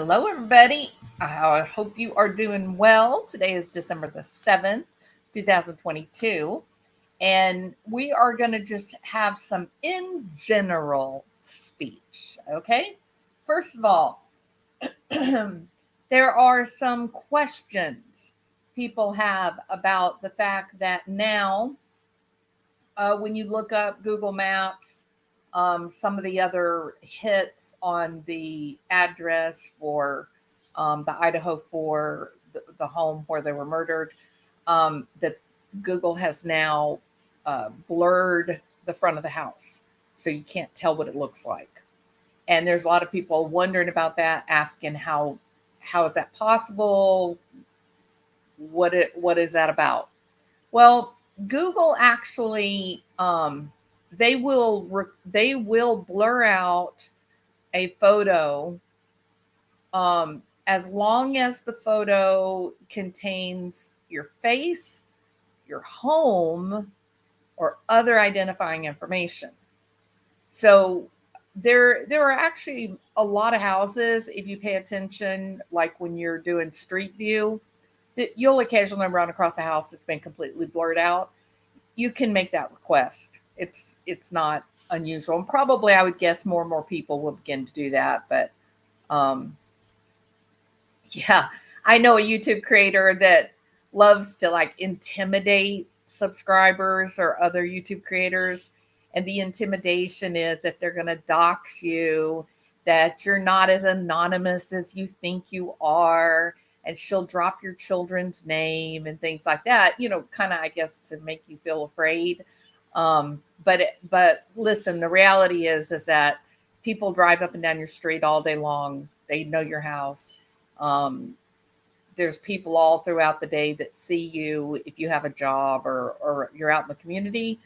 Hello, everybody. I hope you are doing well. Today is December the 7th, 2022. And we are going to just have some in general speech. Okay. First of all, there are some questions people have about the fact that now, when you look up Google Maps, some of the other hits on the address for the Idaho 4, the home where they were murdered, that Google has now blurred the front of the house. So you can't tell what it looks like. And there's a lot of people wondering about that, asking how is that possible? What is that about? Well, Google actually they will blur out a photo as long as the photo contains your face, your home, or other identifying information. So there are actually a lot of houses, if you pay attention, like when you're doing street view, that you'll occasionally run across a house that's been completely blurred out. You can make that request. It's not unusual. And probably I would guess more and more people will begin to do that. But yeah, I know a YouTube creator that loves to like intimidate subscribers or other YouTube creators. And the intimidation is that they're going to dox you, that you're not as anonymous as you think you are, and she'll drop your children's name and things like that, kind of, I guess, to make you feel afraid. But listen, the reality is that people drive up and down your street all day long. They know your house. There's people all throughout the day that see you if you have a job or you're out in the community.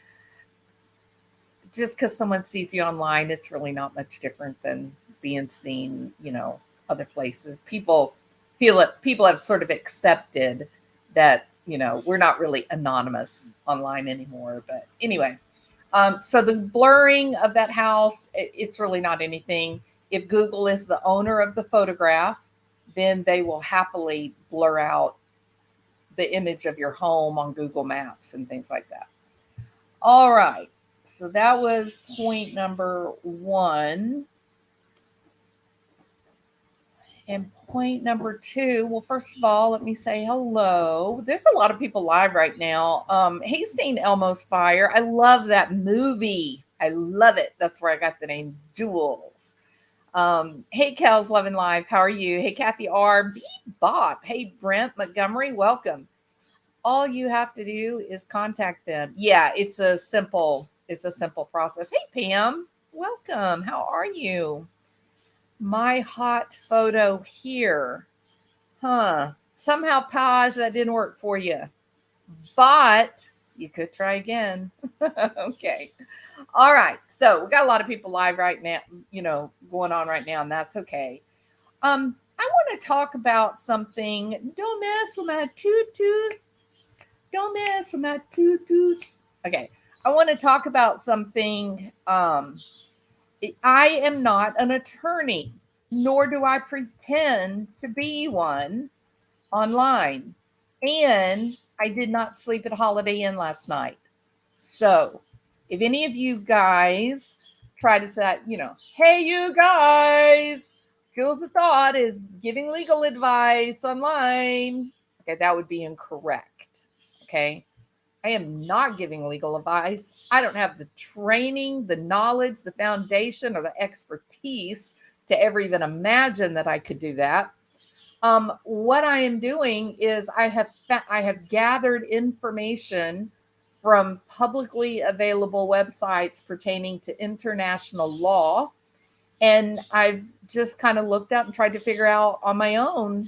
Just because someone sees you online, it's really not much different than being seen, other places. People have sort of accepted that, we're not really anonymous online anymore. But anyway, so the blurring of that house, it's really not anything. If Google is the owner of the photograph, then they will happily blur out the image of your home on Google Maps and things like that. All right. So that was point number one. And point number two, well, first of all, let me say hello. There's a lot of people live right now. Hey, seen Elmo's Fire. I love that movie. I love it. That's where I got the name Jules. Hey, Kel's Loving Live. How are you? Hey, Kathy R. Beep Bop. Hey, Brent Montgomery. Welcome. All you have to do is contact them. Yeah, it's a simple process. Hey, Pam. Welcome. How are you? My hot photo here. Somehow, pause, that didn't work for you. But you could try again. Okay. All right. So we got a lot of people live right now, going on right now, and that's okay. I want to talk about something. Don't mess with my toot. Don't mess with my toot. Okay. I want to talk about something. I am not an attorney, nor do I pretend to be one online. And I did not sleep at Holiday Inn last night. So if any of you guys try to say, hey, you guys, Jules of Thought is giving legal advice online. Okay, that would be incorrect. Okay. I am not giving legal advice. I don't have the training, the knowledge, the foundation, or the expertise to ever even imagine that I could do that. What I am doing is I have gathered information from publicly available websites pertaining to international law, and I've just kind of looked up and tried to figure out on my own,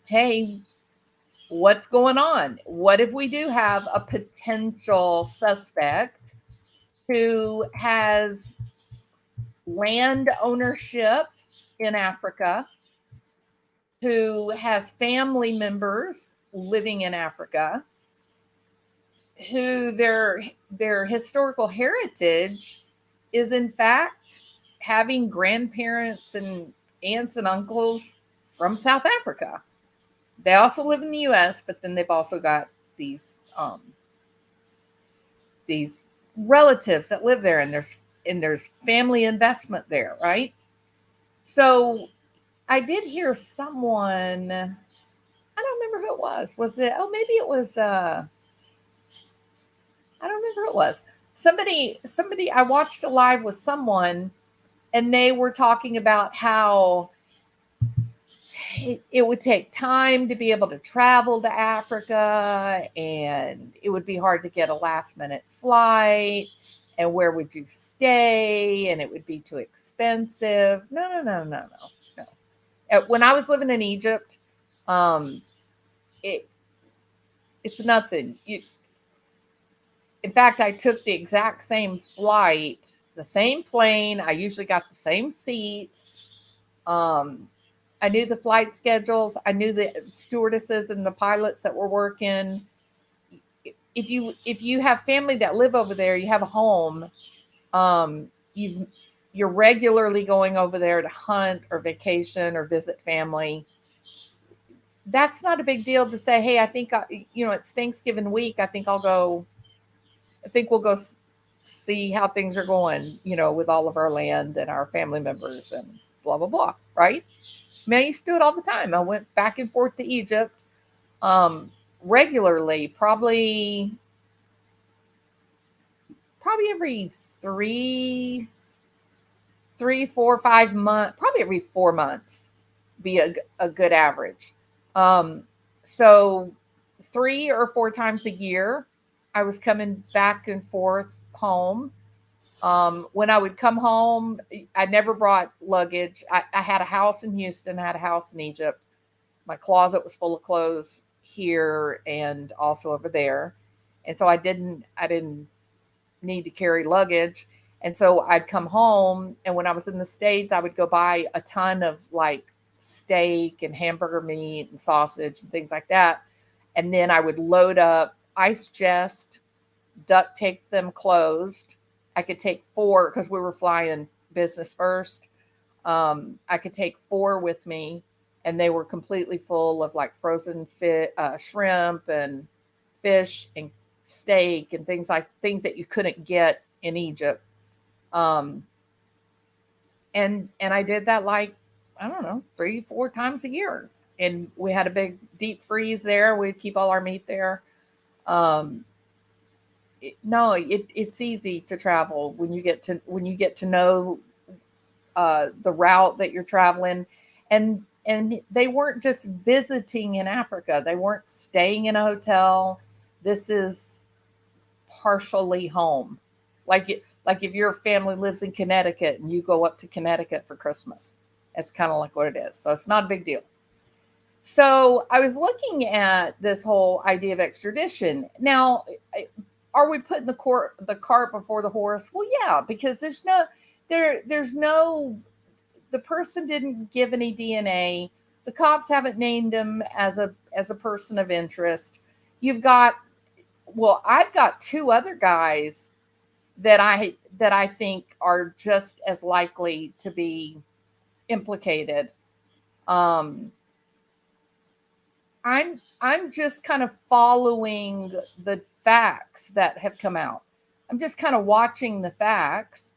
hey, what's going on? What if we do have a potential suspect who has land ownership in Africa, who has family members living in Africa, who their historical heritage is in fact having grandparents and aunts and uncles from South Africa. They also live in the U.S., but then they've also got these relatives that live there, and there's family investment there, right? So I did hear someone. I don't remember who it was. Was it? Oh, maybe it was. I don't remember who it was. Somebody. I watched a live with someone, and they were talking about how it would take time to be able to travel to Africa, and it would be hard to get a last minute flight. And where would you stay? And it would be too expensive. No, no, no, no, no, no. When I was living in Egypt, um, it it's nothing. In fact, I took the exact same flight, the same plane. I usually got the same seat. Um, I knew the flight schedules. I knew the stewardesses and the pilots that were working. If you have family that live over there, you have a home. You're regularly going over there to hunt or vacation or visit family. That's not a big deal to say, hey, I think it's Thanksgiving week. I think I'll go. I think we'll go see how things are going, with all of our land and our family members and blah blah blah. Right? I mean, I used to do it all the time. I went back and forth to Egypt um, regularly, probably every three, 4, 5 months, probably every 4 months, be a good average. Um, so 3 or 4 times a year, I was coming back and forth home. When I would come home, I never brought luggage. I had a house in Houston, I had a house in Egypt. My closet was full of clothes here and also over there. And so I didn't need to carry luggage. And so I'd come home, and when I was in the States, I would go buy a ton of like steak and hamburger meat and sausage and things like that. And then I would load up ice chest, duct tape them closed. I could take 4 because we were flying business first. I could take 4 with me, and they were completely full of like frozen shrimp and fish and steak and things that you couldn't get in Egypt. Um, and I did that like I don't know 3 4 times a year, and we had a big deep freeze there. We'd keep all our meat there. Um, no, it's easy to travel when you get to know the route that you're traveling, and they weren't just visiting in Africa. They weren't staying in a hotel. This is partially home. Like if your family lives in Connecticut and you go up to Connecticut for Christmas. It's kind of like what it is. So it's not a big deal. So I was looking at this whole idea of extradition. Now, are we putting the cart before the horse? Well, yeah, because there's no the person didn't give any DNA. The cops haven't named him as a person of interest. You've got I've got 2 other guys that I think are just as likely to be implicated. Um, I'm just kind of following the facts that have come out. I'm just kind of watching the facts,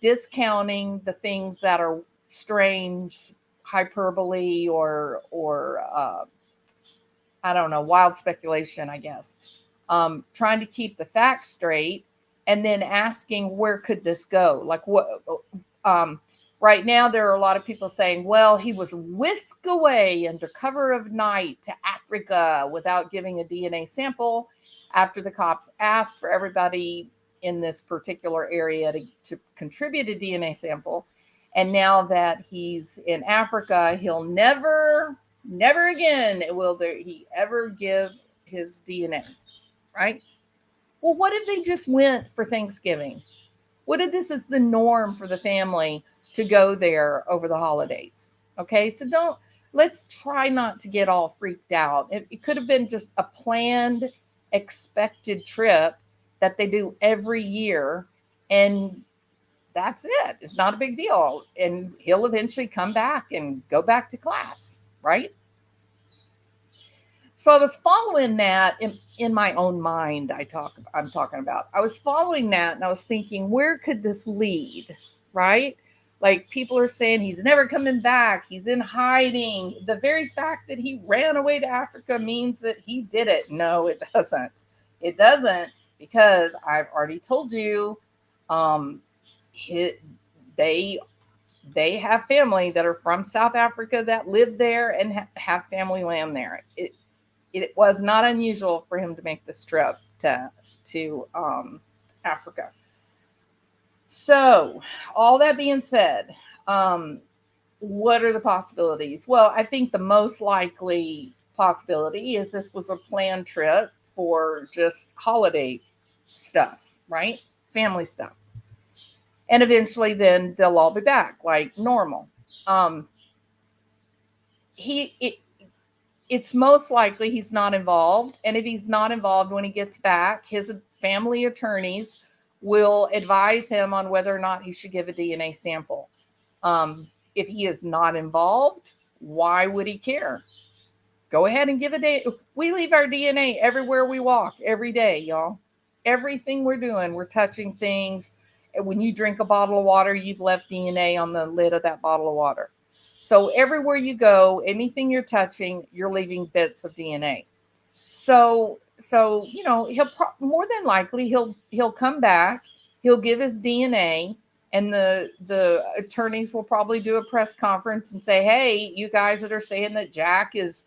discounting the things that are strange, hyperbole, or I don't know, wild speculation, I guess. Trying to keep the facts straight, and then asking where could this go? Like what? Um, right now, there are a lot of people saying, well, he was whisked away under cover of night to Africa without giving a DNA sample after the cops asked for everybody in this particular area to contribute a DNA sample. And now that he's in Africa, he'll never again will he ever give his DNA, right? Well, what if they just went for Thanksgiving? What if this is the norm for the family to go there over the holidays? Okay, so let's try not to get all freaked out. It could have been just a planned, expected trip that they do every year. And That's it. It's not a big deal. And he'll eventually come back and go back to class, right? So I was following that in my own mind. I'm talking about. I was following that and I was thinking, where could this lead? Right? Like people are saying he's never coming back. He's in hiding. The very fact that he ran away to Africa means that he did it. No, it doesn't. It doesn't because I've already told you, um, he, they they have family that are from South Africa that live there and have family land there. It was not unusual for him to make this trip to Africa. So, all that being said, um, what are the possibilities? Well, I think the most likely possibility is this was a planned trip for just holiday stuff, right? Family stuff. And eventually, then they'll all be back like normal. Um, he it, it's most likely he's not involved. And if he's not involved when he gets back, his family attorneys will advise him on whether or not he should give a DNA sample. If he is not involved, why would he care? Go ahead and give a day. We leave our DNA everywhere we walk every day, y'all. Everything we're doing, we're touching things. And when you drink a bottle of water, you've left DNA on the lid of that bottle of water. So everywhere you go, anything you're touching, you're leaving bits of DNA. So he'll more than likely he'll come back, he'll give his DNA, and the attorneys will probably do a press conference and say, "Hey, you guys that are saying that Jack is,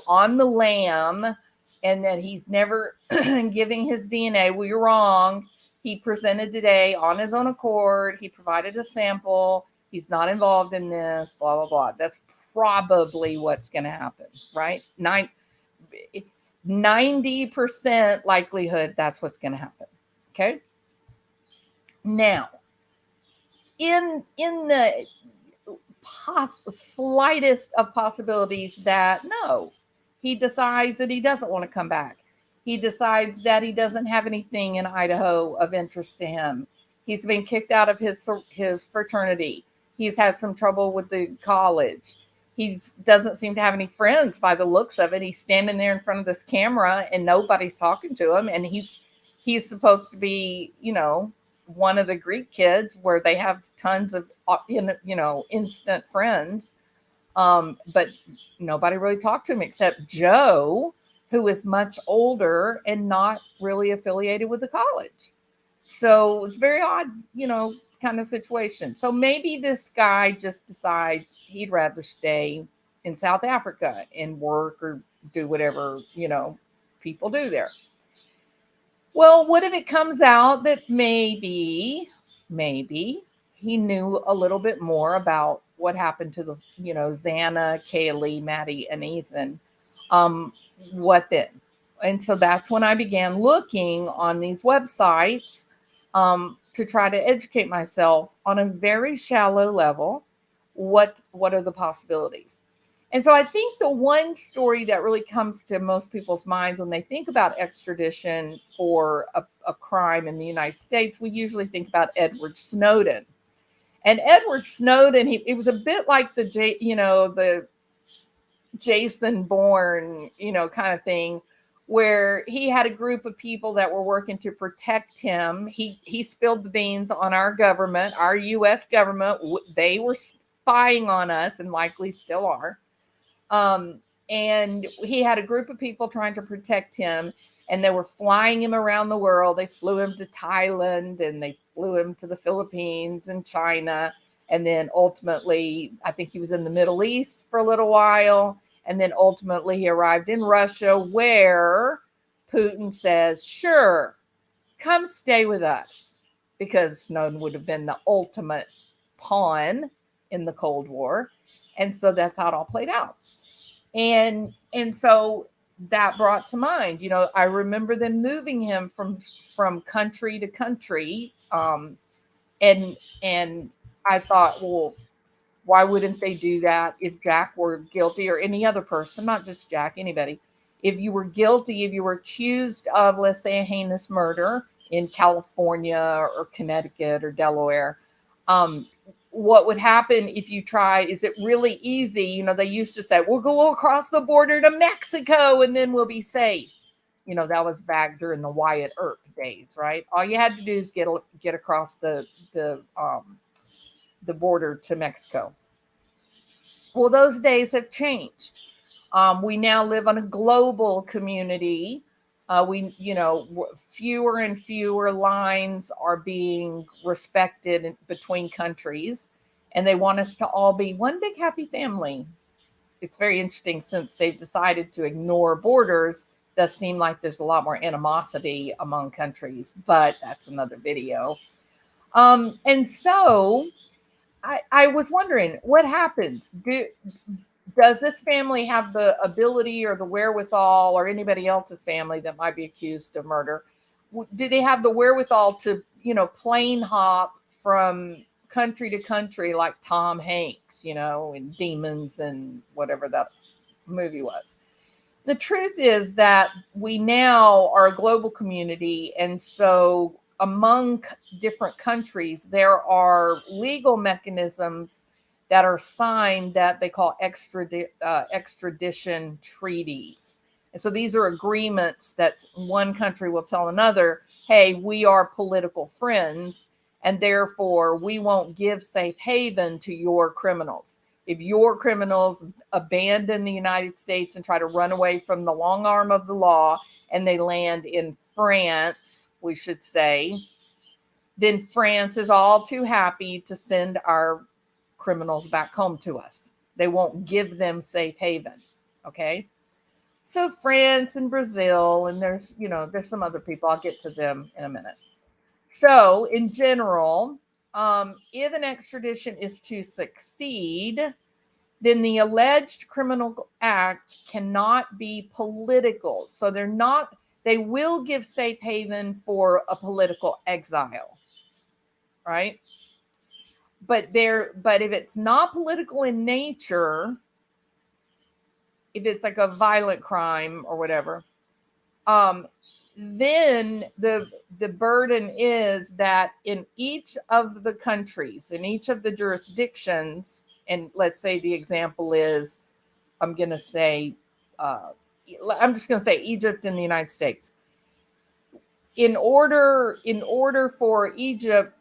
on the lam and that he's never giving his DNA, well, you're wrong. He presented today on his own accord. He provided a sample. He's not involved in this, blah, blah, blah." That's probably what's going to happen, right? 90% likelihood that's what's going to happen. Okay. Now, in the slightest of possibilities that no, he decides that he doesn't want to come back. He decides that he doesn't have anything in Idaho of interest to him. He's been kicked out of his fraternity. He's had some trouble with the college. He doesn't seem to have any friends by the looks of it. He's standing there in front of this camera and nobody's talking to him. And he's supposed to be, one of the Greek kids where they have tons of, instant friends. But nobody really talked to him except Joe, who is much older and not really affiliated with the college. So it's very odd, kind of situation. So maybe this guy just decides he'd rather stay in South Africa and work or do whatever, people do there. Well, what if it comes out that maybe he knew a little bit more about what happened to the, Xana, Kaylee, Maddie, and Ethan? What then? And so that's when I began looking on these websites to try to educate myself on a very shallow level. What are the possibilities? And so I think the one story that really comes to most people's minds when they think about extradition for a crime in the United States, we usually think about Edward Snowden. And Edward Snowden, it was a bit like the Jason Bourne, kind of thing, where he had a group of people that were working to protect him. He spilled the beans on our government, our U.S. government. They were spying on us and likely still are. And he had a group of people trying to protect him, and they were flying him around the world. They flew him to Thailand, and they flew him to the Philippines and China. And then ultimately, I think he was in the Middle East for a little while. And then ultimately he arrived in Russia, where Putin says, "Sure, come stay with us," because Snowden would have been the ultimate pawn in the Cold War. And so that's how it all played out. And so that brought to mind, I remember them moving him from country to country. And I thought, well, why wouldn't they do that if Jack were guilty, or any other person, not just Jack, anybody? If you were guilty, if you were accused of, let's say, a heinous murder in California or Connecticut or Delaware, Um, what would happen if you try, is it really easy? You know, they used to say, we'll go across the border to Mexico and then we'll be safe. You know, that was back during the Wyatt Earp days, right? All you had to do is get across the border to Mexico. Well, those days have changed. We now live on a global community. Fewer and fewer lines are being respected between countries, and they want us to all be one big happy family. It's very interesting, since they've decided to ignore borders. Does seem like there's a lot more animosity among countries, but that's another video. And so I was wondering, what happens? Does this family have the ability or the wherewithal, or anybody else's family that might be accused of murder? Do they have the wherewithal to, plane hop from country to country like Tom Hanks, in Demons and whatever that movie was? The truth is that we now are a global community, and so among different countries, there are legal mechanisms that are signed that they call extradition treaties. And so these are agreements that one country will tell another, hey, we are political friends, and therefore we won't give safe haven to your criminals. If your criminals abandon the United States and try to run away from the long arm of the law, and they land in France, we should say, then France is all too happy to send our criminals back home to us. They won't give them safe haven. Okay. So France and Brazil, and there's some other people. I'll get to them in a minute. So in general, if an extradition is to succeed, then the alleged criminal act cannot be political. So they will give safe haven for a political exile, right? But if it's not political in nature, if it's like a violent crime or whatever, then the burden is that in each of the countries, in each of the jurisdictions, and let's say the example is, I'm just going to say Egypt and the United States. In order for Egypt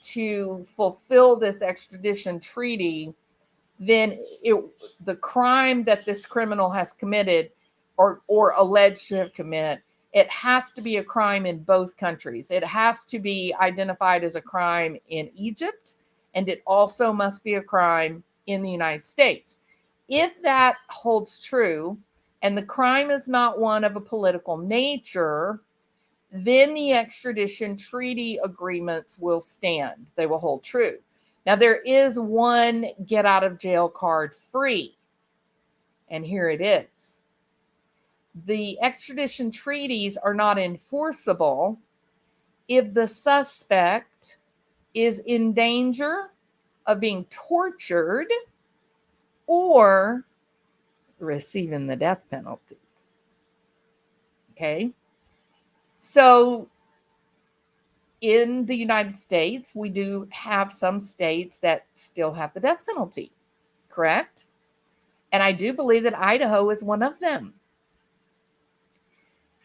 to fulfill this extradition treaty, then the crime that this criminal has committed or alleged to have committed, it has to be a crime in both countries. It has to be identified as a crime in Egypt, and it also must be a crime in the United States. If that holds true, and the crime is not one of a political nature, then the extradition treaty agreements will stand. They will hold true. Now, there is one get out of jail card free, and here it is. The extradition treaties are not enforceable if the suspect is in danger of being tortured or receiving the death penalty. Okay? So in the United States, we do have some states that still have the death penalty, correct? And I do believe that Idaho is one of them.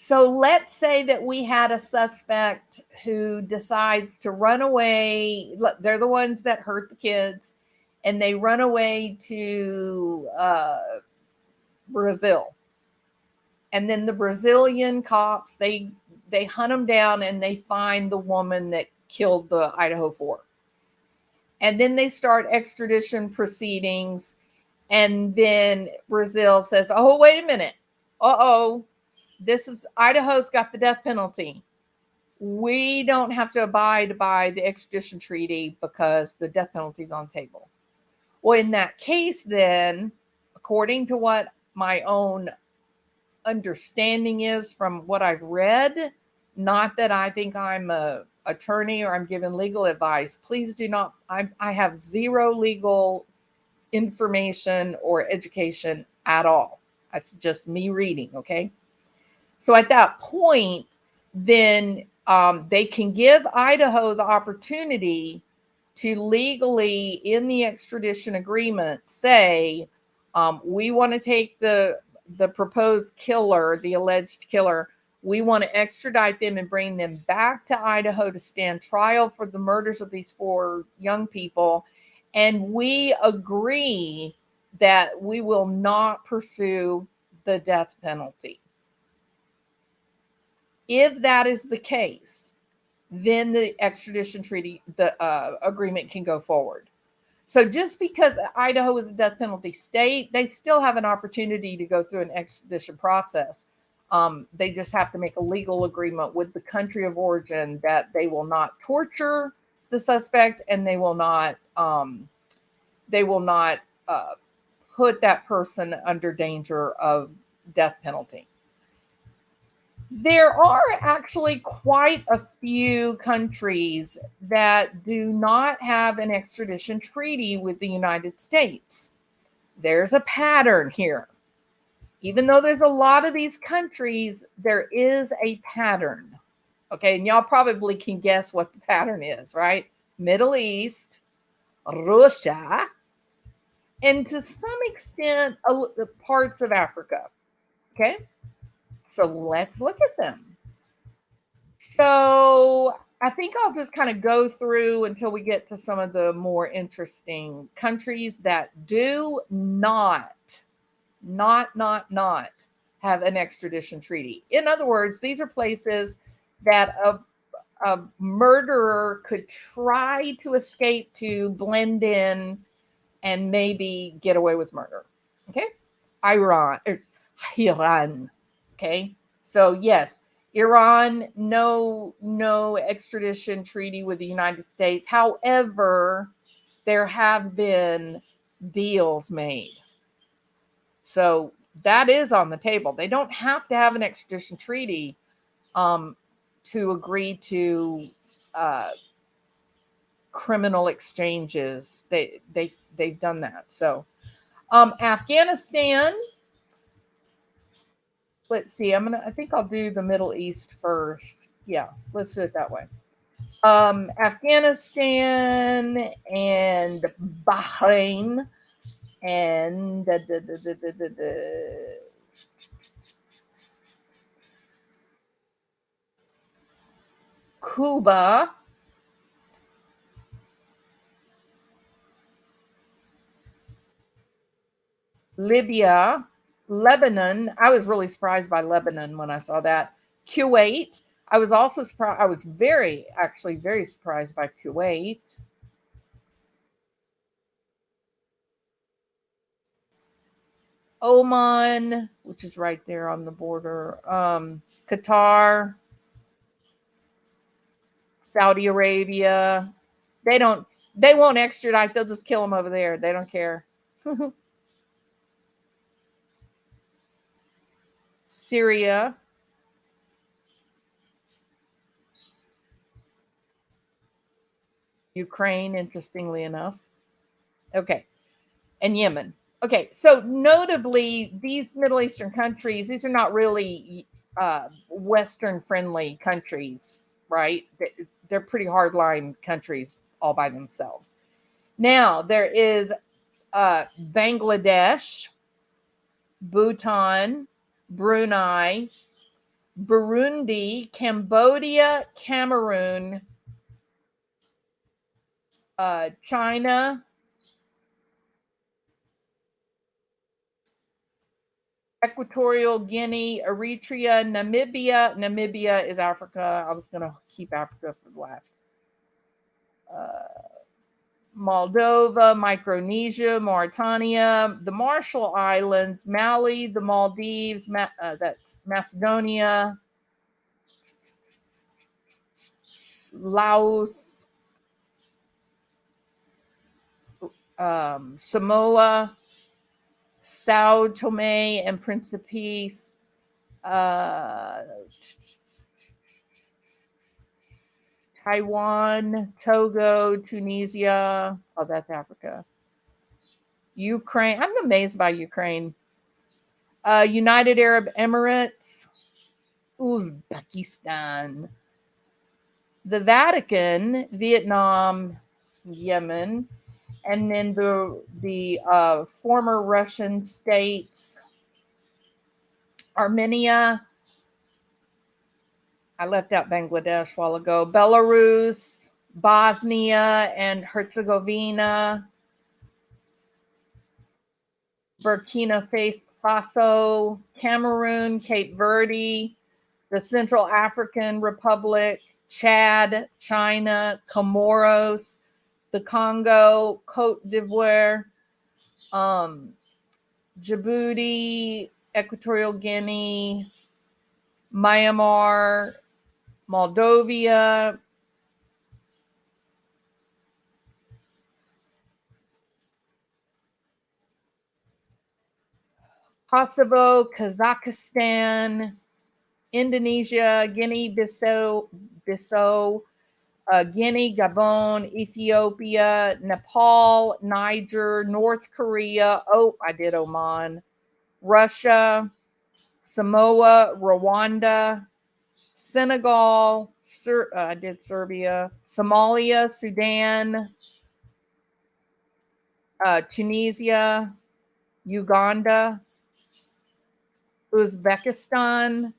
So let's say that we had a suspect who decides to run away. They're the ones that hurt the kids, and they run away to Brazil. And then the Brazilian cops, they hunt them down, and they find the woman that killed the Idaho 4. And then they start extradition proceedings. And then Brazil says, oh, wait a minute. Idaho's got the death penalty. We don't have to abide by the extradition treaty because the death penalty is on the table. Well, in that case, then, according to what my own understanding is from what I've read, not that I think I'm a attorney or I'm giving legal advice. Please do not. I have zero legal information or education at all. That's just me reading. Okay. So at that point, then they can give Idaho the opportunity to legally, in the extradition agreement, say, we want to take the proposed killer, the alleged killer, we want to extradite them and bring them back to Idaho to stand trial for the murders of these 4 young people. And we agree that we will not pursue the death penalty. If that is the case, then the extradition treaty, the agreement can go forward. So just because Idaho is a death penalty state, they still have an opportunity to go through an extradition process. They just have to make a legal agreement with the country of origin that they will not torture the suspect, and they will not put that person under danger of death penalty. There are actually quite a few countries that do not have an extradition treaty with the United States. There's a pattern here. Even though there's a lot of these countries, there is a pattern. Okay, and y'all probably can guess what the pattern is, right? Middle East, Russia, and to some extent, parts of Africa. Okay, so let's look at them. So I think I'll just kind of go through until we get to some of the more interesting countries that do not have an extradition treaty. In other words, these are places that a murderer could try to escape to, blend in, and maybe get away with murder. Okay? Iran. Okay? So yes, Iran, no extradition treaty with the United States. However, there have been deals made. So that is on the table. They don't have to have an extradition treaty to agree to criminal exchanges. They've done that. So Afghanistan. Let's see. I think I'll do the Middle East first. Yeah, let's do it that way. Afghanistan and Bahrain and Cuba, Libya, Lebanon. I was really surprised by Lebanon when I saw that. Kuwait. I was also surprised. I was very surprised by Kuwait. Oman, which is right there on the border. Qatar, Saudi Arabia. They won't extradite. They'll just kill them over there. They don't care. Syria. Ukraine, interestingly enough. Okay. And Yemen. Okay. So notably, these Middle Eastern countries, these are not really Western friendly countries, right? They're pretty hardline countries all by themselves. Now, there is Bangladesh, Bhutan, Brunei, Burundi, Cambodia, Cameroon, China, Equatorial Guinea, Eritrea, Namibia. Namibia is Africa. I was going to keep Africa for the last. Moldova, Micronesia, Mauritania, the Marshall Islands, Mali, the Maldives, that's Macedonia, Laos, Samoa, Sao Tome and Principe, Taiwan, Togo, Tunisia. Oh, that's Africa. Ukraine. I'm amazed by Ukraine. United Arab Emirates, Uzbekistan, the Vatican, Vietnam, Yemen, and then the former Russian states, Armenia. I left out Bangladesh a while ago. Belarus, Bosnia and Herzegovina, Burkina Faso, Cameroon, Cape Verde, the Central African Republic, Chad, China, Comoros, the Congo, Cote d'Ivoire, um, Djibouti, Equatorial Guinea, Myanmar, Moldova, Kosovo, Kazakhstan, Indonesia, Guinea-Bissau, Guinea, Gabon, Ethiopia, Nepal, Niger, North Korea. Oh, I did Oman, Russia, Samoa, Rwanda, Senegal. I did Serbia, Somalia, Sudan, Tunisia, Uganda, Uzbekistan.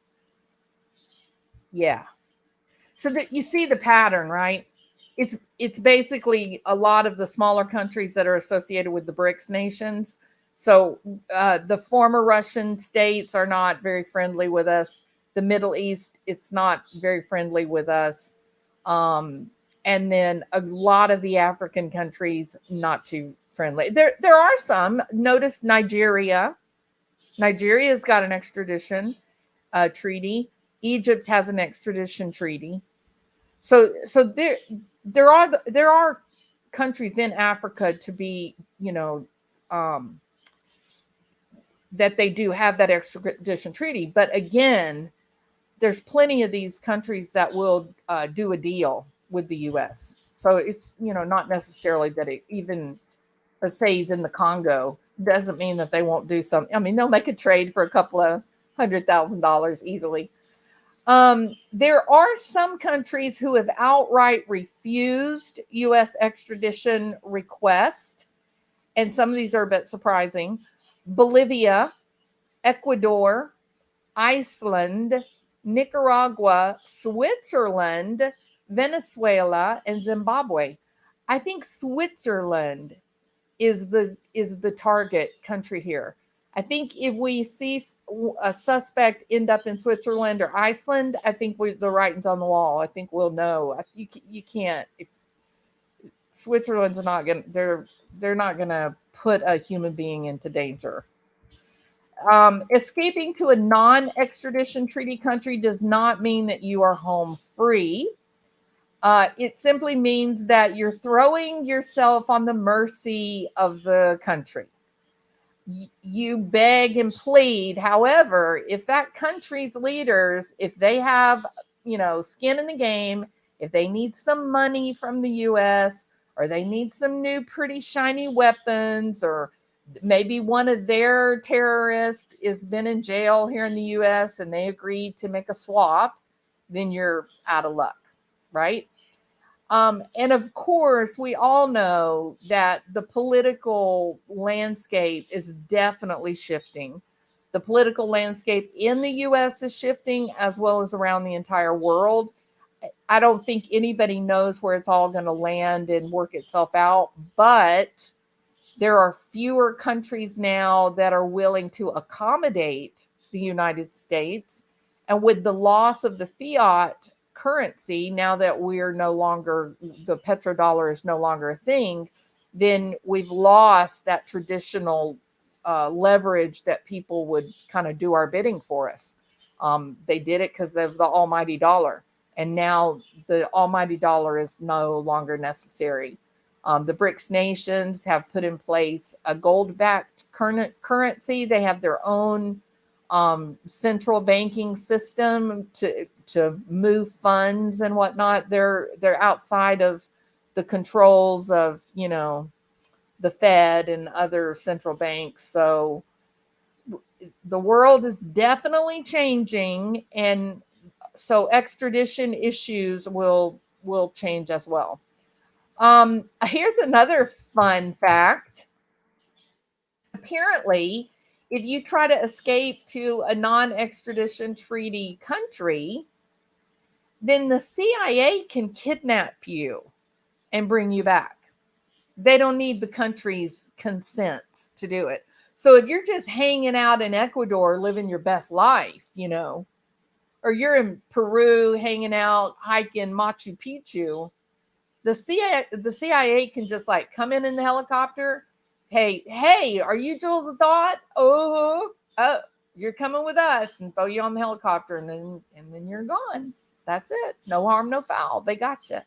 Yeah. So that you see the pattern, right? It's basically a lot of the smaller countries that are associated with the BRICS nations. So the former Russian states are not very friendly with us. The Middle East, it's not very friendly with us. And then a lot of the African countries, not too friendly. There are some. Notice Nigeria. Nigeria's got an extradition treaty. Egypt has an extradition treaty. So there are countries in Africa to be, um, that they do have that extradition treaty. But again, there's plenty of these countries that will do a deal with the U.S. So it's, not necessarily that it even, let's say he's in the Congo, doesn't mean that they won't do something. I mean, they'll make a trade for a couple of $100,000 easily. There are some countries who have outright refused U.S. extradition requests, and some of these are a bit surprising. Bolivia, Ecuador, Iceland, Nicaragua, Switzerland, Venezuela, and Zimbabwe. I think Switzerland is the target country here. I think if we see a suspect end up in Switzerland or Iceland, I think the writing's on the wall. I think we'll know. You can't. Switzerland's not gonna. They're not gonna put a human being into danger. Escaping to a non-extradition treaty country does not mean that you are home free. It simply means that you're throwing yourself on the mercy of the country. You beg and plead. However, if that country's leaders, if they have, skin in the game, if they need some money from the US, or they need some new pretty shiny weapons, or maybe one of their terrorists has been in jail here in the US and they agreed to make a swap, then you're out of luck, right? And of course, we all know that the political landscape is definitely shifting. The political landscape in the US is shifting as well as around the entire world. I don't think anybody knows where it's all going to land and work itself out, but there are fewer countries now that are willing to accommodate the United States. And with the loss of the fiat currency, now that we're no longer, the petrodollar is no longer a thing, then we've lost that traditional leverage that people would kind of do our bidding for us. They did it because of the almighty dollar. And now the almighty dollar is no longer necessary. The BRICS nations have put in place a gold-backed currency. They have their own central banking system to move funds and whatnot. They're outside of the controls of the Fed and other central banks. So the world is definitely changing, and so extradition issues will change as well. Here's another fun fact. Apparently, if you try to escape to a non-extradition treaty country, then the CIA can kidnap you and bring you back. They don't need the country's consent to do it. So if you're just hanging out in Ecuador, living your best life, or you're in Peru hanging out, hiking Machu Picchu, the CIA can just like come in the helicopter. Hey, are you Jules of Thought? Oh, you're coming with us, and throw you on the helicopter, and then you're gone. That's it. No harm, no foul. They got you.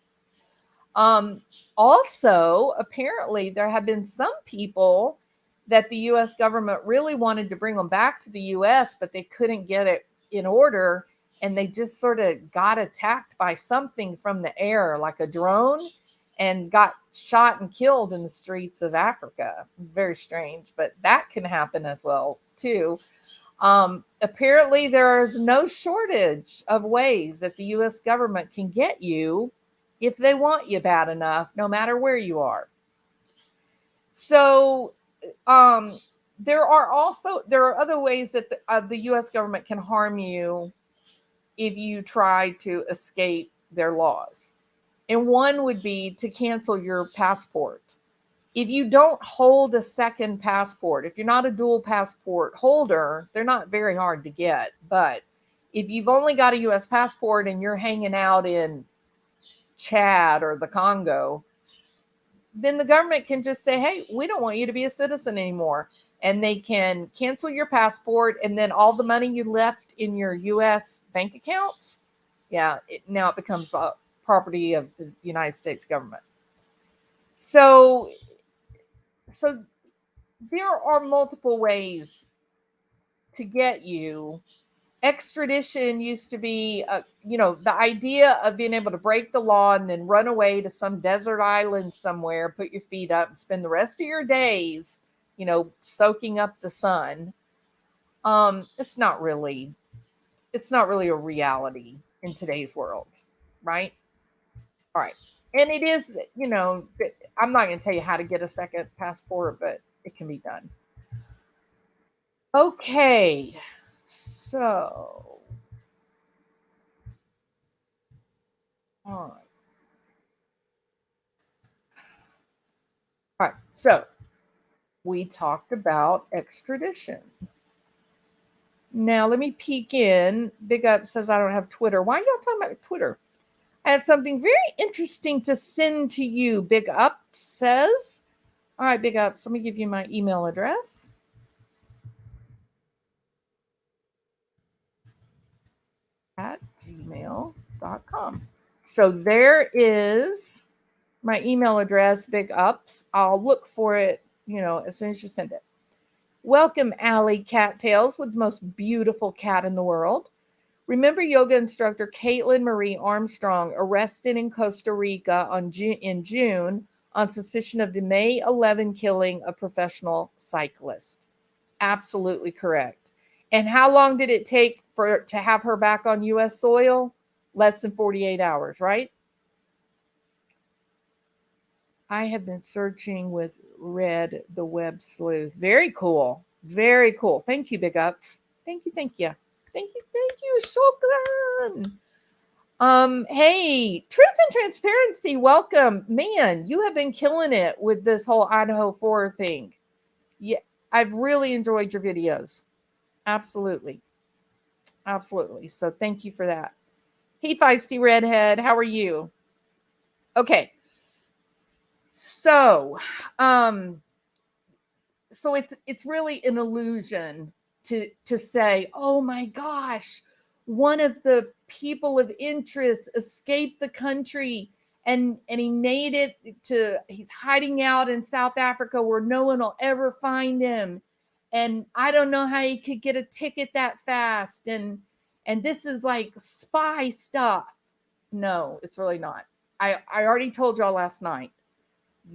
Also, apparently, there have been some people that the U.S. government really wanted to bring them back to the U.S., but they couldn't get it in order, and they just sort of got attacked by something from the air, like a drone, and got shot and killed in the streets of Africa. Very strange, but that can happen as well, too. Apparently, there is no shortage of ways that the U.S. government can get you if they want you bad enough, no matter where you are. So there are other ways that the U.S. government can harm you if you try to escape their laws. And one would be to cancel your passport. If you don't hold a second passport, if you're not a dual passport holder, they're not very hard to get. But if you've only got a U.S. passport and you're hanging out in Chad or the Congo, then the government can just say, hey, we don't want you to be a citizen anymore. And they can cancel your passport, and then all the money you left in your U.S. bank accounts, now it becomes property of the United States government. So there are multiple ways to get you. Extradition used to be, the idea of being able to break the law and then run away to some desert island somewhere, put your feet up, and spend the rest of your days, soaking up the sun. It's not really a reality in today's world, right? All right. And it is, I'm not going to tell you how to get a second passport, but it can be done. Okay. So, all right. All right. So, we talked about extradition. Now, let me peek in. Big Up says, I don't have Twitter. Why are y'all talking about Twitter? I have something very interesting to send to you, Big Up says. All right, Big Ups, let me give you my email address. At gmail.com. So there is my email address, Big Ups. I'll look for it, as soon as you send it. Welcome, Allie Cattails, with the most beautiful cat in the world. Remember yoga instructor Caitlin Marie Armstrong arrested in Costa Rica in June on suspicion of the May 11 killing of professional cyclist. Absolutely correct. And how long did it take to have her back on U.S. soil? Less than 48 hours, right? I have been searching with Red the Web Sleuth. Very cool. Very cool. Thank you, Big Ups. Thank you. Thank you. Shukran. Hey, Truth and Transparency, welcome. Man, you have been killing it with this whole Idaho 4 thing. Yeah, I've really enjoyed your videos. Absolutely. So thank you for that. Hey, Feisty Redhead, how are you? Okay. So it's really an illusion to say, oh my gosh, one of the people of interest escaped the country and he made it he's hiding out in South Africa where no one will ever find him. And I don't know how he could get a ticket that fast. And this is like spy stuff. No, it's really not. I already told y'all last night.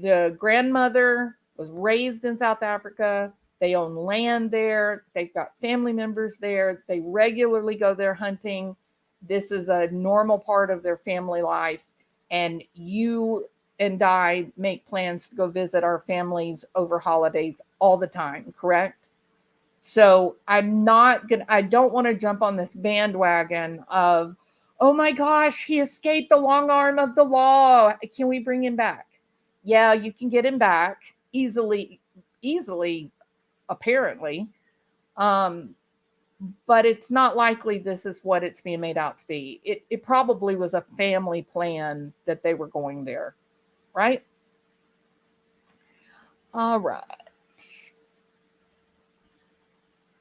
The grandmother was raised in South Africa. They own land there. They've got family members there. They regularly go there hunting. This is a normal part of their family life. And you and died make plans to go visit our families over holidays all the time, correct? So I don't want to jump on this bandwagon of, oh my gosh, he escaped the long arm of the law. Can we bring him back? Yeah, you can get him back easily, apparently. Um, but it's not likely this is what it's being made out to be. It probably was a family plan that they were going there, right? All right.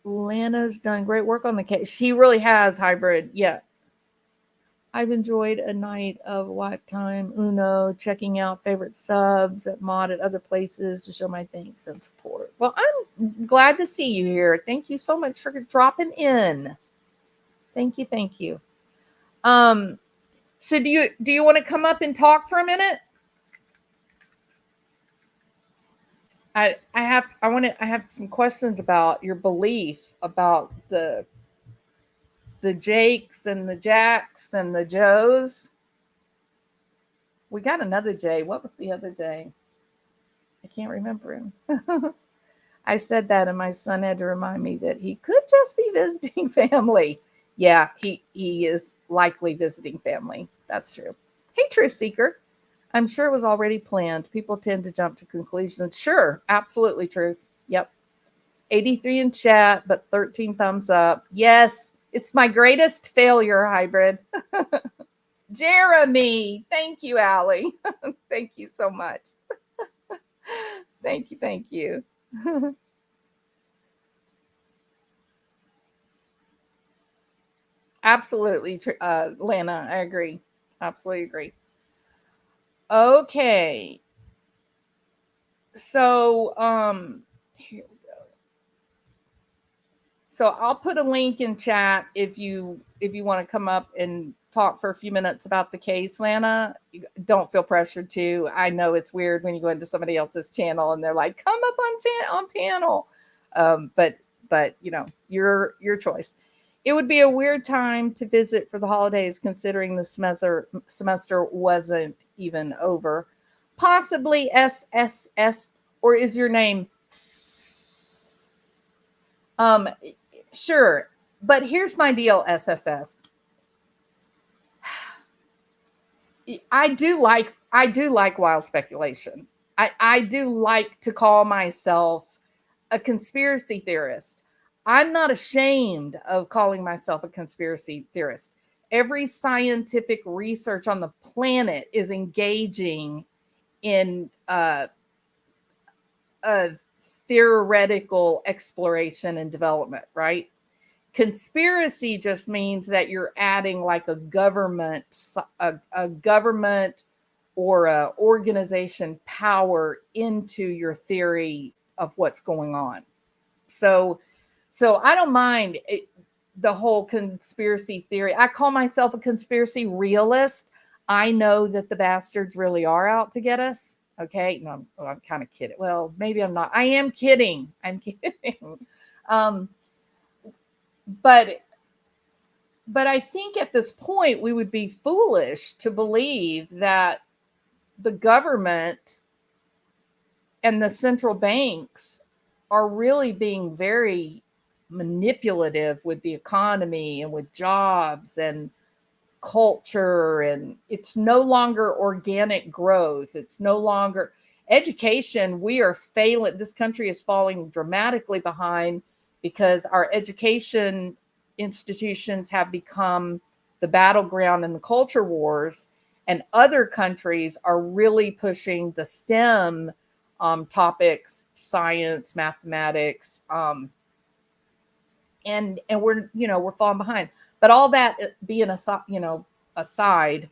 Lana's done great work on the case. She really has, hybrid. Yeah. I've enjoyed a night of lifetime Uno, checking out favorite subs at Mod at other places to show my thanks and support. Well, I'm glad to see you here. Thank you so much for dropping in. Thank you, thank you. So do you want to come up and talk for a minute? I have some questions about your belief about the Jakes and the Jacks and the Joes. We got another Jay. What was the other Jay? I can't remember him. I said that, and my son had to remind me that he could just be visiting family. Yeah, he is likely visiting family. That's true. Hey, Truth Seeker. I'm sure it was already planned. People tend to jump to conclusions. Sure, absolutely, Truth. Yep. 83 in chat, but 13 thumbs up. Yes, it's my greatest failure, hybrid. Jeremy. Thank you, Allie. Thank you so much. Thank you. Absolutely, Lana. I agree. Absolutely agree. Okay. So, here we go. So I'll put a link in chat if you want to come up and talk for a few minutes about the case, Lana. Don't feel pressured to. I know it's weird when you go into somebody else's channel and they're like, "Come up on panel," but you know, your choice. It would be a weird time to visit for the holidays, considering the semester wasn't even over. Possibly SSS, or is your name? Sure, but here's my deal, SSS. I do like wild speculation. I do like to call myself a conspiracy theorist. I'm not ashamed of calling myself a conspiracy theorist. Every scientific research on the planet is engaging in a theoretical exploration and development, right? Conspiracy just means that you're adding like a government or a organization power into your theory of what's going on. So I don't mind the whole conspiracy theory. I call myself a conspiracy realist. I know that the bastards really are out to get us. Okay, no, I'm kind of kidding. Well, maybe I'm not. I am kidding. I'm kidding. But I think at this point we would be foolish to believe that the government and the central banks are really being very manipulative with the economy and with jobs and culture, and it's no longer organic growth. It's no longer education. We are failing. This country is falling dramatically behind because our education institutions have become the battleground in the culture wars, and other countries are really pushing the STEM topics, science, mathematics, and we're falling behind. But all that being aside,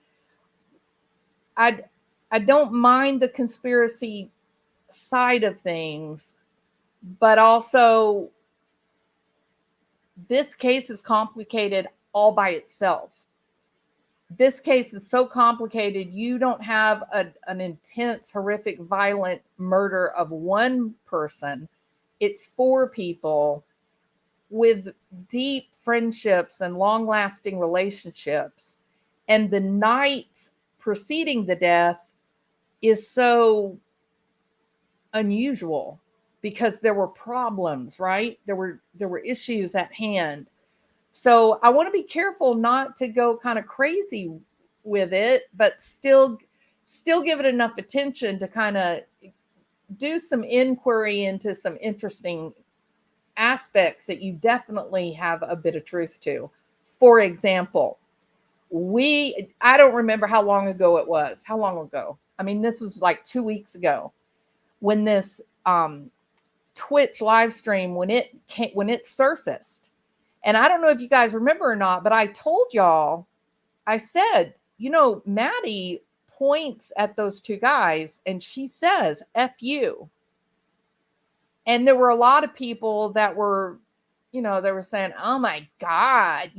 I don't mind the conspiracy side of things, but also this case is complicated all by itself. This case is so complicated. You don't have an intense, horrific, violent murder of one person. It's 4 people with deep friendships and long-lasting relationships. And the night preceding the death, is so unusual because there were problems, right? There were issues at hand. So I want to be careful not to go kind of crazy with it, but still give it enough attention to kind of do some inquiry into some interesting aspects that you definitely have a bit of truth to. For example, I don't remember how long ago it was. How long ago? I mean, this was like 2 weeks ago when this Twitch live stream when it surfaced. And I don't know if you guys remember or not, but I told y'all, I said, Maddie points at those two guys and she says, F you. And there were a lot of people that were, they were saying, oh my God,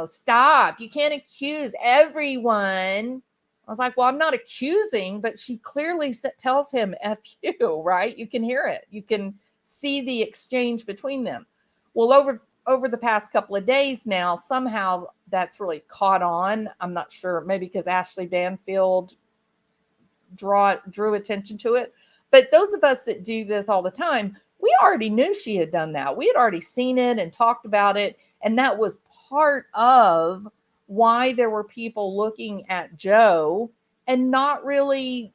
stop. You can't accuse everyone. I was like, well, I'm not accusing, but she clearly tells him F you, right? You can hear it. You can see the exchange between them. Well, over the past couple of days now, somehow that's really caught on. I'm not sure, maybe because Ashley Banfield drew attention to it. But those of us that do this all the time, we already knew she had done that. We had already seen it and talked about it. And that was part of why there were people looking at Joe and not really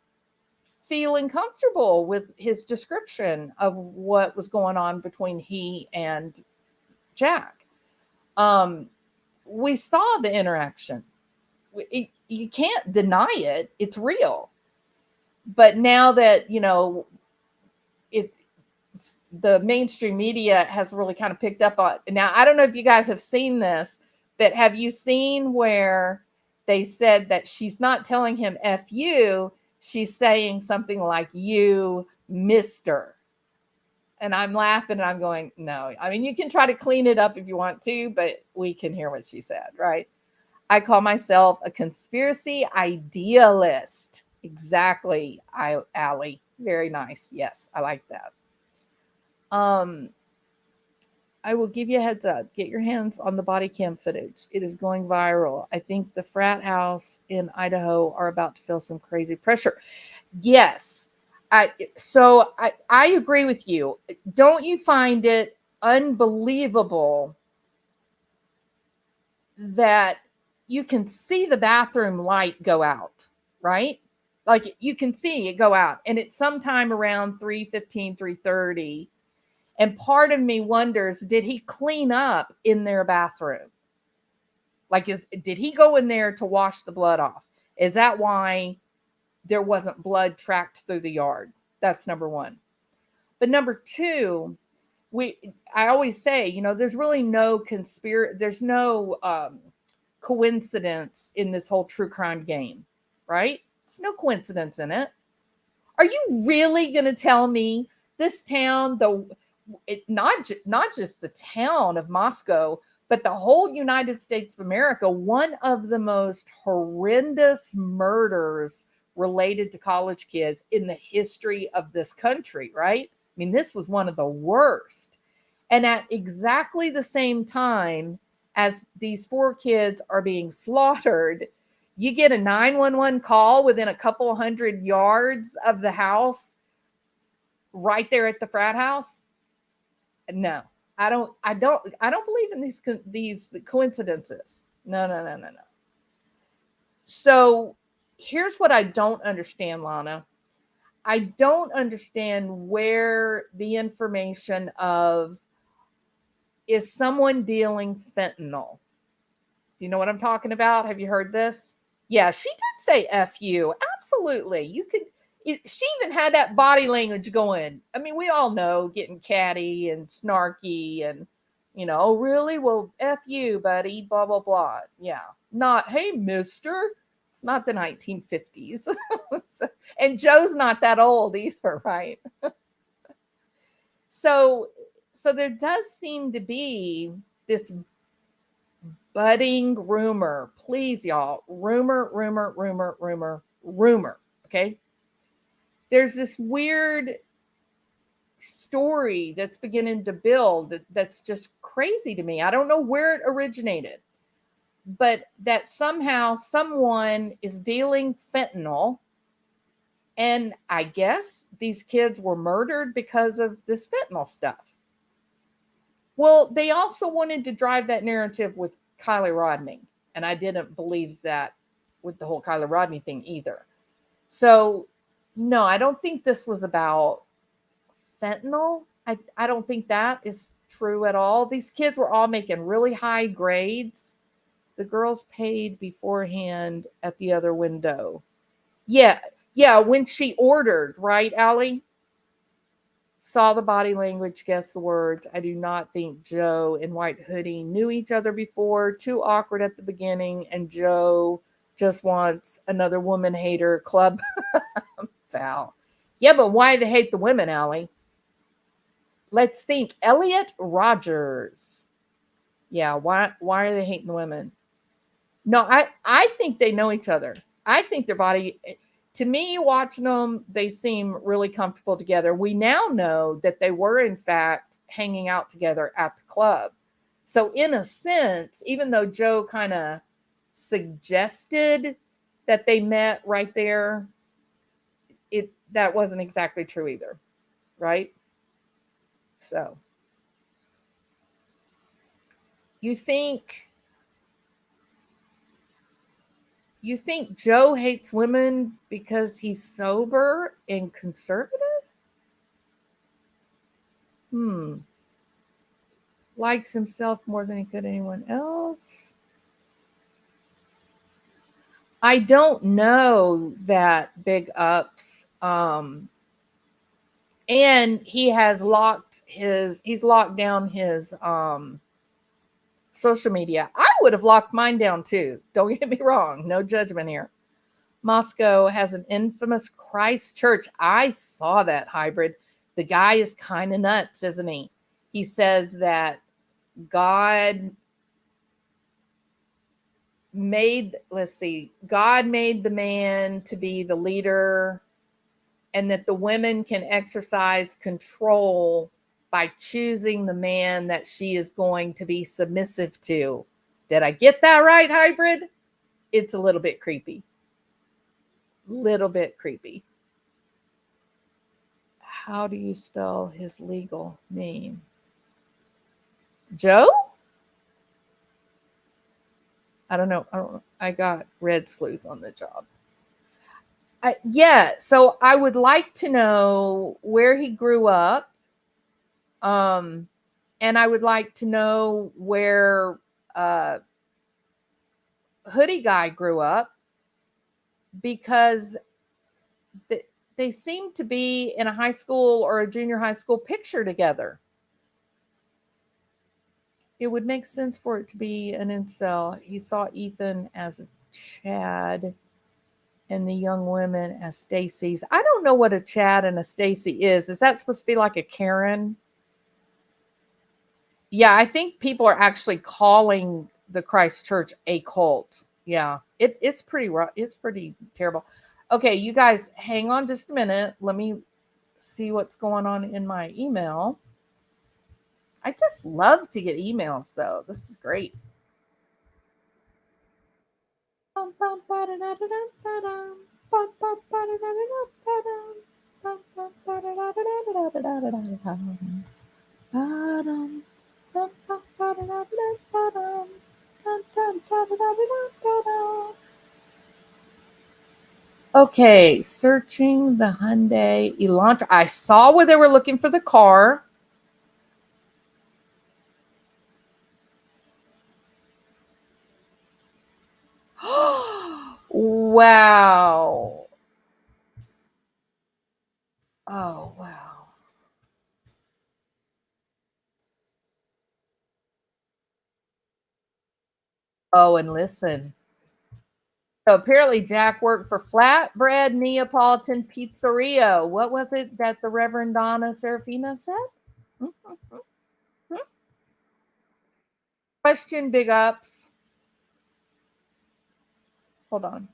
feeling comfortable with his description of what was going on between he and Jack. We saw the interaction. You can't deny it. It's real. But now that, the mainstream media has really kind of picked up on. Now, I don't know if you guys have seen this, but have you seen where they said that she's not telling him F you, she's saying something like you, mister. And I'm laughing and I'm going, no. I mean, you can try to clean it up if you want to, but we can hear what she said, right? I call myself a conspiracy idealist. Exactly, Allie. Very nice. Yes, I like that. I will give you a heads up. Get your hands on the body cam footage. It is going viral. I think the frat house in Idaho are about to feel some crazy pressure. Yes. I agree with you. Don't you find it unbelievable that you can see the bathroom light go out, right? Like you can see it go out and it's sometime around 3:15, 3:30. And part of me wonders, did he clean up in their bathroom? Like, did he go in there to wash the blood off? Is that why there wasn't blood tracked through the yard? That's number one. But number two, I always say, there's really no there's no coincidence in this whole true crime game, right? There's no coincidence in it. Are you really going to tell me this town, not just the town of Moscow, but the whole United States of America, one of the most horrendous murders related to college kids in the history of this country, right? I mean, this was one of the worst. And at exactly the same time as these 4 kids are being slaughtered, you get a 911 call within a couple hundred yards of the house, right there at the frat house. No, I don't believe in these coincidences. No. So here's what I don't understand, Lana. I don't understand where the information of, is someone dealing fentanyl? Do you know what I'm talking about? Have you heard this? Yeah, she did say F you. Absolutely. She even had that body language going. I mean, we all know getting catty and snarky and, oh, really? Well, F you, buddy, blah, blah, blah. Yeah. Not, hey, mister. It's not the 1950s. And Joe's not that old either, right? So there does seem to be this budding rumor. Please, y'all. Rumor. Okay. There's this weird story that's beginning to build that's just crazy to me. I don't know where it originated, but that somehow someone is dealing fentanyl And I guess these kids were murdered because of this fentanyl stuff. Well, they also wanted to drive that narrative with Kylie Rodney. And I didn't believe that with the whole Kylie Rodney thing either. So, no, I don't think this was about fentanyl. I don't think that is true at all. These kids were all making really high grades. The girls paid beforehand at the other window. Yeah, yeah, when she ordered, right, Allie? Saw the body language, guessed the words. I do not think Joe and White Hoodie knew each other before. Too awkward at the beginning, and Joe just wants another woman hater club foul. Yeah, but why they hate the women, Allie? Let's think. Elliot Rogers. Yeah, why are they hating the women? No, I think they know each other. I think their body, to me, watching them, they seem really comfortable together. We now know that they were, in fact, hanging out together at the club. So, in a sense, even though Joe kind of suggested that they met right there, it that wasn't exactly true either, right? So, you think you think Joe hates women because he's sober and conservative? Hmm. Likes himself more than he could anyone else. I don't know that big ups. And he's locked down his social media. I would have locked mine down too. Don't get me wrong. No judgment here. Moscow has an infamous Christ church. I saw that hybrid. The guy is kind of nuts, isn't he? He says that God God made the man to be the leader, and that the women can exercise control by choosing the man that she is going to be submissive to. Did I get that right, hybrid? It's a little bit creepy. Little bit creepy. How do you spell his legal name? Joe? I don't know. I got Red Sleuth on the job. Yeah, so I would like to know where he grew up. Um, and I would like to know where Hoodie Guy grew up, because they seem to be in a high school or a junior high school picture together. It would make sense for it to be an incel. He saw Ethan as a Chad and the young women as Stacy's. I don't know what a Chad and a Stacy is. Is that supposed to be like a Karen? Yeah, I think people are actually calling the Christ Church a cult. Yeah, it's pretty rough. It's pretty terrible. Okay, you guys, hang on just a minute. Let me see what's going on in my email. I just love to get emails, though. This is great. Okay, searching the Hyundai Elantra. I saw where they were looking for the car. Wow. Oh, wow. Oh, and listen. So apparently Jack worked for Flatbread Neapolitan Pizzeria. What was it that the Reverend Donna Serafina said? Mhm. Question, big ups. Hold on.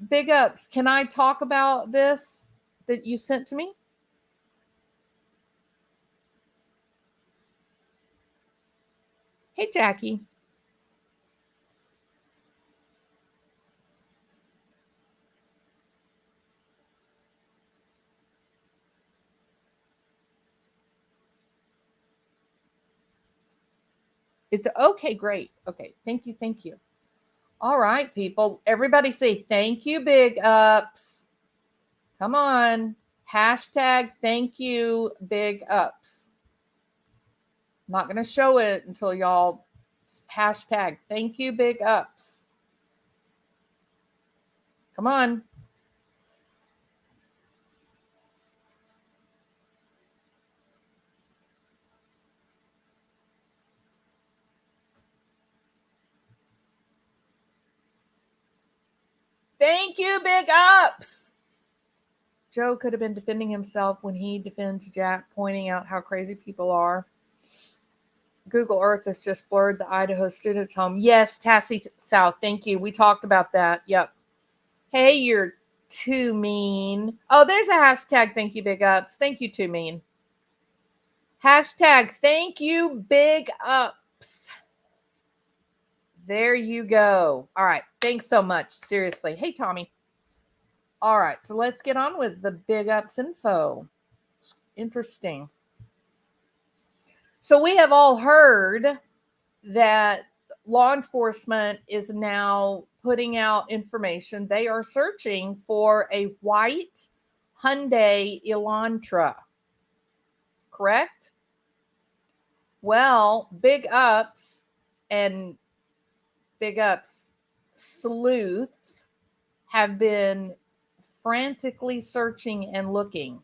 Big ups. Can I talk about this that you sent to me? Hey, Jackie. It's okay, great. Okay, thank you, thank you. All right, people. Everybody say thank you, big ups. Come on. Hashtag thank you, big ups. I'm not going to show it until y'all hashtag thank you, big ups. Come on. Thank you, big ups. Joe could have been defending himself when he defends Jack, pointing out how crazy people are. Google Earth has just blurred the Idaho students' home. Yes, Tassie South. Thank you. We talked about that. Yep. Hey, you're too mean. Oh, there's a hashtag. Thank you, big ups. Thank you, too mean. Hashtag thank you, big ups. There you go. All right. Thanks so much. Seriously. Hey, Tommy. All right. So let's get on with the big ups info. It's interesting. So we have all heard that law enforcement is now putting out information. They are searching for a white Hyundai Elantra. Correct? Well, big ups and big ups sleuths have been frantically searching and looking.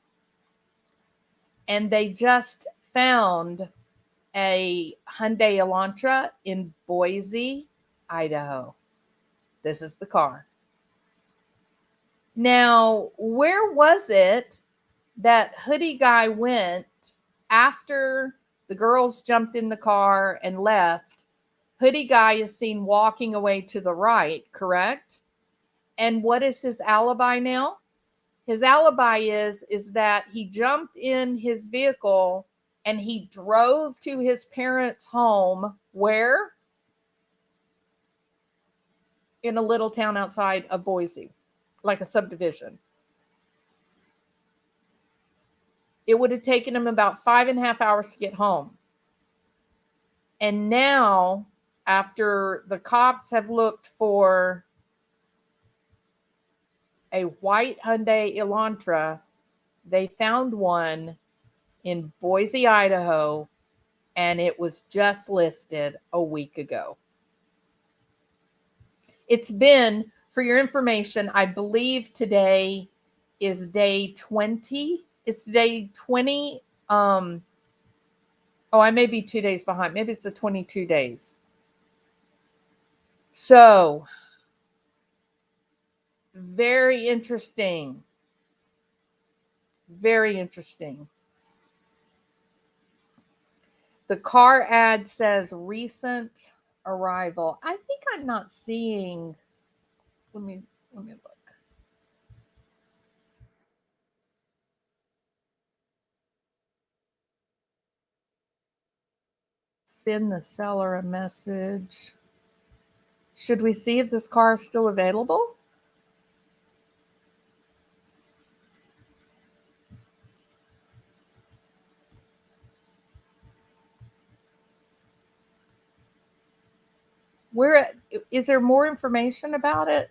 And they just found a Hyundai Elantra in Boise, Idaho. This is the car. Now, where was it that hoodie guy went after the girls jumped in the car and left? Hoodie guy is seen walking away to the right, correct? And what is his alibi now? His alibi is that he jumped in his vehicle and he drove to his parents' home. Where? In a little town outside of Boise, like a subdivision. It would have taken him about 5.5 hours to get home. And now, after the cops have looked for a white Hyundai Elantra, they found one in Boise, Idaho, and it was just listed a week ago. It's been, for your information, I believe today is day 20. It's day 20. Oh, I may be 2 days behind. Maybe it's the 22 days. So, very interesting. Very interesting. The car ad says recent arrival. I think I'm not seeing. Let me look. Send the seller a message. Should we see if this car is still available? Where is there more information about it?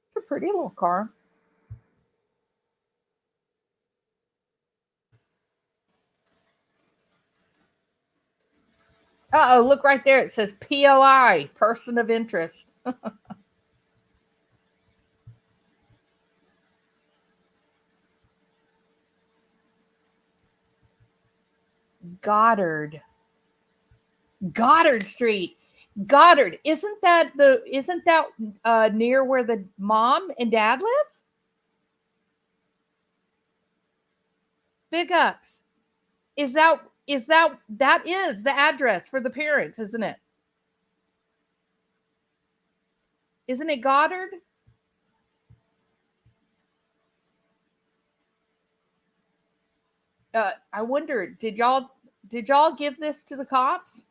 It's a pretty little car. Oh, look right there. It says POI, person of interest. Goddard. Goddard Street. Goddard. Isn't that near where the mom and dad live? Big ups. That is the address for the parents, isn't it? Isn't it Goddard? I wonder, did y'all give this to the cops?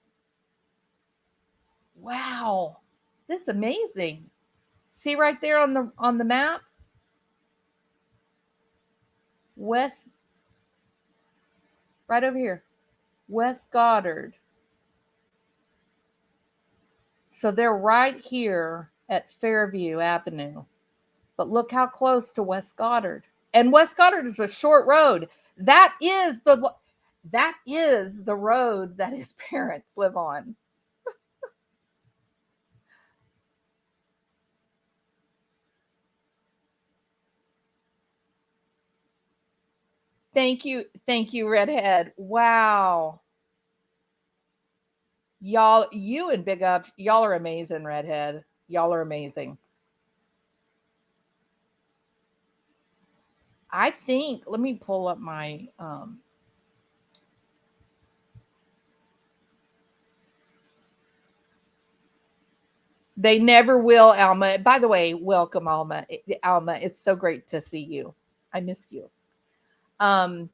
Wow, this is amazing. See right there on the map. West, right over here. West Goddard. So they're right here at Fairview Avenue. But look how close to West Goddard. And West Goddard is a short road. That is the road that his parents live on. Thank you, Redhead. Wow, y'all, you and Big Ups, y'all are amazing, Redhead. Y'all are amazing. I think. Let me pull up my. They never will, Alma. By the way, welcome, Alma. Alma, it's so great to see you. I miss you. Um,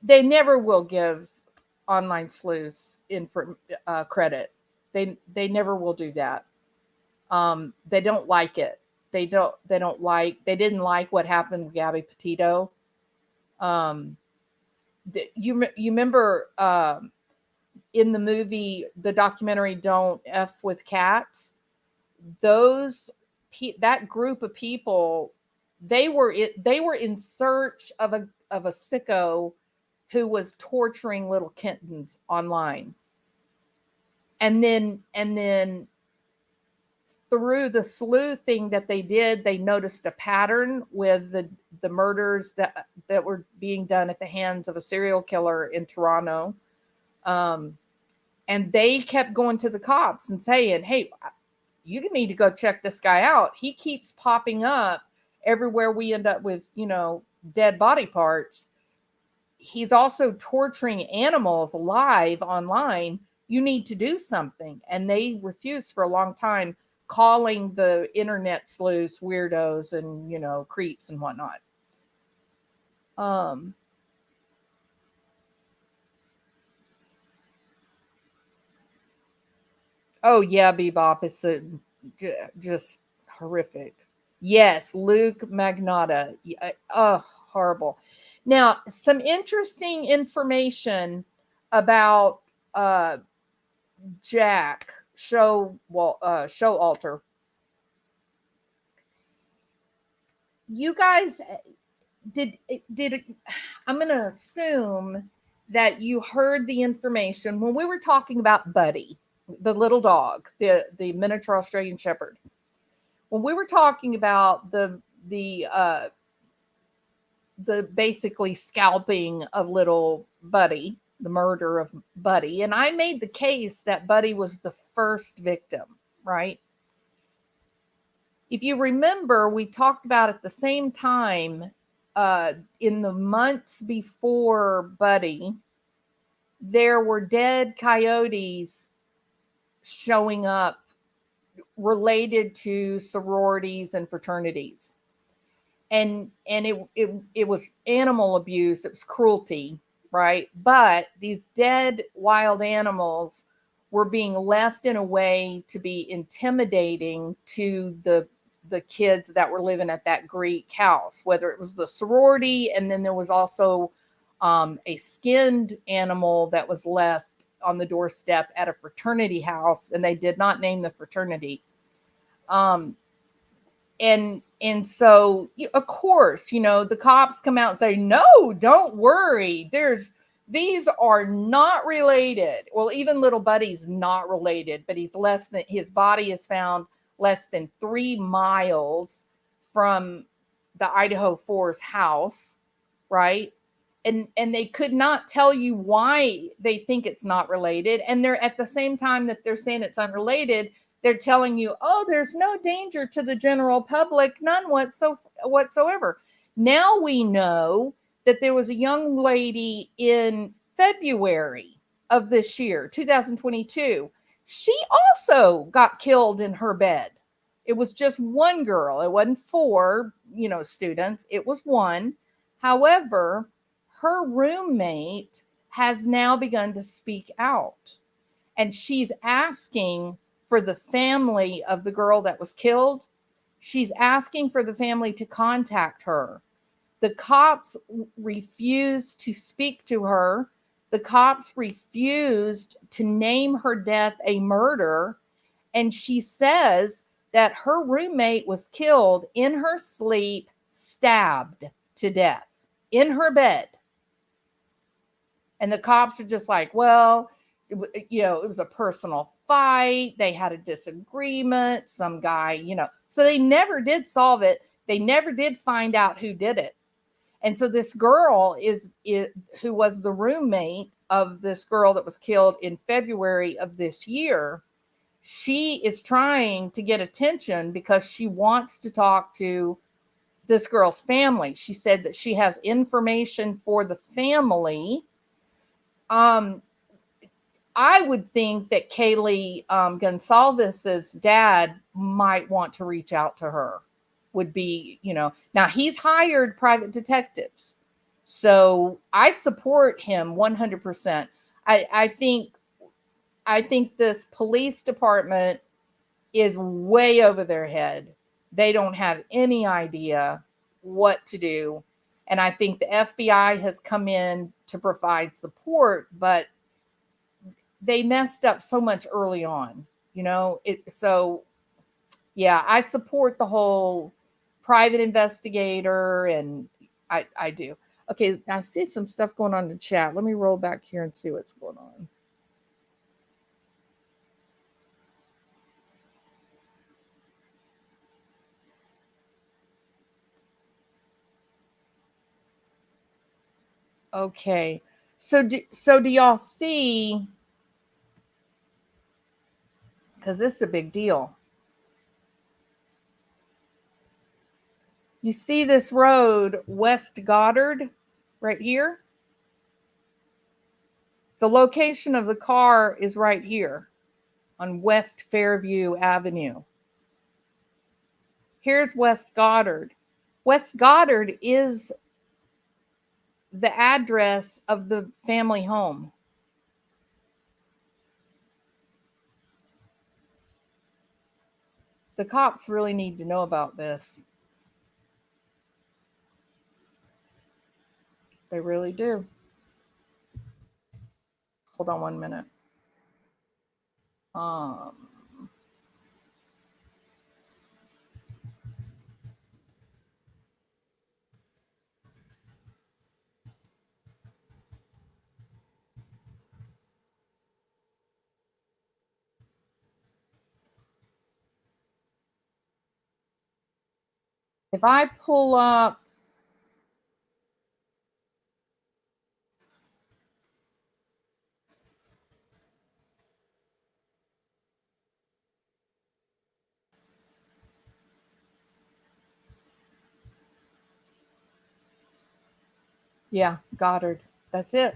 they never will give online sleuths in for credit. They never will do that. They don't like it. They didn't like what happened with Gabby Petito. Um, you remember in the movie, the documentary "Don't F with Cats." Those that group of people, they were in search of a sicko who was torturing little kittens online, and then through the sleuthing that they did, they noticed a pattern with the murders that were being done at the hands of a serial killer in Toronto. Um, and they kept going to the cops and saying, "Hey, you need to go check this guy out. He keeps popping up everywhere we end up with, dead body parts. He's also torturing animals live online. You need to do something." And they refused for a long time, calling the internet sleuths weirdos and, creeps and whatnot. Um, oh yeah, Bebop is just horrific. Yes, Luke Magnotta. Oh, horrible. Now, some interesting information about uh, Jack show alter. You guys did I'm going to assume that you heard the information when we were talking about Buddy, the little dog, the miniature Australian Shepherd. When we were talking about the basically scalping of little Buddy, the murder of Buddy, and I made the case that Buddy was the first victim, right? If you remember, we talked about at the same time, in the months before Buddy, there were dead coyotes showing up related to sororities and fraternities. And it was animal abuse, it was cruelty, right? But these dead wild animals were being left in a way to be intimidating to the kids that were living at that Greek house, whether it was the sorority, and then there was also a skinned animal that was left on the doorstep at a fraternity house, and they did not name the fraternity. Um, and so of course, the cops come out and say, "No, don't worry, these are not related." Well, even little Buddy's not related, but his body is found less than 3 miles from the Idaho 4's house, right? And they could not tell you why they think it's not related, and they're at the same time that they're saying it's unrelated, they're telling you, "Oh, there's no danger to the general public, none whatsoever." Now we know that there was a young lady in February of this year, 2022. She also got killed in her bed. It was just one girl. It wasn't four, students. It was one. However, her roommate has now begun to speak out, and she's asking for the family of the girl that was killed. She's asking for the family to contact her The cops refused to speak to her. The cops refused to name her death a murder. And she says that her roommate was killed in her sleep, stabbed to death in her bed. And the cops are just like, well, it was a personal fight. They had a disagreement. Some guy, so they never did solve it. They never did find out who did it. And so this girl who was the roommate of this girl that was killed in February of this year. She is trying to get attention because she wants to talk to this girl's family. She said that she has information for the family. I would think that Kaylee Gonsalves's dad might want to reach out to her. Would be, now he's hired private detectives. So I support him 100%. I think this police department is way over their head. They don't have any idea what to do. And I think the FBI has come in to provide support, but they messed up so much early on, so yeah, I support the whole private investigator, and I do. Okay, I see some stuff going on in the chat. Let me roll back here and see what's going on. Okay, so do y'all see? Because this is a big deal. You see this road, West Goddard, right here? The location of the car is right here on West Fairview Avenue. Here's West Goddard. West Goddard is the address of the family home. The cops really need to know about this. They really do. Hold on 1 minute. If I pull up, yeah, Goddard. That's it.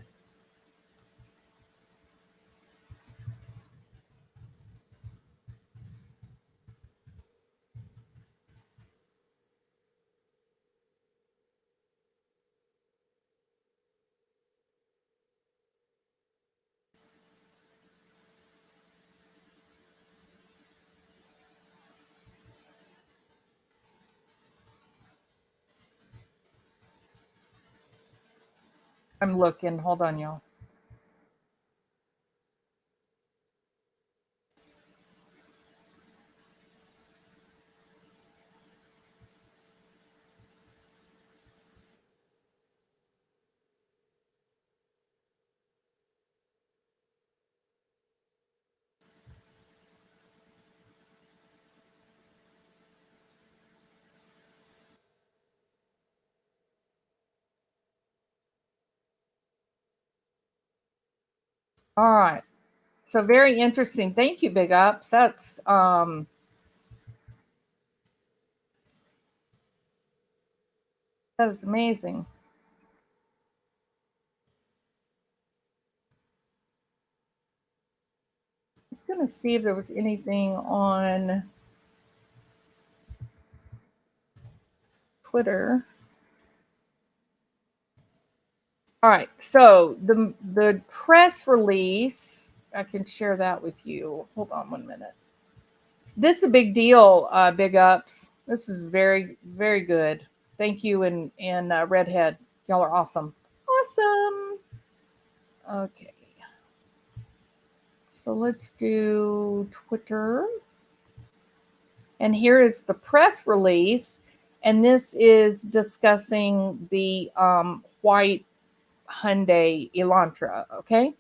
I'm looking. Hold on, y'all. All right. So very interesting. Thank you, Big Ups. That's amazing. I was gonna see if there was anything on Twitter. All right. So the press release, I can share that with you. Hold on 1 minute. This is a big deal, Big Ups. This is very, very good. Thank you and Redhead. Y'all are awesome. Awesome. Okay. So let's do Twitter. And here is the press release. And this is discussing the white Hyundai Elantra. Okay.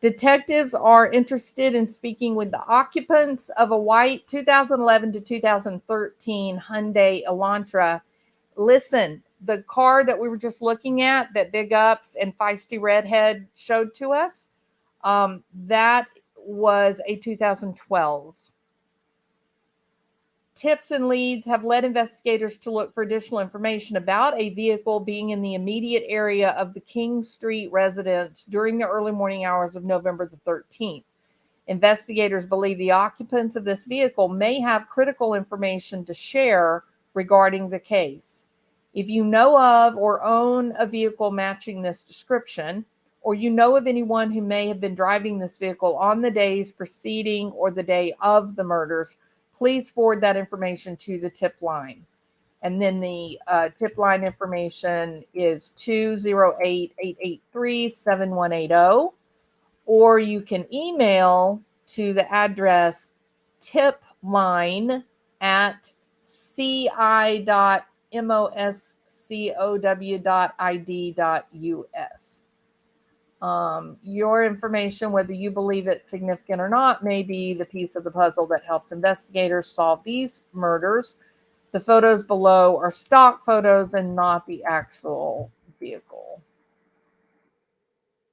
Detectives are interested in speaking with the occupants of a white 2011 to 2013 Hyundai Elantra. Listen, the car that we were just looking at, that Big Ups and Feisty Redhead showed to us, that was a 2012. Tips and leads have led investigators to look for additional information about a vehicle being in the immediate area of the King Street residence during the early morning hours of November the 13th. Investigators believe the occupants of this vehicle may have critical information to share regarding the case. If you know of or own a vehicle matching this description, or you know of anyone who may have been driving this vehicle on the days preceding or the day of the murders, please forward that information to the tip line. And then the tip line information is 208-883-7180. Or you can email to the address tipline@ci.moscow.id.us. Your information, whether you believe it's significant or not, may be the piece of the puzzle that helps investigators solve these murders. The photos below are stock photos and not the actual vehicle.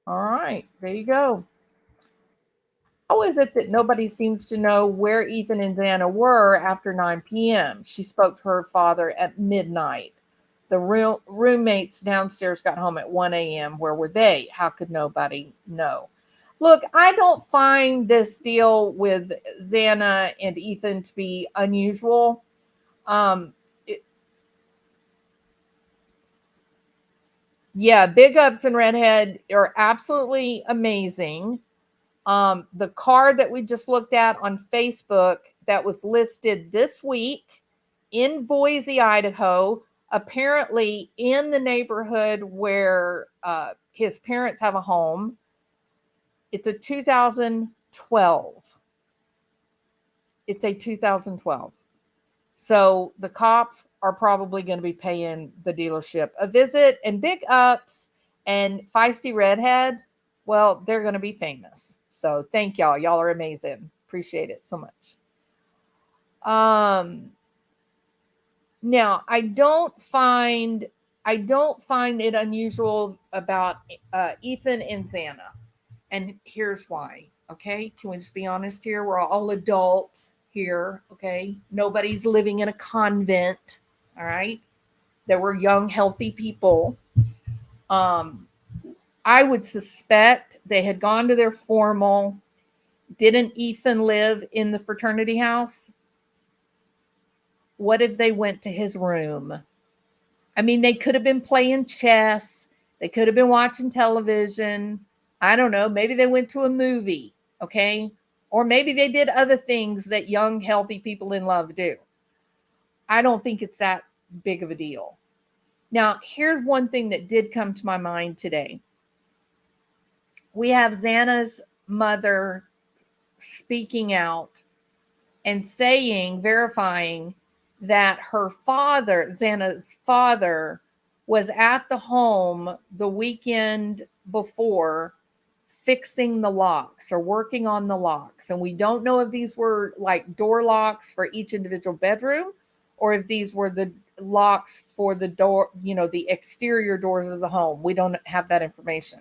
All right, there you go. How is it that nobody seems to know where Ethan and Xana were after 9 p.m.? She spoke to her father at midnight. The roommates downstairs got home at 1 a.m. Where were they? How could nobody know? Look, I don't find this deal with Xana and Ethan to be unusual. Yeah, Big Ups and Redhead are absolutely amazing. The car that we just looked at on Facebook that was listed this week in Boise, Idaho, apparently in the neighborhood where his parents have a home. It's a 2012. It's a 2012. So the cops are probably going to be paying the dealership a visit, and Big Ups and Feisty Redhead, well, they're going to be famous. So thank y'all. Y'all are amazing. Appreciate it so much. Now I don't find it unusual about Ethan and Xana, and here's why. Okay, can we just be honest here? We're all adults here. Okay, nobody's living in a convent. All right, there were young, healthy people. I would suspect they had gone to their formal. Didn't Ethan live in the fraternity house? What if they went to his room? I mean, they could have been playing chess. They could have been watching television. I don't know. Maybe they went to a movie. Okay. Or maybe they did other things that young, healthy people in love do. I don't think it's that big of a deal. Now, here's one thing that did come to my mind today. We have Xana's mother speaking out and saying, verifying that her father, Xana's father, was at the home the weekend before fixing the locks or working on the locks. And we don't know if these were like door locks for each individual bedroom or if these were the locks for the door, the exterior doors of the home. We don't have that information.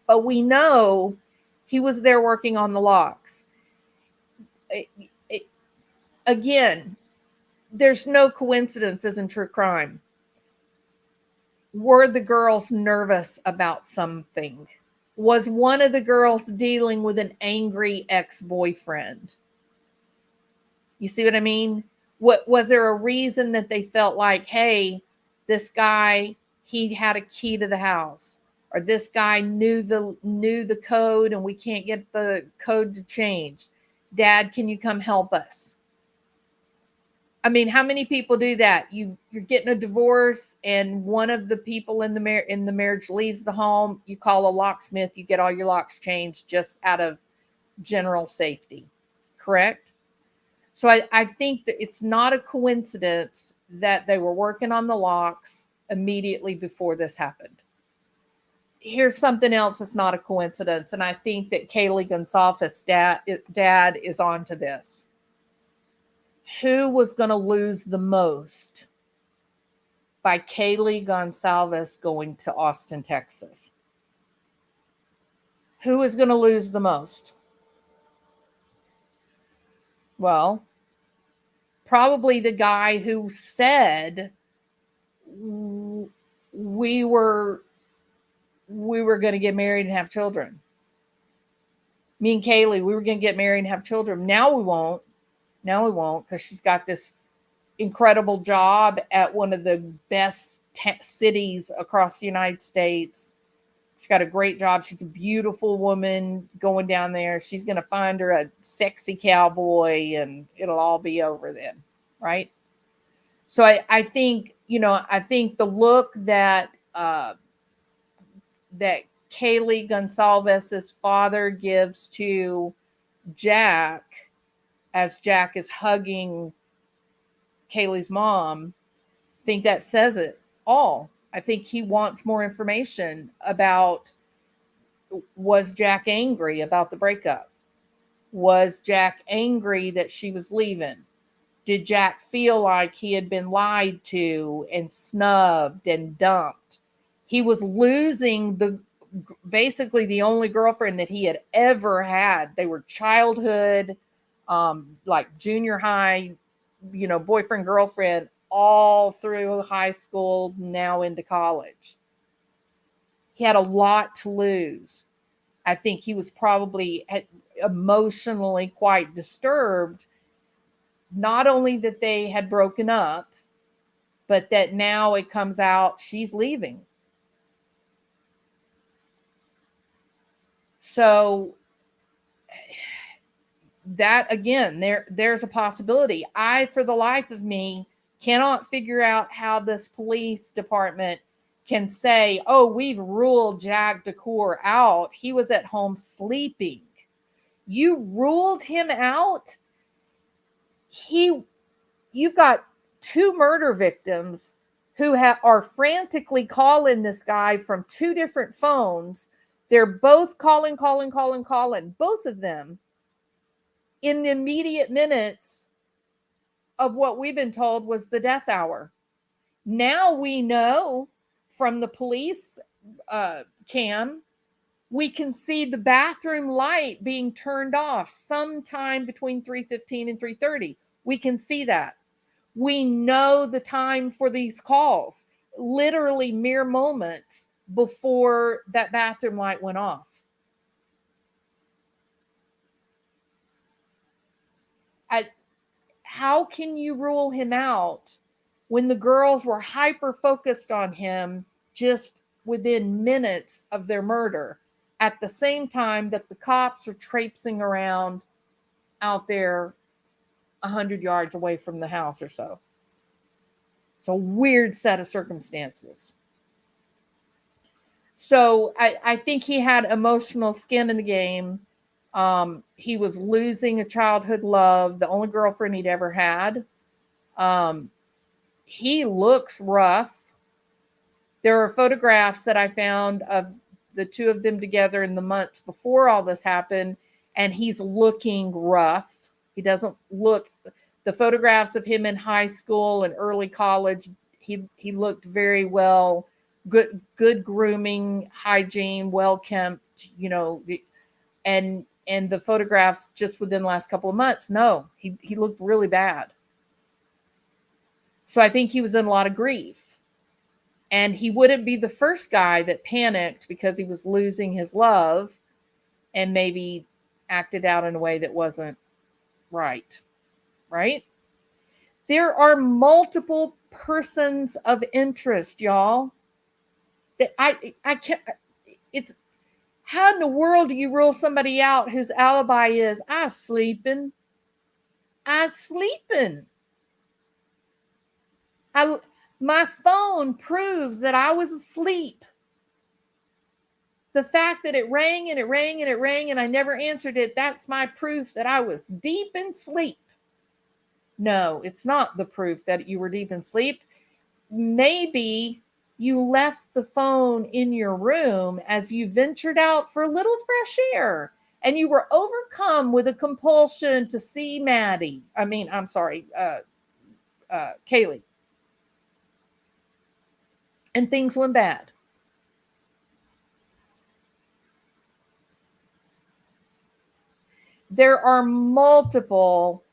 But we know he was there working on the locks. Again, there's no coincidences in true crime. Were the girls nervous about something? Was one of the girls dealing with an angry ex-boyfriend? You see what I mean? Was there a reason that they felt like, hey, this guy, he had a key to the house, or this guy knew the code and we can't get the code to change? Dad, can you come help us? I mean, how many people do that? You're getting a divorce, and one of the people in the marriage leaves the home. You call a locksmith. You get all your locks changed just out of general safety. Correct? So I think that it's not a coincidence that they were working on the locks immediately before this happened. Here's something else that's not a coincidence, and I think that Kaylee Gonzalez's dad is onto this. Who was going to lose the most by Kaylee Gonzalez going to Austin, Texas? Who is going to lose the most? Well, probably the guy who said we were going to get married and have children. Me and Kaylee, we were going to get married and have children. Now we won't because she's got this incredible job at one of the best cities across the United States. She's got a great job. She's a beautiful woman going down there. She's going to find her a sexy cowboy and it'll all be over then, right? So I think, I think the look that that Kaylee Gonzalez's father gives to Jack as Jack is hugging Kaylee's mom, I think that says it all. I think he wants more information about, was Jack angry about the breakup? Was Jack angry that she was leaving? Did Jack feel like he had been lied to and snubbed and dumped? He was losing basically the only girlfriend that he had ever had. They were childhood, like junior high, boyfriend, girlfriend, all through high school, now into college. He had a lot to lose. I think he was probably emotionally quite disturbed, not only that they had broken up, but that now it comes out she's leaving. So that, again, there's a possibility. I, for the life of me, cannot figure out how this police department can say, oh, we've ruled Jack DeCour out. He was at home sleeping. You ruled him out? You've got 2 murder victims who are frantically calling this guy from 2 different phones. They're both calling, both of them, in the immediate minutes of what we've been told was the death hour. Now we know from the police cam, we can see the bathroom light being turned off sometime between 3:15 and 3:30. We can see that. We know the time for these calls, literally mere moments before that bathroom light went off. How can you rule him out when the girls were hyper focused on him just within minutes of their murder, at the same time that the cops are traipsing around out there 100 yards away from the house or so? It's a weird set of circumstances. So I think he had emotional skin in the game. He was losing a childhood love, the only girlfriend he'd ever had. He looks rough. There are photographs that I found of the 2 of them together in the months before all this happened, and he's looking rough. He doesn't look, the photographs of him in high school and early college, he looked very well, good grooming, hygiene, well kempt, and the photographs just within the last couple of months, no, he looked really bad. So I think he was in a lot of grief. And he wouldn't be the first guy that panicked because he was losing his love and maybe acted out in a way that wasn't right. Right? There are multiple persons of interest, y'all. That I can't, it's, how in the world do you rule somebody out whose alibi is, I sleeping? My phone proves that I was asleep. The fact that it rang and it rang and it rang and I never answered it, that's my proof that I was deep in sleep. No, it's not the proof that you were deep in sleep. Maybe you left the phone in your room as you ventured out for a little fresh air and you were overcome with a compulsion to see Maddie. Kaylee. And things went bad. There are multiple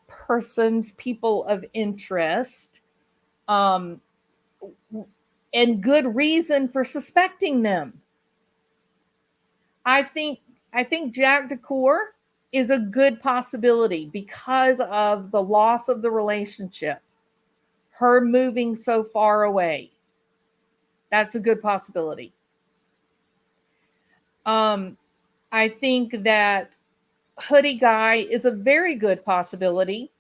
persons, people of interest, and good reason for suspecting them. I think Jack Decor is a good possibility because of the loss of the relationship, her moving so far away. That's a good possibility. I think that Hoodie Guy is a very good possibility.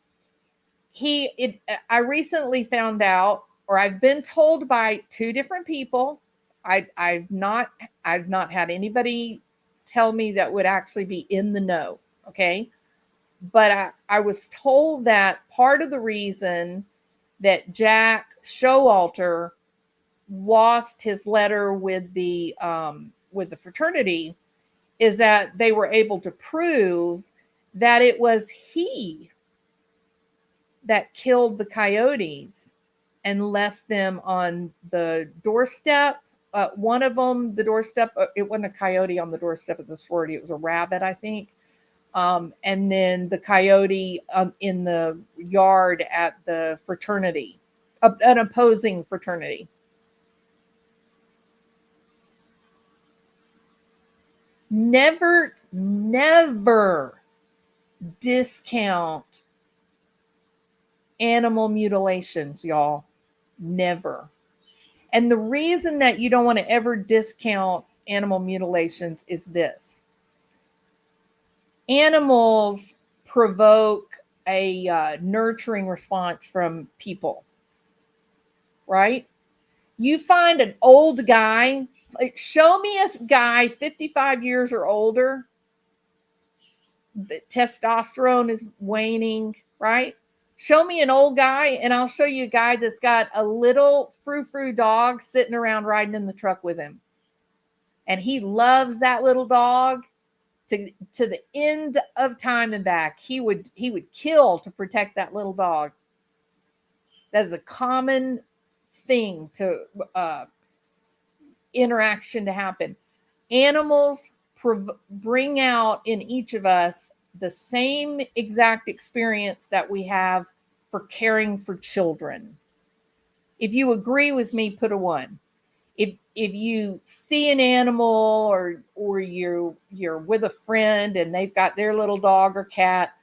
I recently found out, or I've been told by two different people. I've not had anybody tell me that would actually be in the know. Okay. But I was told that part of the reason that Jack Showalter lost his letter with the fraternity is that they were able to prove that it was he that killed the coyotes and left them on the doorstep. One of them, the doorstep, it wasn't a coyote on the doorstep of the sorority. It was a rabbit, I think. And then the coyote in the yard at the fraternity, an opposing fraternity. Never discount animal mutilations, y'all. Never. And the reason that you don't want to ever discount animal mutilations is this. Animals provoke a nurturing response from people, right? You find an old guy, like, show me a guy 55 years or older, the testosterone is waning, right? Show me an old guy and I'll show you a guy that's got a little frou-frou dog sitting around riding in the truck with him. And he loves that little dog to the end of time and back. He would kill to protect that little dog. That is a common thing to interaction to happen. Animals bring out in each of us the same exact experience that we have for caring for children. If you agree with me, put a 1. If you see an animal or you're with a friend and they've got their little dog or cat,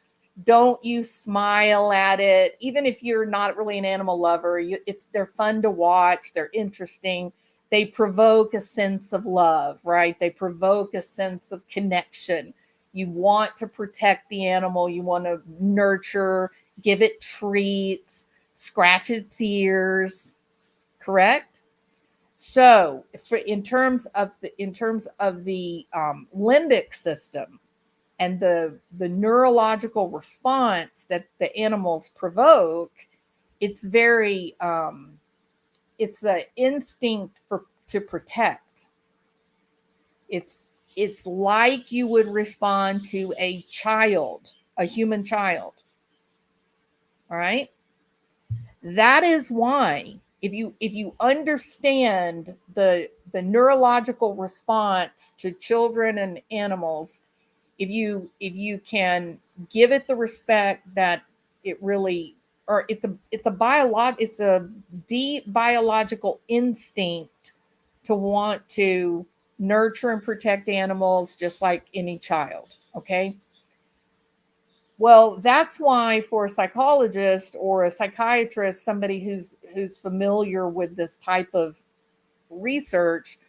don't you smile at it. Even if you're not really an animal lover, they're fun to watch. They're interesting. They provoke a sense of love, right? They provoke a sense of connection. You want to protect the animal. You want to nurture, give it treats, scratch its ears, correct? So, in terms of the limbic system and the neurological response that the animals provoke, it's very it's an instinct to protect. It's like you would respond to a child, a human child. All right? That is why if you understand the neurological response to children and animals, if you can give it the respect that it really, or it's a deep biological instinct to want to nurture and protect animals just like any child, okay? Well, that's why for a psychologist or a psychiatrist, somebody who's familiar with this type of research,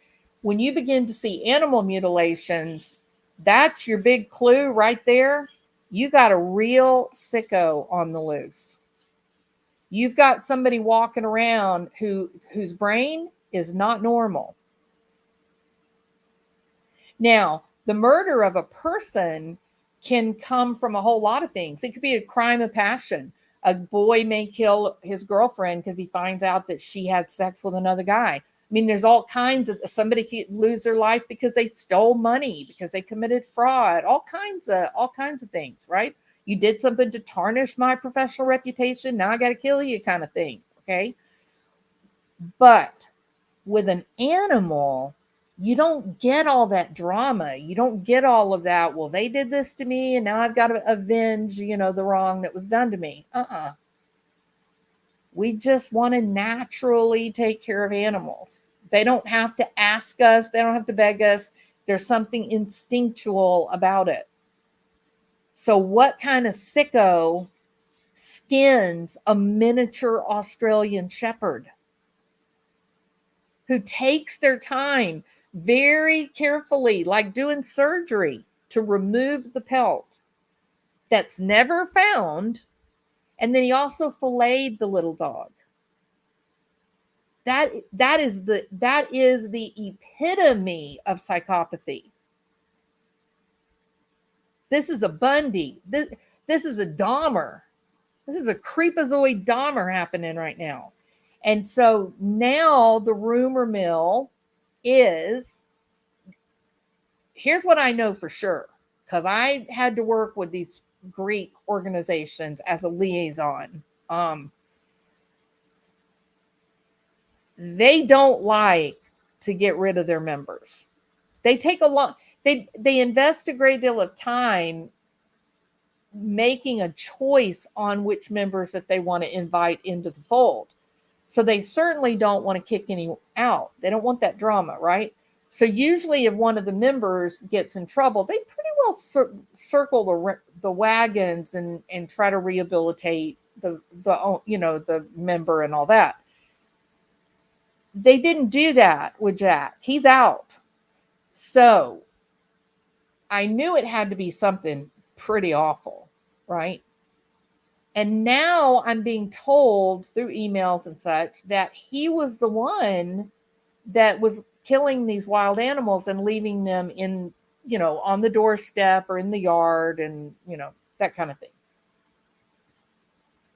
when you begin to see animal mutilations, that's your big clue right there. You got a real sicko on the loose. You've got somebody walking around whose brain is not normal. Now, the murder of a person can come from a whole lot of things. It could be a crime of passion. A boy may kill his girlfriend because he finds out that she had sex with another guy. I mean, there's all kinds of, somebody could lose their life because they stole money, because they committed fraud, all kinds of things, right? You did something to tarnish my professional reputation. Now I got to kill you, kind of thing. Okay. But with an animal, you don't get all that drama. You don't get all of that. Well, they did this to me and now I've got to avenge, the wrong that was done to me. We just want to naturally take care of animals. They don't have to ask us. They don't have to beg us. There's something instinctual about it. So what kind of sicko skins a miniature Australian Shepherd who takes their time very carefully, like doing surgery to remove the pelt that's never found? And then he also filleted the little dog. That is the epitome of psychopathy. This is a Bundy. This is a Dahmer. This is a creepazoid Dahmer happening right now. And so now the rumor mill is, here's what I know for sure, because I had to work with these Greek organizations as a liaison. They don't like to get rid of their members. They take a long, they invest a great deal of time making a choice on which members that they want to invite into the fold. So they certainly don't want to kick any out. They don't want that drama, right? So usually if one of the members gets in trouble, they pretty well circle the wagons and try to rehabilitate the member and all that. They didn't do that with Jack. He's out. So I knew it had to be something pretty awful, right? And now I'm being told through emails and such that he was the one that was killing these wild animals and leaving them in, on the doorstep or in the yard and, that kind of thing.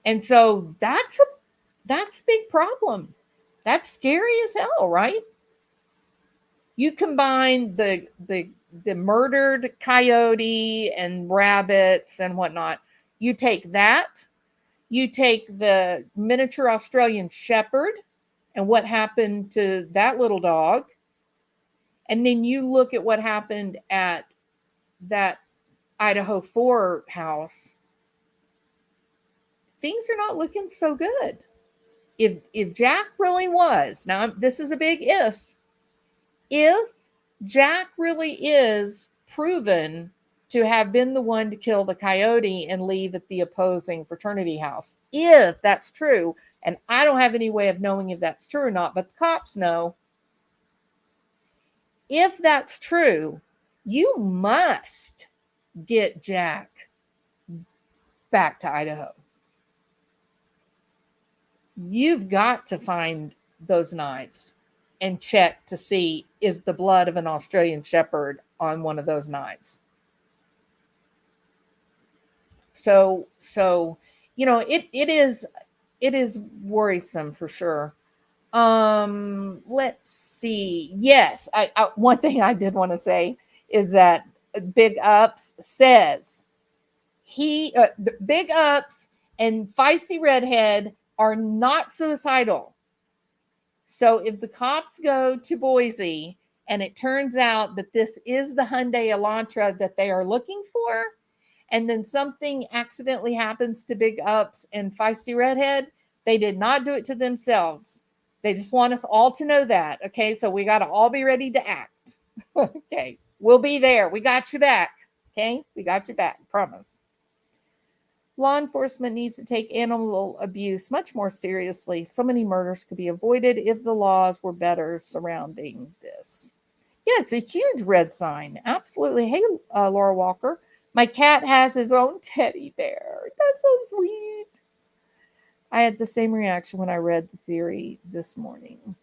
And so that's a big problem. That's scary as hell, right? You combine the murdered coyote and rabbits and whatnot. You take that, you take the miniature Australian Shepherd and what happened to that little dog, and then you look at what happened at that Idaho 4 house. Things are not looking so good. If Jack really was, now this is a big if Jack really is proven to have been the one to kill the coyote and leave at the opposing fraternity house, if that's true, and I don't have any way of knowing if that's true or not, but the cops know. If that's true, you must get Jack back to Idaho. You've got to find those knives and check to see, is the blood of an Australian Shepherd on one of those knives? So it is worrisome for sure. Let's see. Yes, I one thing I did want to say is that Big Ups says Big Ups and Feisty Redhead are not suicidal. So if the cops go to Boise and it turns out that this is the Hyundai Elantra that they are looking for, and then something accidentally happens to Big Ups and Feisty Redhead, they did not do it to themselves. They just want us all to know that. Okay, so we got to all be ready to act. Okay, we'll be there. We got you back. Okay, we got you back. Promise. Law enforcement needs to take animal abuse much more seriously. So many murders could be avoided if the laws were better surrounding this. Yeah, it's a huge red sign. Absolutely. Hey, Laura Walker. My cat has his own teddy bear. That's so sweet. I had the same reaction when I read the theory this morning.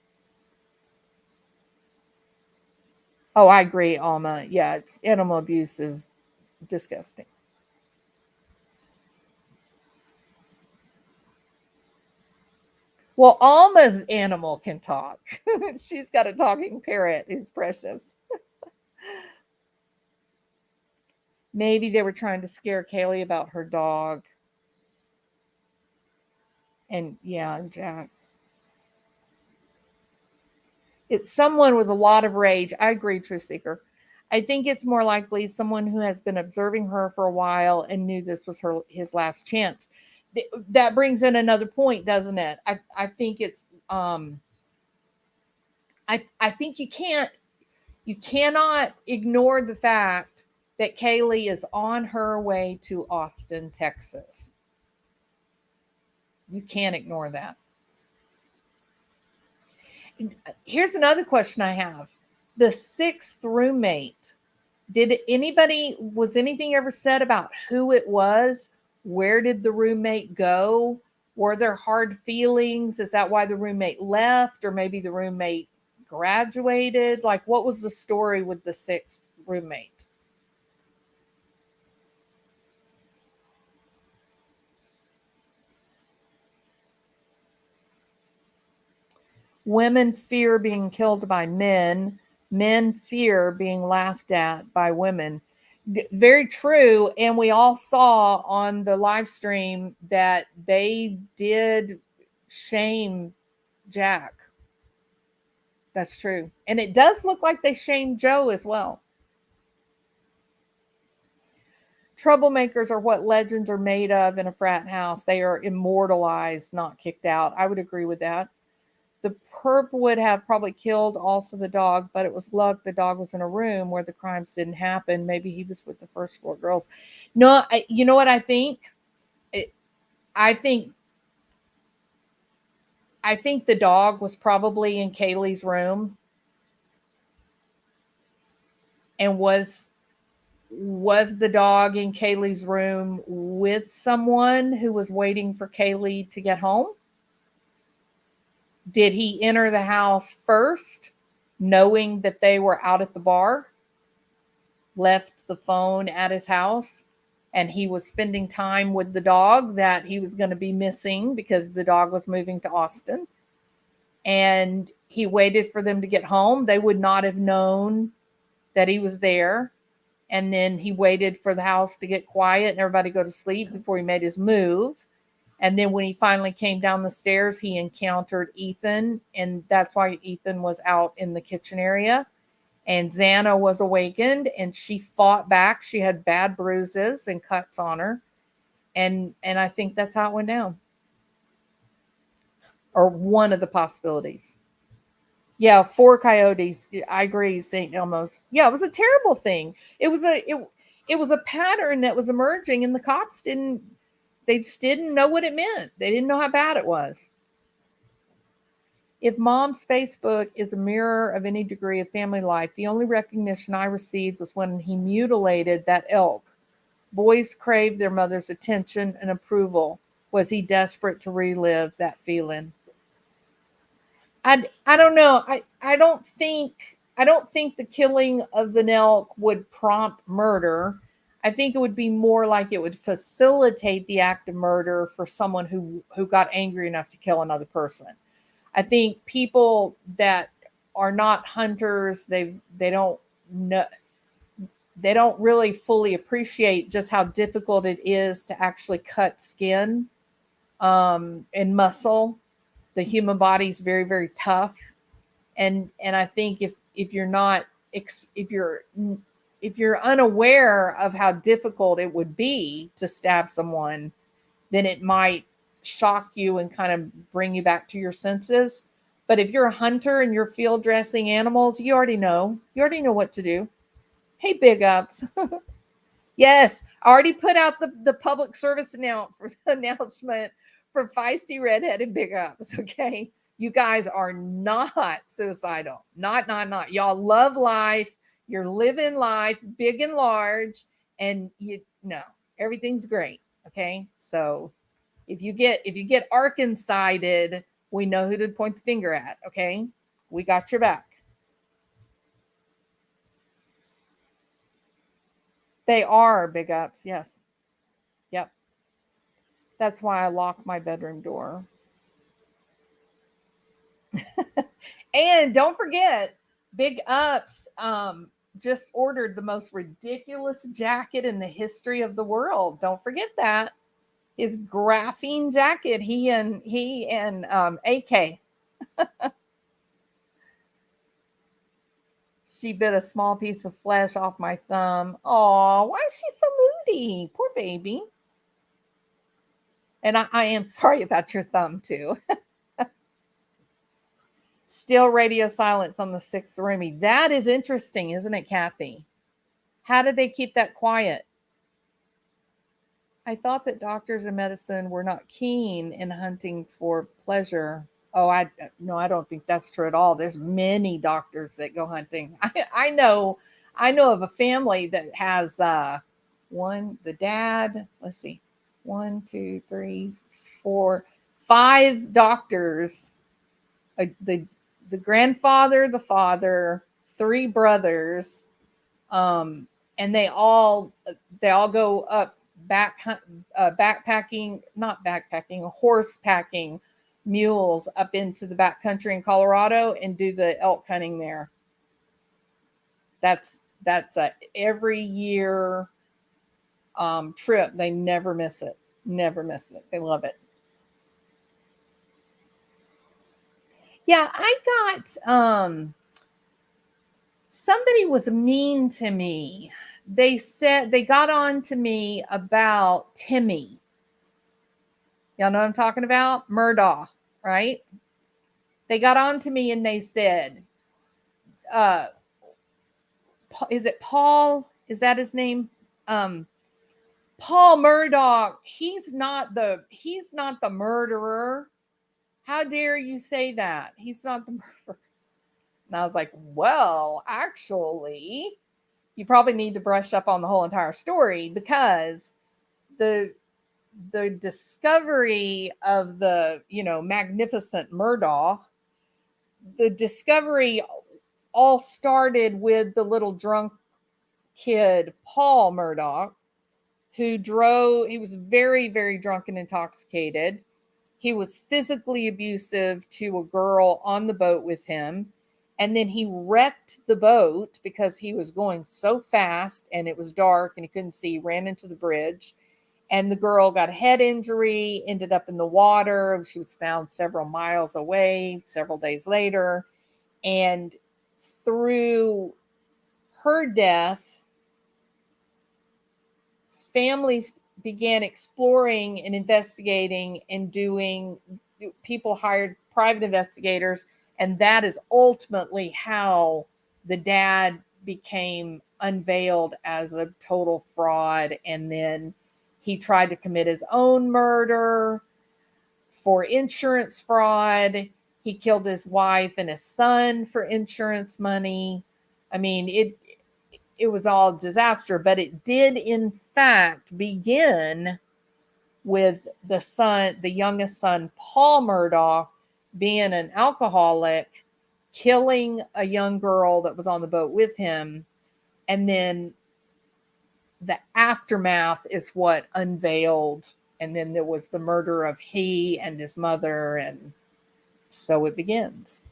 Oh, I agree, Alma. Yeah, it's animal abuse is disgusting. Well, Alma's animal can talk. She's got a talking parrot who's precious. Maybe they were trying to scare Kaylee about her dog. And yeah, Jack. It's someone with a lot of rage. I agree, Truth Seeker. I think it's more likely someone who has been observing her for a while and knew this was his last chance. That brings in another point, doesn't it? I think it's I think you cannot ignore the fact that Kaylee is on her way to Austin, Texas. You can't ignore that. Here's another question I have. The sixth roommate, was anything ever said about who it was? Where did the roommate go? Were there hard feelings? Is that why the roommate left? Or maybe the roommate graduated? Like, what was the story with the sixth roommate? Women fear being killed by men. Men fear being laughed at by women. Very true. And we all saw on the live stream that they did shame Jack. That's true. And it does look like they shamed Joe as well. Troublemakers are what legends are made of in a frat house. They are immortalized, not kicked out. I would agree with that. The perp would have probably killed also the dog, but it was luck the dog was in a room where the crimes didn't happen. Maybe he was with the first four girls. No, you know what I think? I think I think the dog was probably in Kaylee's room and was the dog in Kaylee's room with someone who was waiting for Kaylee to get home? Did he enter the house first, knowing that they were out at the bar, left the phone at his house, and he was spending time with the dog that he was going to be missing because the dog was moving to Austin? And he waited for them to get home. They would not have known that he was there. And then he waited for the house to get quiet and everybody go to sleep before he made his move. And then when he finally came down the stairs, he encountered Ethan, and that's why Ethan was out in the kitchen area. And Xana was awakened, and she fought back. She had bad bruises and cuts on her, and I think that's how it went down, or one of the possibilities. Yeah, four coyotes. I agree, St. Elmo's. Yeah, it was a terrible thing. It was a pattern that was emerging, and the cops didn't. They just didn't know what it meant. They didn't know how bad it was. If mom's Facebook is a mirror of any degree of family life, the only recognition I received was when he mutilated that elk. Boys crave their mother's attention and approval. Was he desperate to relive that feeling? I don't know. I don't think the killing of an elk would prompt murder. I think it would be more like it would facilitate the act of murder for someone who got angry enough to kill another person. I think people that are not hunters, they don't know, they don't really fully appreciate just how difficult it is to actually cut skin and muscle. The human body is very, very tough, and I think if you're not if you're unaware of how difficult it would be to stab someone, then it might shock you and kind of bring you back to your senses. But if you're a hunter and you're field dressing animals, you already know. You already know what to do. Hey, big ups. Yes, I already put out the public service announcement for Feisty Redhead and Big Ups. Okay. You guys are not suicidal. Not. Y'all love life. You're living life big and large. And you know, everything's great. Okay. So If you get Arkansided, we know who to point the finger at, okay? We got your back. They are big ups, yes. Yep. That's why I lock my bedroom door. And don't forget, big ups just ordered the most ridiculous jacket in the history of the world. Don't forget that. His graphene jacket, he and AK. She bit a small piece of flesh off my thumb. Oh, why is she so moody? Poor baby. And I am sorry about your thumb too. Still radio silence on the sixth roomie. That is interesting, isn't it, Kathy? How did they keep that quiet? I thought that doctors in medicine were not keen in hunting for pleasure. Oh, I don't think that's true at all. There's many doctors that go hunting. I know of a family that has the dad, let's see, one, two, three, four, five doctors, the grandfather, the father, three brothers, and they all go up backpacking, not backpacking, horse packing mules up into the back country in Colorado and do the elk hunting there. That's a every year trip. They never miss it. Never miss it. They love it. Yeah, I got somebody was mean to me. They said they got on to me about Timmy. Y'all know what I'm talking about? Murdaugh, right? They got on to me and they said, uh, is it Paul? Is that his name? Paul Murdaugh. He's not the murderer. How dare you say that? He's not the murderer. And I was like, well, actually, you probably need to brush up on the whole entire story because the discovery of the magnificent Murdaugh, the discovery all started with the little drunk kid Paul Murdaugh, who drove. He was very, very drunk and intoxicated. He was physically abusive to a girl on the boat with him. And then he wrecked the boat because he was going so fast and it was dark and he couldn't see, ran into the bridge. And the girl got a head injury, ended up in the water. She was found several miles away several days later. And through her death, families began exploring and investigating and people hired private investigators. And that is ultimately how the dad became unveiled as a total fraud. And then he tried to commit his own murder for insurance fraud. He killed his wife and his son for insurance money. I mean, it was all disaster, but it did in fact begin with the youngest son, Paul Murdaugh, being an alcoholic, killing a young girl that was on the boat with him. And then the aftermath is what unveiled. And then there was the murder of he and his mother. And so it begins.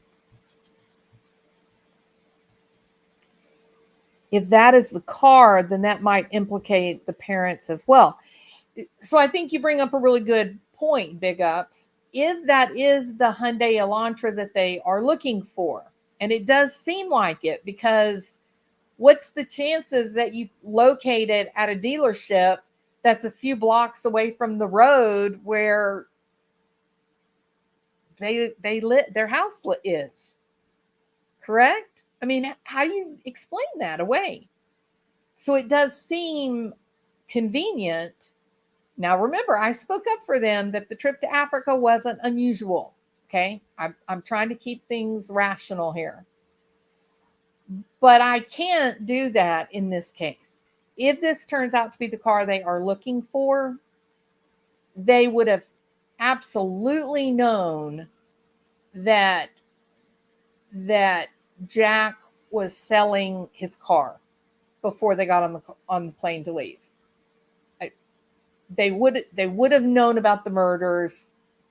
If that is the car, then that might implicate the parents as well. So I think you bring up a really good point, big ups. If that is the Hyundai Elantra that they are looking for, and it does seem like it, because what's the chances that you locate it at a dealership that's a few blocks away from the road where their house is? Correct? I mean, how do you explain that away? So it does seem convenient. Now, remember, I spoke up for them that the trip to Africa wasn't unusual. Okay. I'm trying to keep things rational here. But I can't do that in this case. If this turns out to be the car they are looking for, they would have absolutely known that that Jack was selling his car before they got on the plane to leave. I, they would have known about the murders.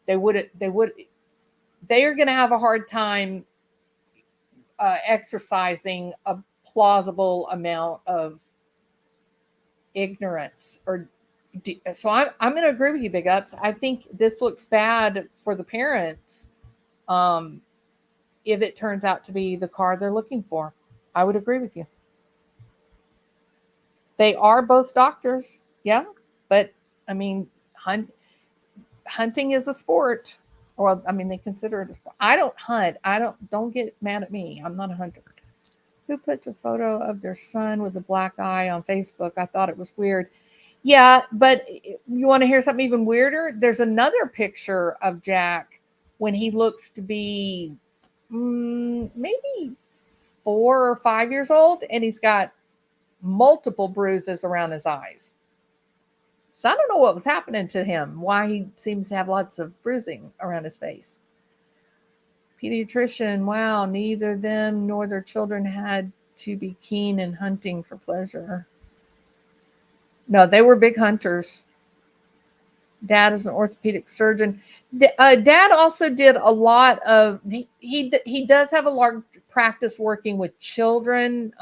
They would they are going to have a hard time exercising a plausible amount of ignorance or so I'm going to agree with you, Big Ups. I think this looks bad for the parents um, if it turns out to be the car they're looking for. I would agree with you. They are both doctors, yeah, but I mean, hunting is a sport, or I mean, they consider it a sport. I don't hunt. Don't get mad at me. I'm not a hunter. Who puts a photo of their son with a black eye on Facebook? I thought it was weird. Yeah, but you want to hear something even weirder? There's another picture of Jack when he looks to be maybe 4 or 5 years old, and he's got multiple bruises around his eyes. So I don't know what was happening to him, why he seems to have lots of bruising around his face. Pediatrician, wow, neither them nor their children had to be keen in hunting for pleasure. No, they were big hunters. Dad is an orthopedic surgeon. Dad also did a lot of. He does have a large practice working with children.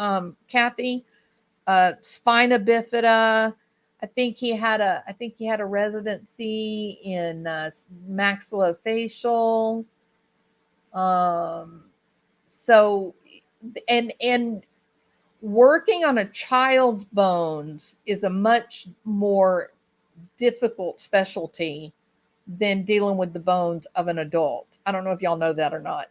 Kathy, spina bifida. I think he had a residency in maxillofacial. Um, so, and working on a child's bones is a much more difficult specialty than dealing with the bones of an adult. I don't know if y'all know that or not.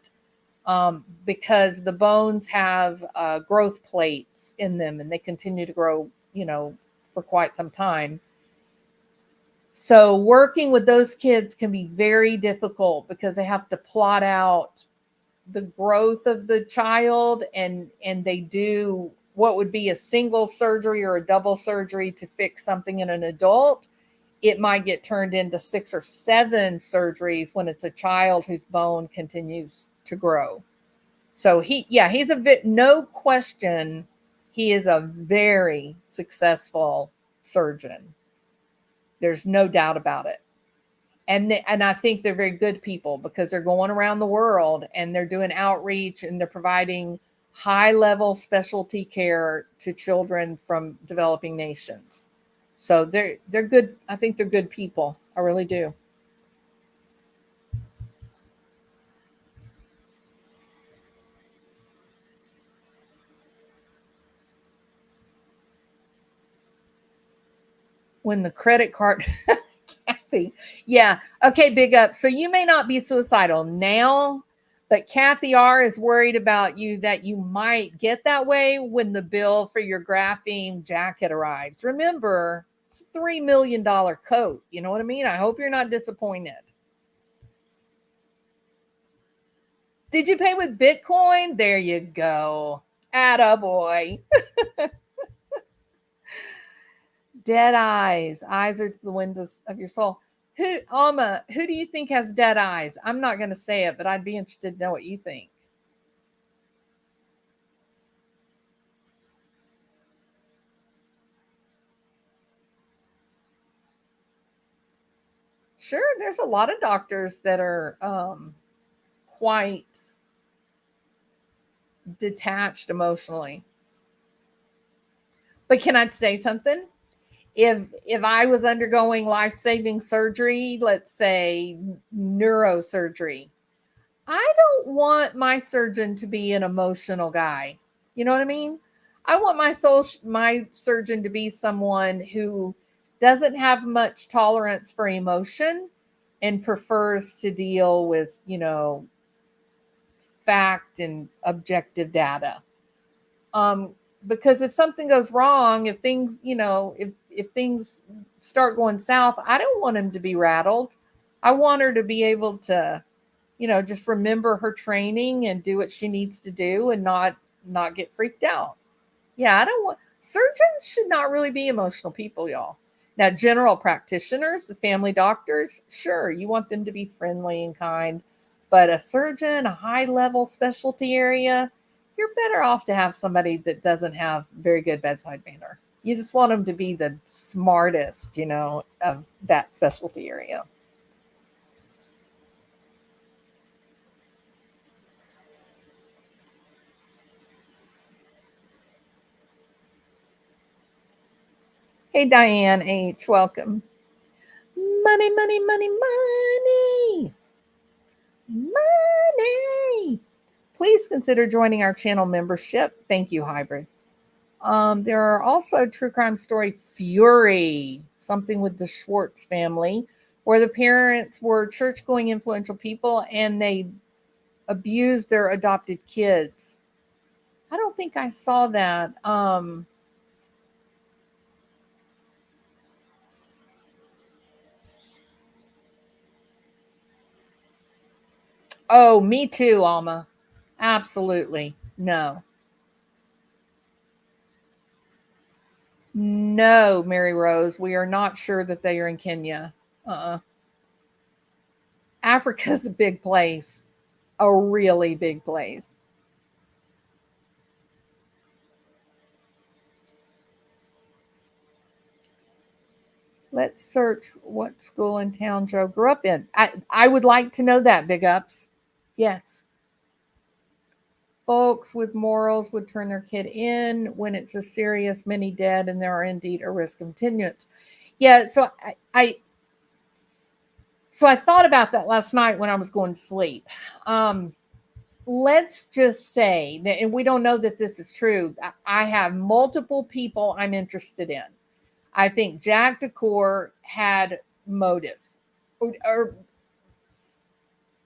Because the bones have growth plates in them and they continue to grow, for quite some time. So working with those kids can be very difficult because they have to plot out the growth of the child, and they do what would be a single surgery or a double surgery to fix something in an adult. It might get turned into 6 or 7 surgeries when it's a child whose bone continues to grow. So he's a bit, no question, he is a very successful surgeon. There's no doubt about it. And I think they're very good people because they're going around the world and they're doing outreach and they're providing high level specialty care to children from developing nations. So they're good. I think they're good people. I really do. When the credit card Kathy. Yeah. Okay, big up. So you may not be suicidal now, but Kathy R is worried about you that you might get that way when the bill for your graphene jacket arrives. Remember, it's a $3 million coat. You know what I mean? I hope you're not disappointed. Did you pay with Bitcoin? There you go. Atta boy. Dead eyes. Eyes are to the windows of your soul. Who, Alma, who do you think has dead eyes? I'm not going to say it, but I'd be interested to know what you think. Sure, there's a lot of doctors that are quite detached emotionally. But can I say something? If I was undergoing life-saving surgery, let's say neurosurgery, I don't want my surgeon to be an emotional guy. You know what I mean? I want my surgeon to be someone who doesn't have much tolerance for emotion and prefers to deal with, fact and objective data. Um, because if something goes wrong, if things, if things start going south, I don't want him to be rattled. I want her to be able to, just remember her training and do what she needs to do and not get freaked out. Yeah, I don't want surgeons should not really be emotional people, y'all. Now, general practitioners, the family doctors, sure, you want them to be friendly and kind, but a surgeon, a high level specialty area, you're better off to have somebody that doesn't have very good bedside manner. You just want them to be the smartest, of that specialty area. Hey, Diane H., welcome. Money, money, money, money, money. Please consider joining our channel membership. Thank you, Hybrid. There are also true crime story Fury, something with the Schwartz family, where the parents were church-going influential people and they abused their adopted kids. I don't think I saw that. Oh, me too, Alma. Absolutely. No. No, Mary Rose. We are not sure that they are in Kenya. Africa's a big place. A really big place. Let's search what school in town Joe grew up in. I would like to know that, big ups. Yes. Folks with morals would turn their kid in when it's a serious, many dead, and there are indeed a risk of continuance. Yeah, so I thought about that last night when I was going to sleep. Let's just say that, and we don't know that this is true. I have multiple people I'm interested in. I think Jack Decor had motive or,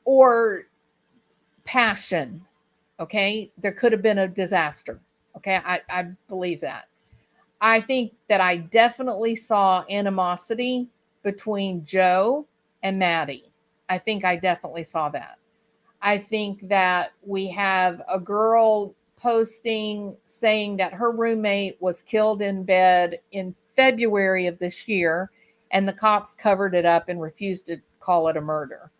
or passion. Okay. There could have been a disaster. Okay. I believe that. I think that I definitely saw animosity between Joe and Maddie. I think I definitely saw that. I think that we have a girl posting saying that her roommate was killed in bed in February of this year, and the cops covered it up and refused to call it a murder.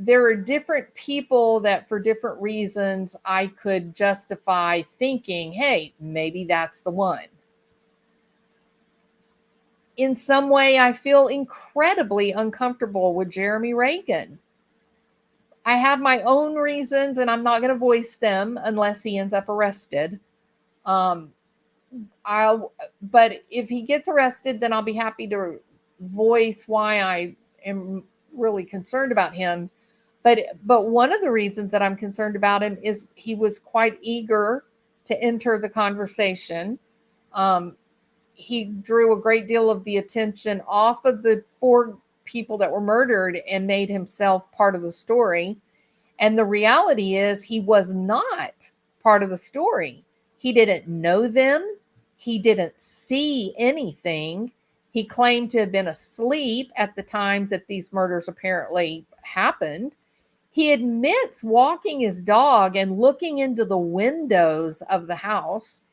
There are different people that, for different reasons, I could justify thinking, hey, maybe that's the one. In some way, I feel incredibly uncomfortable with Jeremy Reagan. I have my own reasons, and I'm not going to voice them unless he ends up arrested. Um, but if he gets arrested, then I'll be happy to voice why I am really concerned about him. But one of the reasons that I'm concerned about him is he was quite eager to enter the conversation. Um, he drew a great deal of the attention off of the 4 people that were murdered and made himself part of the story. And the reality is, he was not part of the story. He didn't know them. He didn't see anything. He claimed to have been asleep at the times that these murders apparently happened. He admits walking his dog and looking into the windows of the house.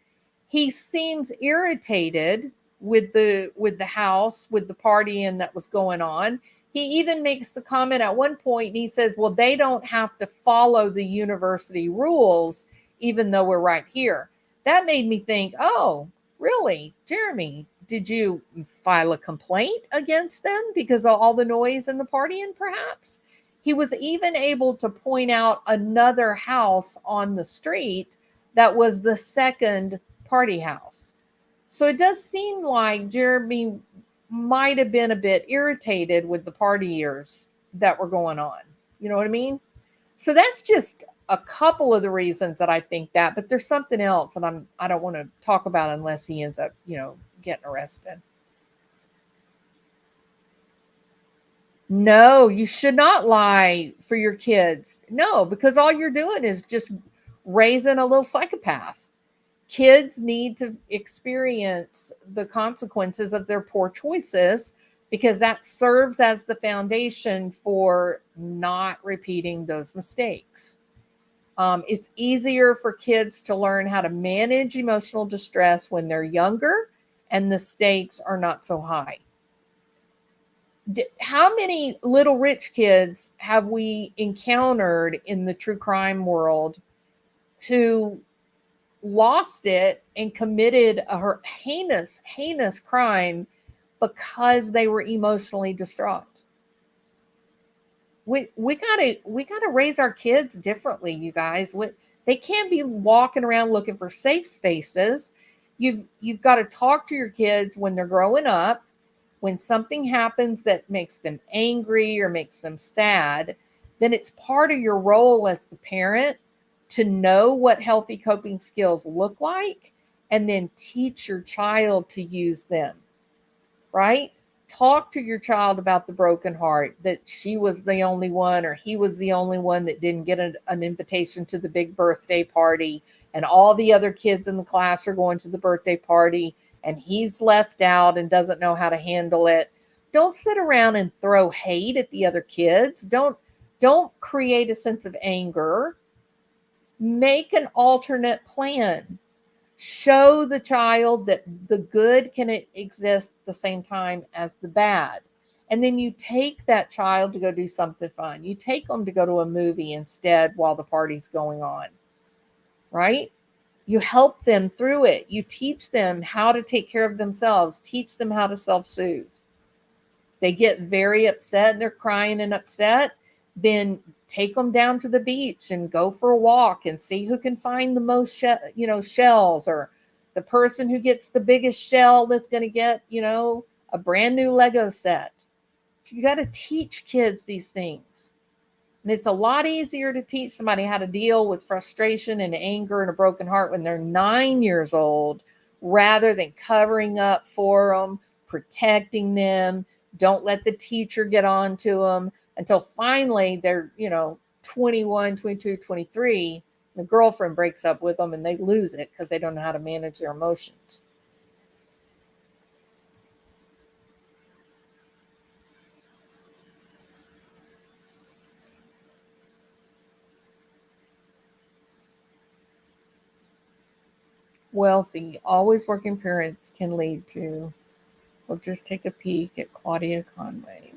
He seems irritated with the house, with the partying that was going on. He even makes the comment at one point, and he says, well, they don't have to follow the university rules, even though we're right here. That made me think, oh, really, Jeremy, did you file a complaint against them because of all the noise and the partying, perhaps? He was even able to point out another house on the street that was the second party house. So it does seem like Jeremy might have been a bit irritated with the partiers that were going on. You know what I mean? So that's just a couple of the reasons that I think that, but there's something else, and I don't want to talk about unless he ends up, getting arrested. No, you should not lie for your kids. No, because all you're doing is just raising a little psychopath. Kids need to experience the consequences of their poor choices because that serves as the foundation for not repeating those mistakes. It's easier for kids to learn how to manage emotional distress when they're younger and the stakes are not so high. How many little rich kids have we encountered in the true crime world who lost it and committed a heinous, heinous crime because they were emotionally distraught? We gotta raise our kids differently, you guys. They can't be walking around looking for safe spaces. You've got to talk to your kids when they're growing up. When something happens that makes them angry or makes them sad, then it's part of your role as the parent to know what healthy coping skills look like and then teach your child to use them, right? Talk to your child about the broken heart, that she was the only one or he was the only one that didn't get an invitation to the big birthday party, and all the other kids in the class are going to the birthday party and he's left out and doesn't know how to handle it. Don't sit around and throw hate at the other kids. Don't create a sense of anger. Make an alternate plan. Show the child that the good can exist at the same time as the bad. And then you take that child to go do something fun. You take them to go to a movie instead while the party's going on, right? You help them through it. You teach them how to take care of themselves, teach them how to self-soothe. They get very upset and they're crying and upset, then take them down to the beach and go for a walk and see who can find the most shells, or the person who gets the biggest shell that's going to get a brand new Lego set. You got to teach kids these things. And it's a lot easier to teach somebody how to deal with frustration and anger and a broken heart when they're 9 years old, rather than covering up for them, protecting them. Don't let the teacher get on to them until finally they're, 21, 22, 23. The girlfriend breaks up with them and they lose it because they don't know how to manage their emotions. Wealthy, always working parents can lead to, we'll just take a peek at Claudia Conway.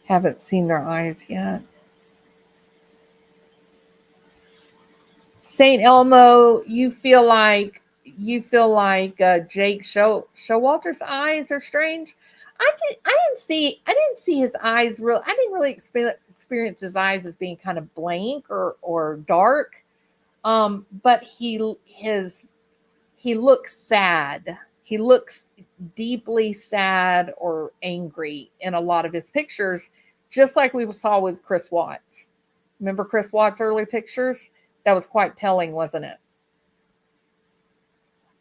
Haven't seen their eyes yet. St. Elmo, you feel like Jake Showalter's eyes are strange. I didn't see his eyes real. I didn't really experience his eyes as being kind of blank or dark. But he looks sad. He looks deeply sad or angry in a lot of his pictures, just like we saw with Chris Watts. Remember Chris Watts' early pictures? That was quite telling, wasn't it?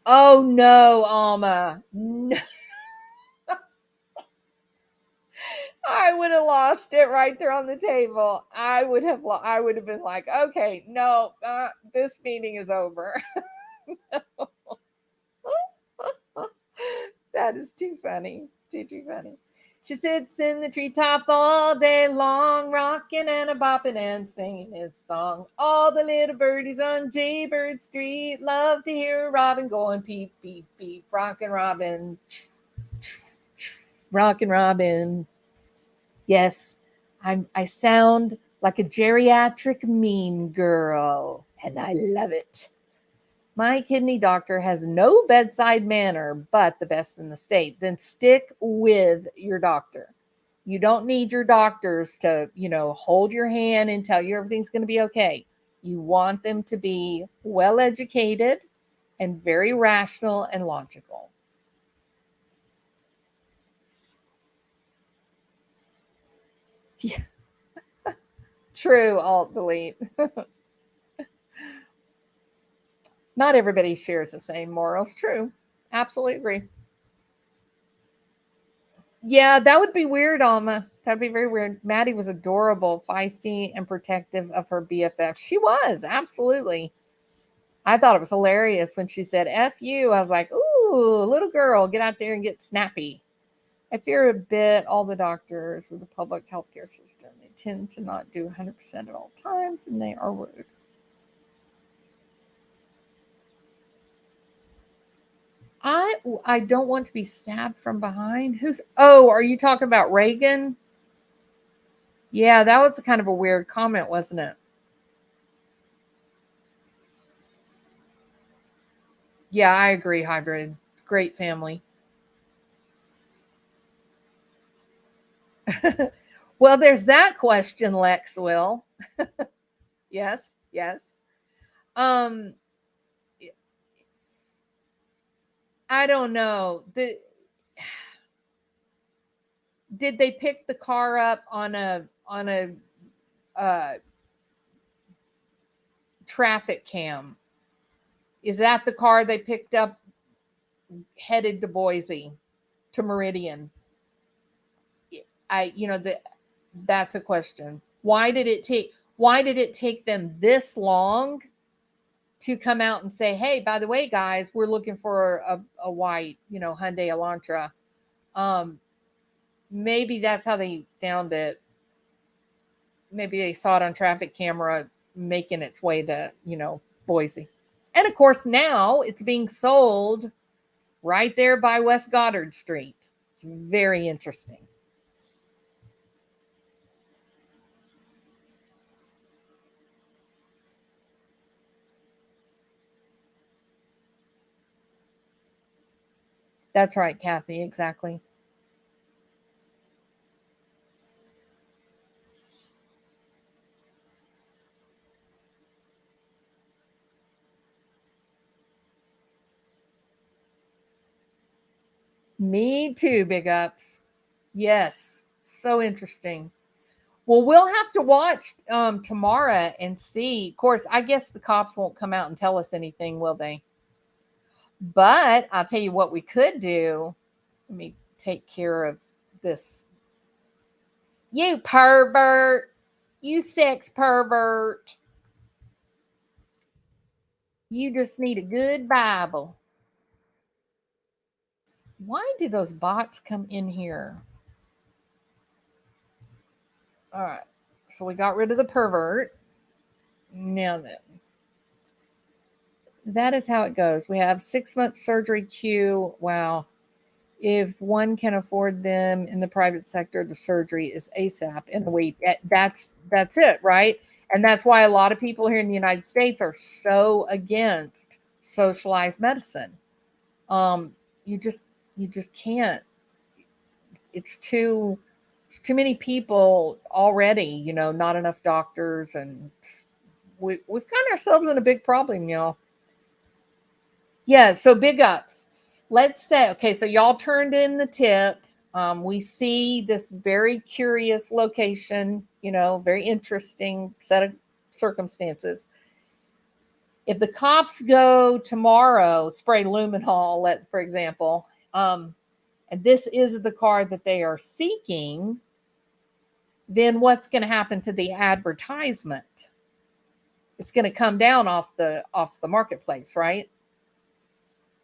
Oh no, Alma. No, I would have lost it right there on the table. I would have been like, okay, no, this meeting is over. That is too funny. Too funny. She sits in the treetop all day long, rocking and a bopping and singing his song. All the little birdies on Jaybird Street love to hear Robin going peep, peep, peep, rockin' Robin, rockin' Robin. Yes, I sound like a geriatric mean girl, and I love it. My kidney doctor has no bedside manner, but the best in the state. Then stick with your doctor. You don't need your doctors to, hold your hand and tell you everything's going to be okay. You want them to be well educated and very rational and logical. Yeah, true, alt delete. Not everybody shares the same morals. True. Absolutely agree. Yeah, that would be weird, Alma. That'd be very weird. Maddie was adorable, feisty, and protective of her BFF. She was, absolutely. I thought it was hilarious when she said F you. I was like, ooh, little girl, get out there and get snappy. I fear a bit all the doctors with the public healthcare system. They tend to not do 100% at all times, and they are rude. I don't want to be stabbed from behind. Oh, are you talking about Reagan? Yeah, that was kind of a weird comment, wasn't it? Yeah, I agree, hybrid. Great family. Well, there's that question, Lex will. Yes, yes. Um, I don't know. Did they pick the car up on a uh, traffic cam? Is that the car they picked up headed to Boise, to Meridian? That's a question. Why did it take them this long to come out and say, "Hey, by the way, guys, we're looking for a white, Hyundai Elantra." Um, Maybe that's how they found it. Maybe they saw it on traffic camera making its way to, Boise. And of course, now it's being sold right there by West Goddard Street. It's very interesting. That's right, Kathy. Exactly. Me too, big ups. Yes. So interesting. Well, we'll have to watch tomorrow and see. Of course, I guess the cops won't come out and tell us anything, will they? But I'll tell you what we could do. Let me take care of this. You pervert. You sex pervert. You just need a good Bible. Why do those bots come in here? All right. So we got rid of the pervert. Now then, that is how it goes. We have 6 month surgery queue. Wow. If one can afford them in the private sector, the surgery is ASAP. And that's it, right? And that's why a lot of people here in the United States are so against socialized medicine. Um, you just you just can't. It's too many people already. Not enough doctors, and we've gotten ourselves in a big problem, y'all. Yeah, so big ups. Let's say, okay, so y'all turned in the tip. We see this very curious location, very interesting set of circumstances. If the cops go tomorrow, spray luminol, let's for example, and this is the car that they are seeking, then what's going to happen to the advertisement? It's going to come down off the marketplace, right?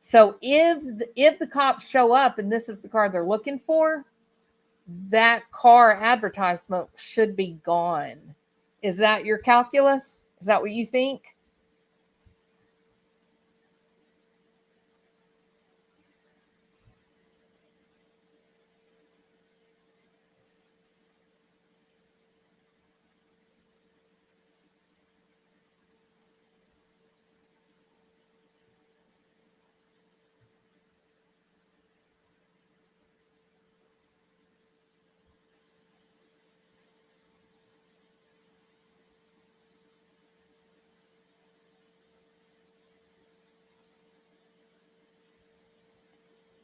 So if the cops show up and this is the car they're looking for, that car advertisement should be gone. Is that your calculus? Is that what you think?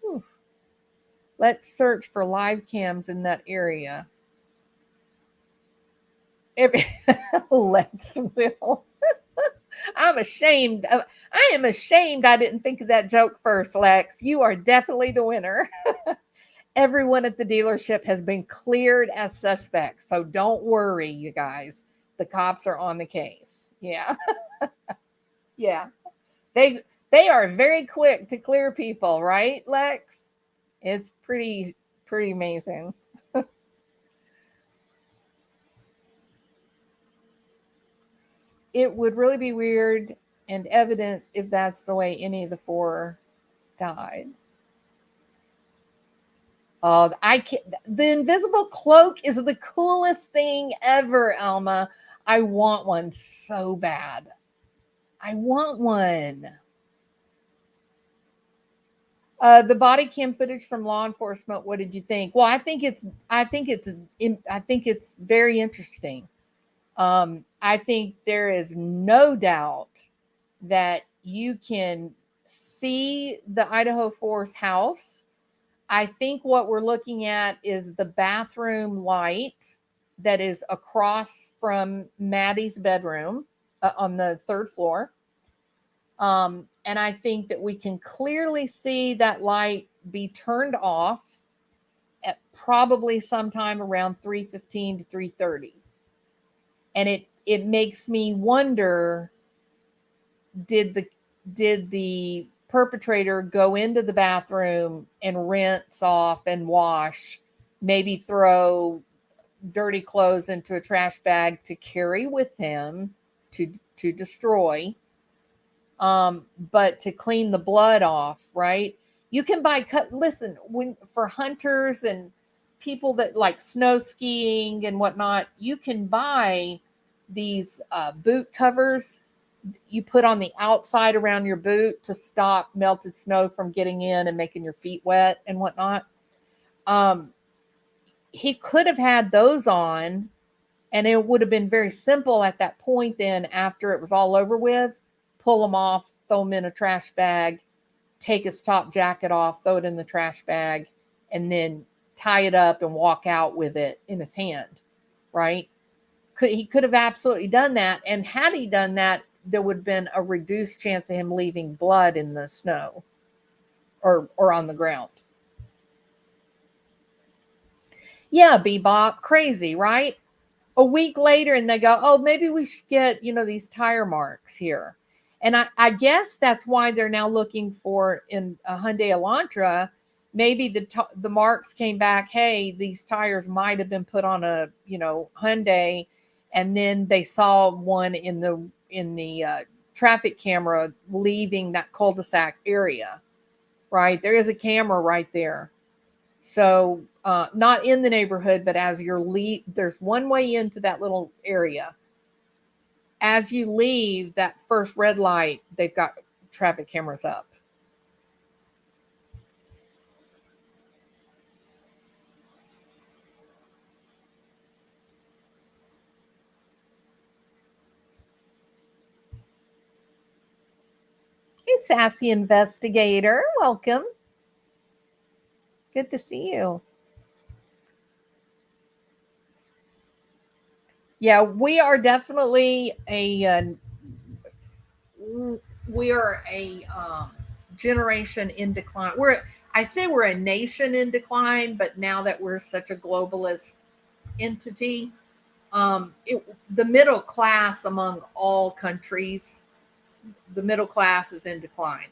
Whew. Let's search for live cams in that area. Every, Lex will. I'm ashamed. I am ashamed I didn't think of that joke first, Lex. You are definitely the winner. Everyone at the dealership has been cleared as suspects. So don't worry, you guys. The cops are on the case. Yeah. Yeah. They are very quick to clear people, right, Lex? It's pretty amazing. It would really be weird and evidence if that's the way any of the four died. Oh, I can't. The invisible cloak is the coolest thing ever, Alma. I want one so bad. I want one. The body cam footage from law enforcement. What did you think? Well, I think it's very interesting. I think there is no doubt that you can see the Idaho Force house. I think what we're looking at is the bathroom light that is across from Maddie's bedroom on the third floor. And I think that we can clearly see that light be turned off at probably sometime around 3:15 to 3:30. And it makes me wonder, did the did the perpetrator go into the bathroom and rinse off and wash, maybe throw dirty clothes into a trash bag to carry with him to destroy, but to clean the blood off, right? You can buy cut. Listen, when for hunters and people that like snow skiing and whatnot, you can buy these boot covers you put on the outside around your boot to stop melted snow from getting in and making your feet wet and whatnot. Um, he could have had those on, and it would have been very simple at that point. Then, after it was all over with, pull them off, throw them in a trash bag, take his top jacket off, throw it in the trash bag, and then tie it up and walk out with it in his hand, right? He could have absolutely done that. And had he done that, there would have been a reduced chance of him leaving blood in the snow or on the ground. Yeah, Bebop, crazy, right? A week later, and they go, oh, maybe we should get, these tire marks here. And I guess that's why they're now looking for in a Hyundai Elantra. Maybe the marks came back. Hey, these tires might have been put on a Hyundai, and then they saw one in the traffic camera leaving that cul-de-sac area. Right, there is a camera right there. So not in the neighborhood, but as you're there's one way into that little area. As you leave that first red light, they've got traffic cameras up. Hey, sassy investigator, welcome. Good to see you. Yeah, we are definitely we are a generation in decline. I say we're a nation in decline, but now that we're such a globalist entity, the middle class among all countries, the middle class is in decline.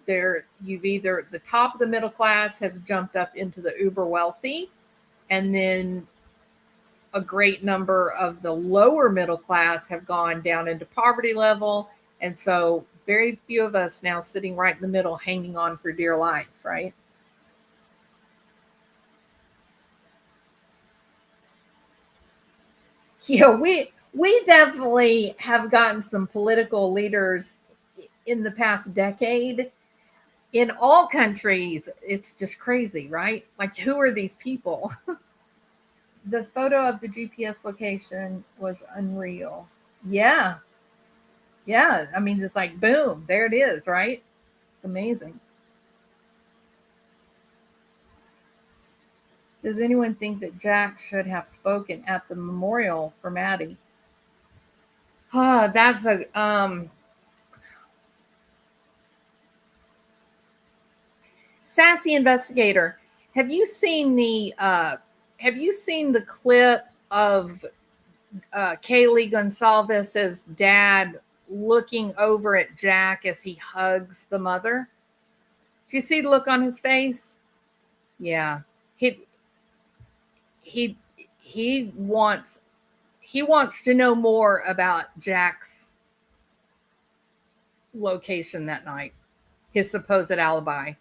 You've either the top of the middle class has jumped up into the uber wealthy, and then a great number of the lower middle class have gone down into poverty level. And so very few of us now sitting right in the middle, hanging on for dear life, right? Yeah, we definitely have gotten some political leaders in the past decade in all countries. It's just crazy, right? Like, who are these people? The photo of the GPS location was unreal. Yeah. Yeah. I mean, it's like, boom, there it is, right? It's amazing. Does anyone think that Jack should have spoken at the memorial for Maddie? That's a sassy investigator. Have you seen the clip of Kaylee Gonsalves's dad looking over at Jack as he hugs the mother? Do you see the look on his face? Yeah. He he he wants to know more about Jack's location that night, his supposed alibi.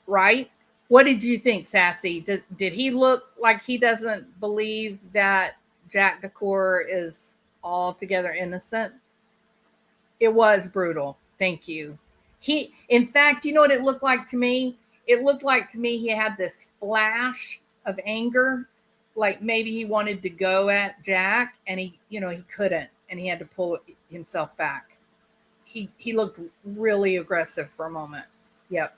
Right? What did you think, Sassy? Did he look like he doesn't believe that Jack DeCour is altogether innocent? It was brutal. Thank you. In fact, you know what it looked like to me? It looked like to me he had this flash of anger, like maybe he wanted to go at Jack and he couldn't and he had to pull himself back. He looked really aggressive for a moment. Yep.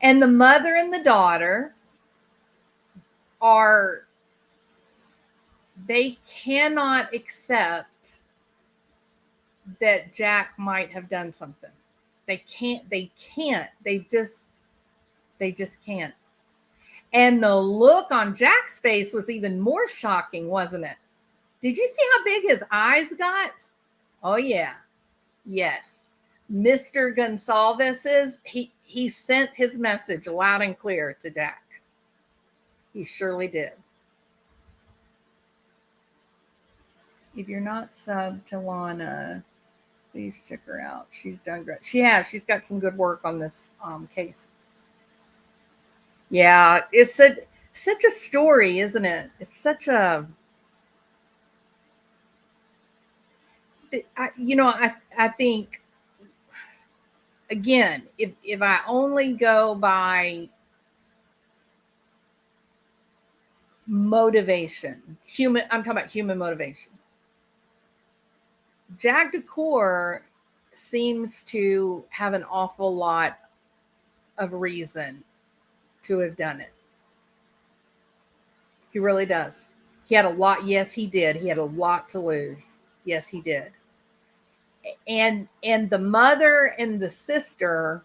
And the mother and the daughter they cannot accept that Jack might have done something. They can't. They just can't. And the look on Jack's face was even more shocking, wasn't it? Did you see how big his eyes got? Oh yeah. Yes. Mr. Gonsalves he sent his message loud and clear to Jack. He surely did. If you're not subbed to Lana, please check her out. She's done great. She has. She's got some good work on this case. Yeah, it's such a story, isn't it? It's such a. I think, again, if I only go by motivation, I'm talking about human motivation. Jack DeCour seems to have an awful lot of reason to have done it. He really does. He had a lot. Yes, he did. He had a lot to lose. Yes, he did. And the mother and the sister,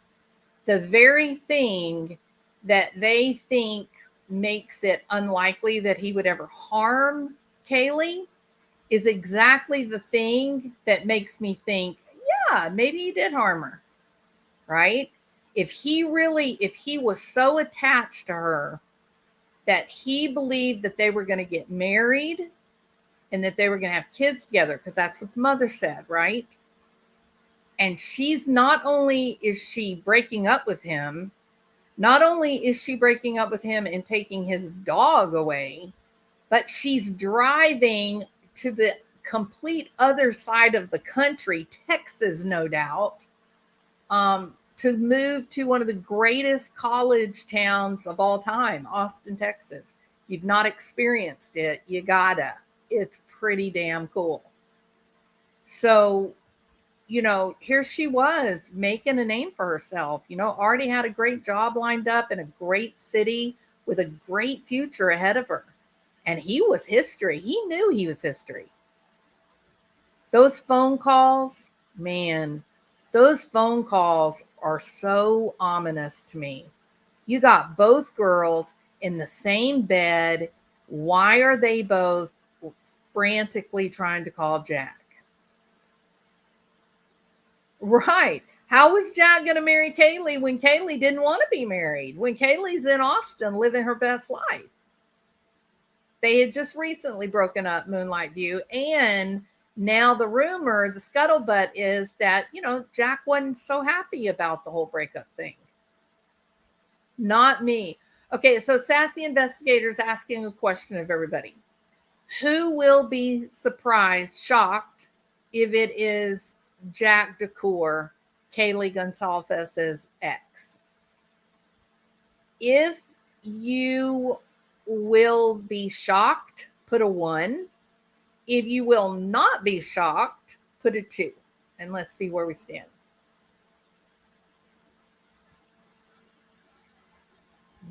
the very thing that they think makes it unlikely that he would ever harm Kaylee is exactly the thing that makes me think, yeah, maybe he did harm her, right? If he was so attached to her that he believed that they were going to get married and that they were going to have kids together, because that's what the mother said, right? And not only is she breaking up with him, not only is she breaking up with him and taking his dog away, but she's driving to the complete other side of the country, Texas, no doubt, to move to one of the greatest college towns of all time, Austin, Texas. You've not experienced it, you gotta. It's pretty damn cool. So, here she was making a name for herself, already had a great job lined up in a great city with a great future ahead of her. And he was history. He knew he was history. Those phone calls, man, those phone calls are so ominous to me. You got both girls in the same bed. Why are they both frantically trying to call Jack? Right. How was Jack going to marry Kaylee when Kaylee didn't want to be married? When Kaylee's in Austin living her best life? They had just recently broken up, Moonlight View, and now the rumor, the scuttlebutt is that, Jack wasn't so happy about the whole breakup thing. Not me. Okay, so Sassy Investigator's asking a question of everybody. Who will be surprised, shocked, if it is Jack DeCour, Kaylee Gonsalves' ex? If you will be shocked, put a 1. If you will not be shocked, put a 2. And let's see where we stand.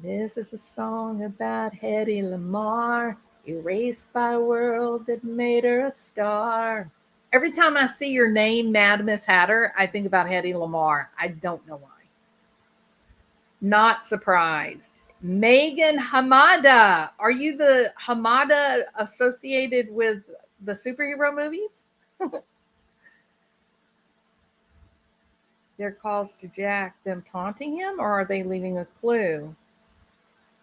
This is a song about Hedy Lamarr, erased by a world that made her a star. Every time I see your name, Mad Miss Hatter, I think about Hedy Lamarr. I don't know why. Not surprised. Megan Hamada. Are you the Hamada associated with the superhero movies? Their calls to Jack, them taunting him, or are they leaving a clue?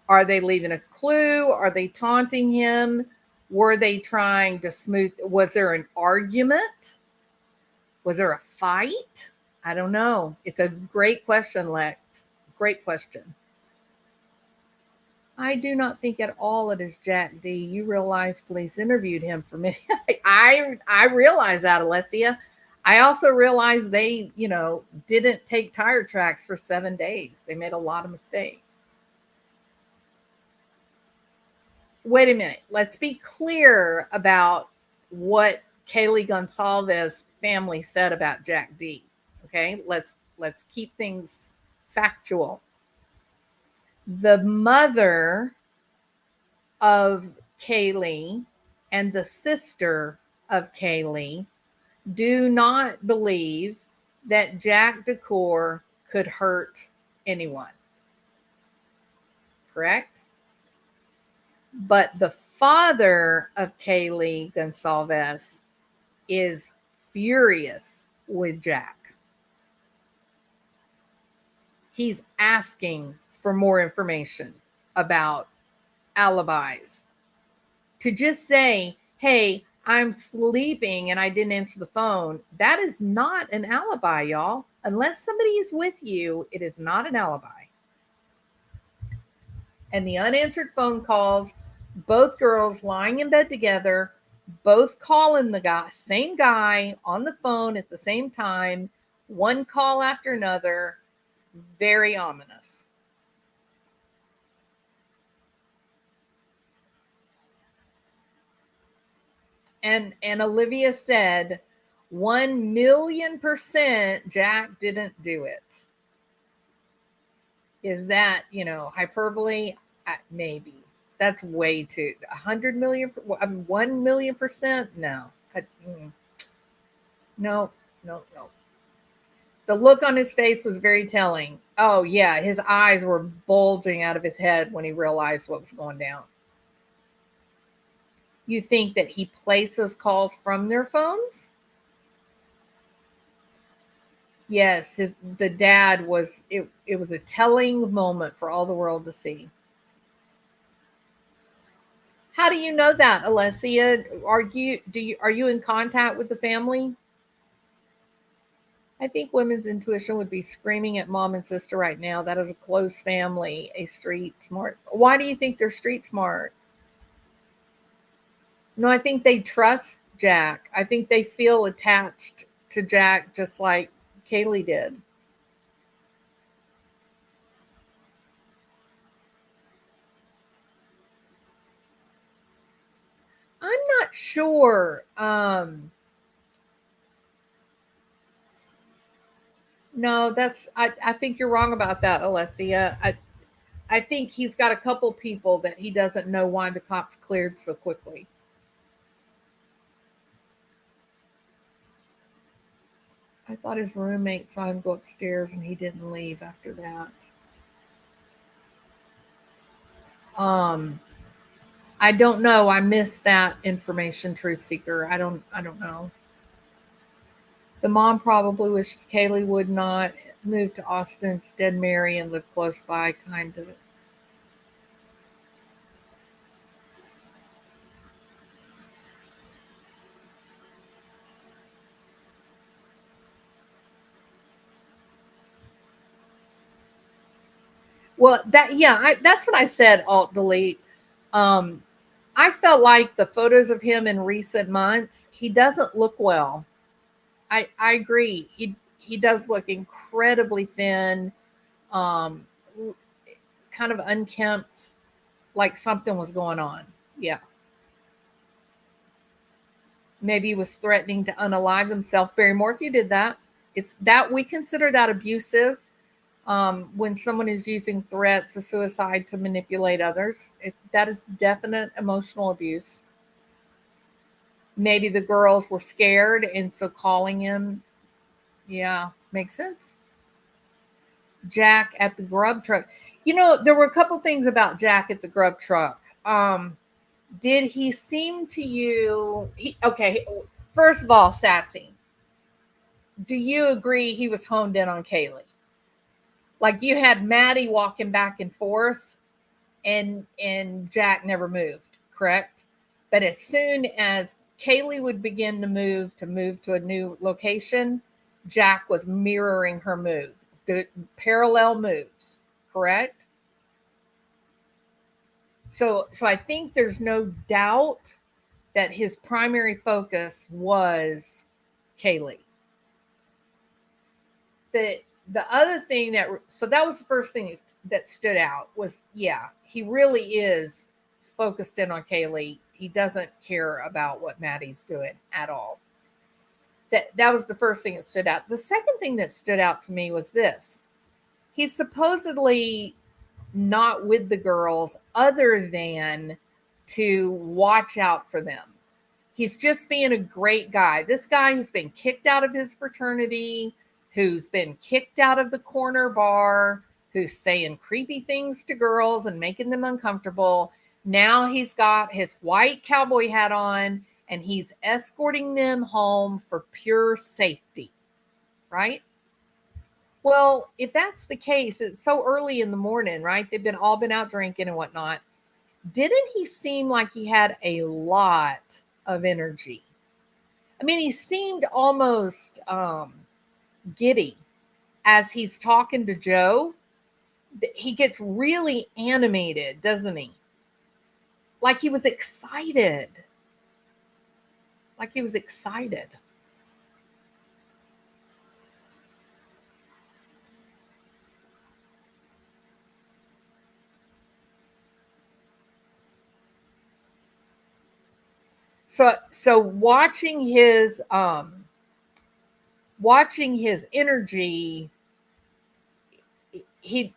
Are they leaving a clue? Are they taunting him? Were they trying to smooth? Was there an argument? Was there a fight? I don't know. It's a great question, Lex. Great question. I do not think at all it is Jack D. You realize police interviewed him for me. I realize that, Alessia. I also realize they, didn't take tire tracks for 7 days. They made a lot of mistakes. Wait a minute. Let's be clear about what Kaylee Gonsalves family said about Jack D. Okay, let's keep things factual. The mother of Kaylee and the sister of Kaylee do not believe that Jack Decor could hurt anyone. Correct? But the father of Kaylee Gonsalves is furious with Jack. He's asking for more information about alibis. To just say, hey, I'm sleeping and I didn't answer the phone, that is not an alibi, y'all. Unless somebody is with you, it is not an alibi. And the unanswered phone calls, both girls lying in bed together, both calling the same guy on the phone at the same time, one call after another, very ominous. And Olivia said 1,000,000% Jack didn't do it. Is that, hyperbole? Maybe. That's way too 100 million, 1,000,000%. No. No. The look on his face was very telling. Oh yeah, his eyes were bulging out of his head when he realized what was going down. You think that he placed those calls from their phones? Yes, the dad was. It was a telling moment for all the world to see. How do you know that, Alessia? Are you in contact with the family? I think women's intuition would be screaming at mom and sister right now. That is a close family, a street smart. Why do you think they're street smart? No, I think they trust Jack. I think they feel attached to Jack just like Kaylee did. I'm not sure. No, I think you're wrong about that, Alessia. I think he's got a couple people that he doesn't know why the cops cleared so quickly. I thought his roommate saw him go upstairs and he didn't leave after that. I don't know. I missed that information, Truth Seeker. I don't know. The mom probably wishes Kaylee would not move to Austin, instead marry and live close by, kind of. Well, that's what I said. Alt delete. Um, I felt like the photos of him in recent months, he doesn't look well. I agree. He does look incredibly thin, um, kind of unkempt, like something was going on. Yeah. Maybe he was threatening to unalive himself. Barrymore, if you did that, it's that we consider that abusive. When someone is using threats or suicide to manipulate others, that is definite emotional abuse. Maybe the girls were scared, and so calling him, yeah, makes sense. Jack at the grub truck. There were a couple things about Jack at the grub truck. Did he seem to you? Okay, first of all, Sassy, do you agree he was honed in on Kaylee? Like you had Maddie walking back and forth, and Jack never moved, correct? But as soon as Kaylee would begin to move to a new location, Jack was mirroring her move, the parallel moves. correct? So I think there's no doubt that his primary focus was Kaylee. The other thing that was the first thing that stood out was, yeah, he really is focused in on Kaylee. He doesn't care about what Maddie's doing at all. That was the first thing that stood out. The second thing that stood out to me was this. He's supposedly not with the girls other than to watch out for them. He's just being a great guy. This guy who's been kicked out of his fraternity, who's been kicked out of the corner bar, who's saying creepy things to girls and making them uncomfortable. Now he's got his white cowboy hat on and he's escorting them home for pure safety, right? Well, if that's the case, it's so early in the morning, right? They've all been out drinking and whatnot. Didn't he seem like he had a lot of energy? I mean, he seemed almost giddy as he's talking to Joe. He gets really animated, doesn't he? Like he was excited. Like he was excited. So watching his energy, he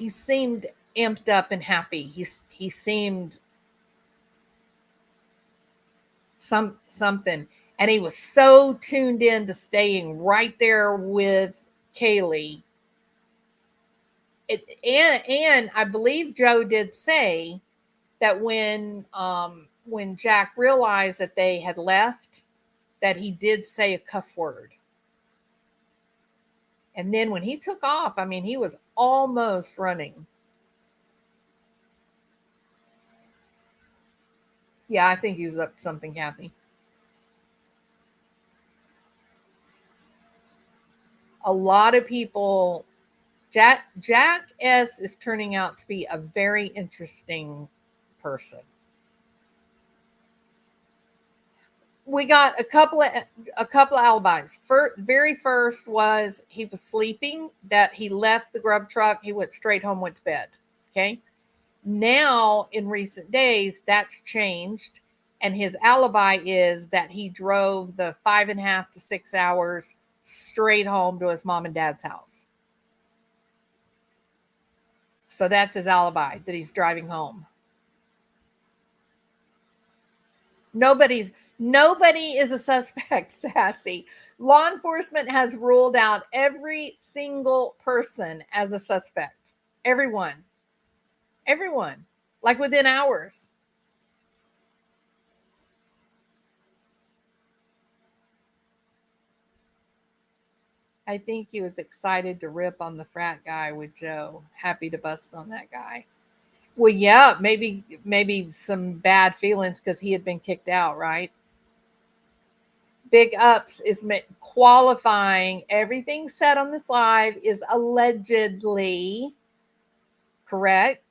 seemed amped up and happy. He seemed something, and he was so tuned in to staying right there with Kaylee. And I believe Joe did say that when Jack realized that they had left, that he did say a cuss word. And then when he took off, I mean, he was almost running. Yeah, I think he was up to something, Kathy. A lot of people, Jack S is turning out to be a very interesting person. We got a couple of alibis. Very first was he was sleeping, that he left the grub truck, he went straight home, went to bed. Okay. Now, in recent days, that's changed. And his alibi is that he drove the 5.5 to 6 hours straight home to his mom and dad's house. So that's his alibi, that he's driving home. Nobody is a suspect, Sassy. Law enforcement has ruled out every single person as a suspect. Everyone. Like within hours. I think he was excited to rip on the frat guy with Joe. Happy to bust on that guy. Well, yeah, maybe some bad feelings because he had been kicked out, right? Big Ups is qualifying. Everything said on this live is allegedly correct.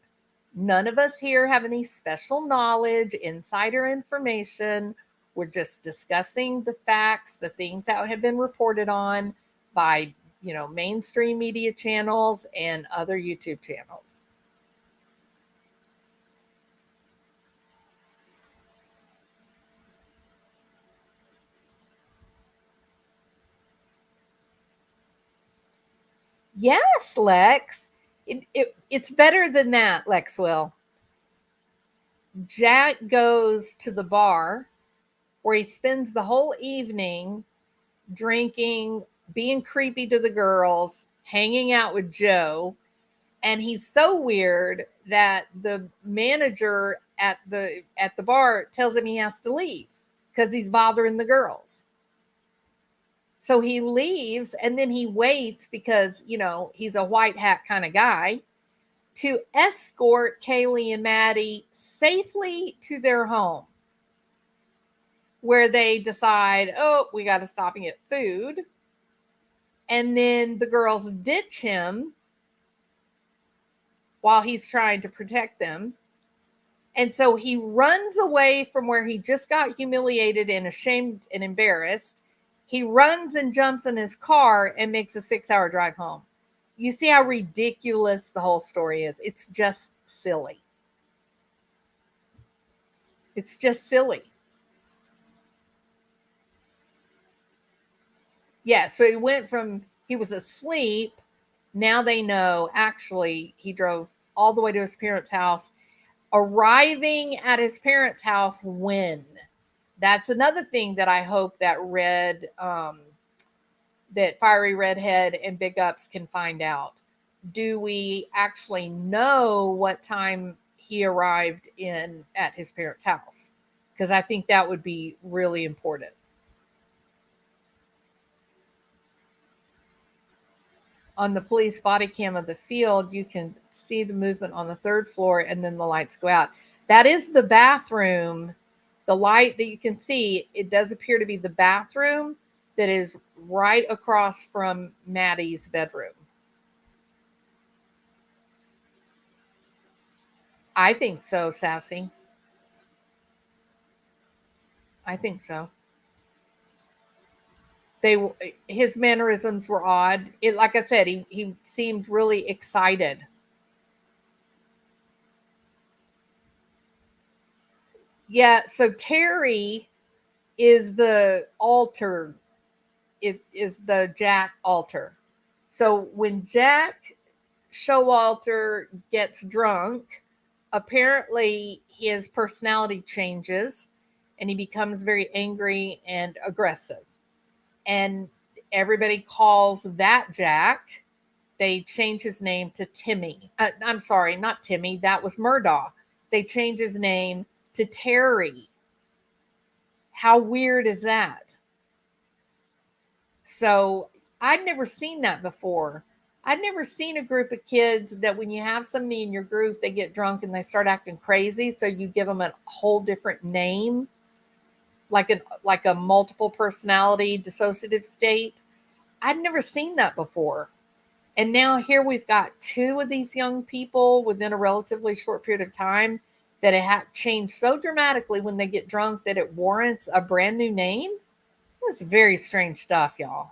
None of us here have any special knowledge, insider information. We're just discussing the facts, the things that have been reported on by, mainstream media channels and other YouTube channels. Yes, Lex. It's better than that, Lexwell. Jack goes to the bar where he spends the whole evening drinking, being creepy to the girls, hanging out with Joe. And he's so weird that the manager at the bar tells him he has to leave because he's bothering the girls. So he leaves and then he waits because, he's a white hat kind of guy, to escort Kaylee and Maddie safely to their home, where they decide, we got to stop and get food. And then the girls ditch him while he's trying to protect them. And so he runs away from where he just got humiliated and ashamed and embarrassed. He runs and jumps in his car and makes a 6-hour drive home. You see how ridiculous the whole story is. It's just silly. It's just silly. Yeah, so he was asleep. Now they know actually he drove all the way to his parents' house, arriving at his parents' house when? That's another thing that I hope that that Fiery Redhead and Big Ups can find out. Do we actually know what time he arrived in at his parents' house? Because I think that would be really important. On the police body cam of the field, you can see the movement on the third floor and then the lights go out. That is the bathroom. The light that you can see, it does appear to be the bathroom that is right across from Maddie's bedroom. I think so, Sassy. I think so. His mannerisms were odd. Like I said, he seemed really excited. Yeah, so Terry is the altar. It is the Jack altar. So when Jack Showalter gets drunk, apparently his personality changes and he becomes very angry and aggressive. And everybody calls that Jack. They change his name to Timmy. I'm sorry, not Timmy. That was Murdoch. They change his name to Terry. How weird is that? So I'd never seen that before. I'd never seen a group of kids that when you have somebody in your group, they get drunk and they start acting crazy. So you give them a whole different name, like a multiple personality dissociative state. I'd never seen that before. And now here we've got two of these young people within a relatively short period of time that have changed so dramatically when they get drunk that it warrants a brand new name. It's very strange stuff, y'all.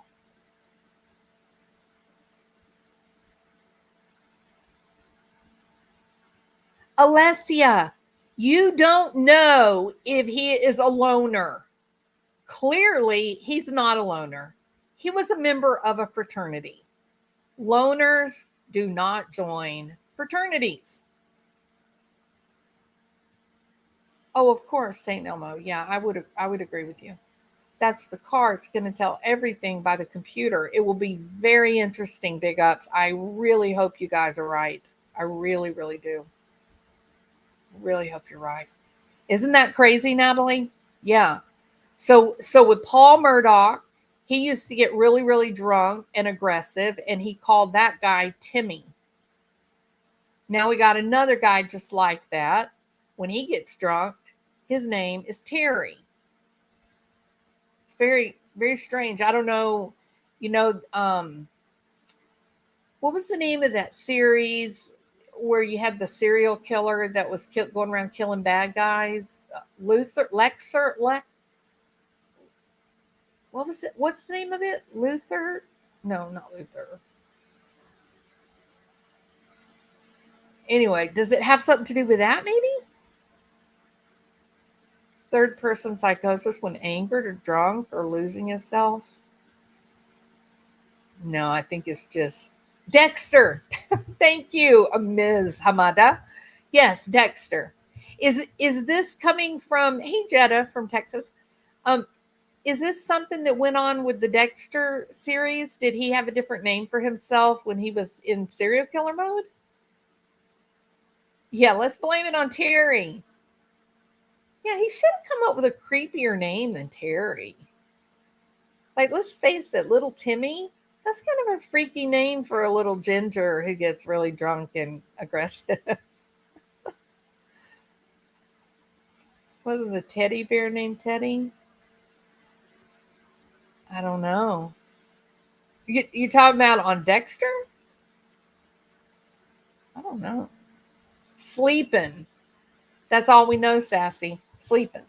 Alessia, you don't know if he is a loner. Clearly, he's not a loner. He was a member of a fraternity. Loners do not join fraternities. Oh, of course, St. Elmo. Yeah, I would agree with you. That's the car. It's going to tell everything by the computer. It will be very interesting, Big Ups. I really hope you guys are right. I really, really do. Really hope you're right. Isn't that crazy, Natalie? Yeah. So with Paul Murdoch, he used to get really, really drunk and aggressive, and he called that guy Timmy. Now we got another guy just like that. When he gets drunk, his name is Terry. It's very, very strange. I don't know, you know, what was the name of that series where you had the serial killer that was going around killing bad guys? What was it? What's the name of it? Luther? No, not Luther. Anyway, does it have something to do with that maybe? Third person psychosis when angered or drunk or losing himself? No, I think it's just Dexter. Thank you, Ms. Hamada. Yes, Dexter. Is this coming from Hey Jetta from Texas? Um, is this something that went on with the Dexter series? Did he have a different name for himself when he was in serial killer mode? Yeah, let's blame it on Terry. Yeah, he should have come up with a creepier name than Terry. Like, let's face it, little Timmy, that's kind of a freaky name for a little ginger who gets really drunk and aggressive. Wasn't the teddy bear named Teddy? I don't know. You talking about on Dexter? I don't know. Sleeping. That's all we know, Sassy. Sleeping.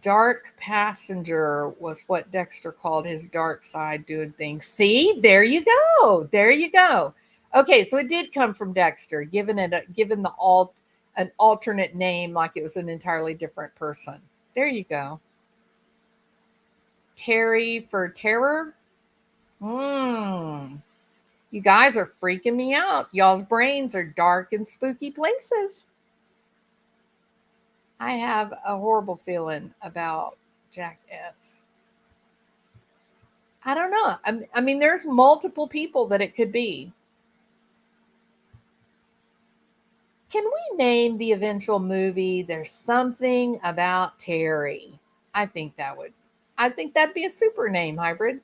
Dark passenger was what Dexter called his dark side doing things. See, there you go. There you go. Okay, so it did come from Dexter, given the an alternate name, like it was an entirely different person. There you go. Terry for terror. Hmm. You guys are freaking me out. Y'all's brains are dark and spooky places. I have a horrible feeling about Jack S. I don't know. I mean, there's multiple people that it could be. Can we name the eventual movie There's Something About Terry? I think that would. I think that'd be a super name hybrid.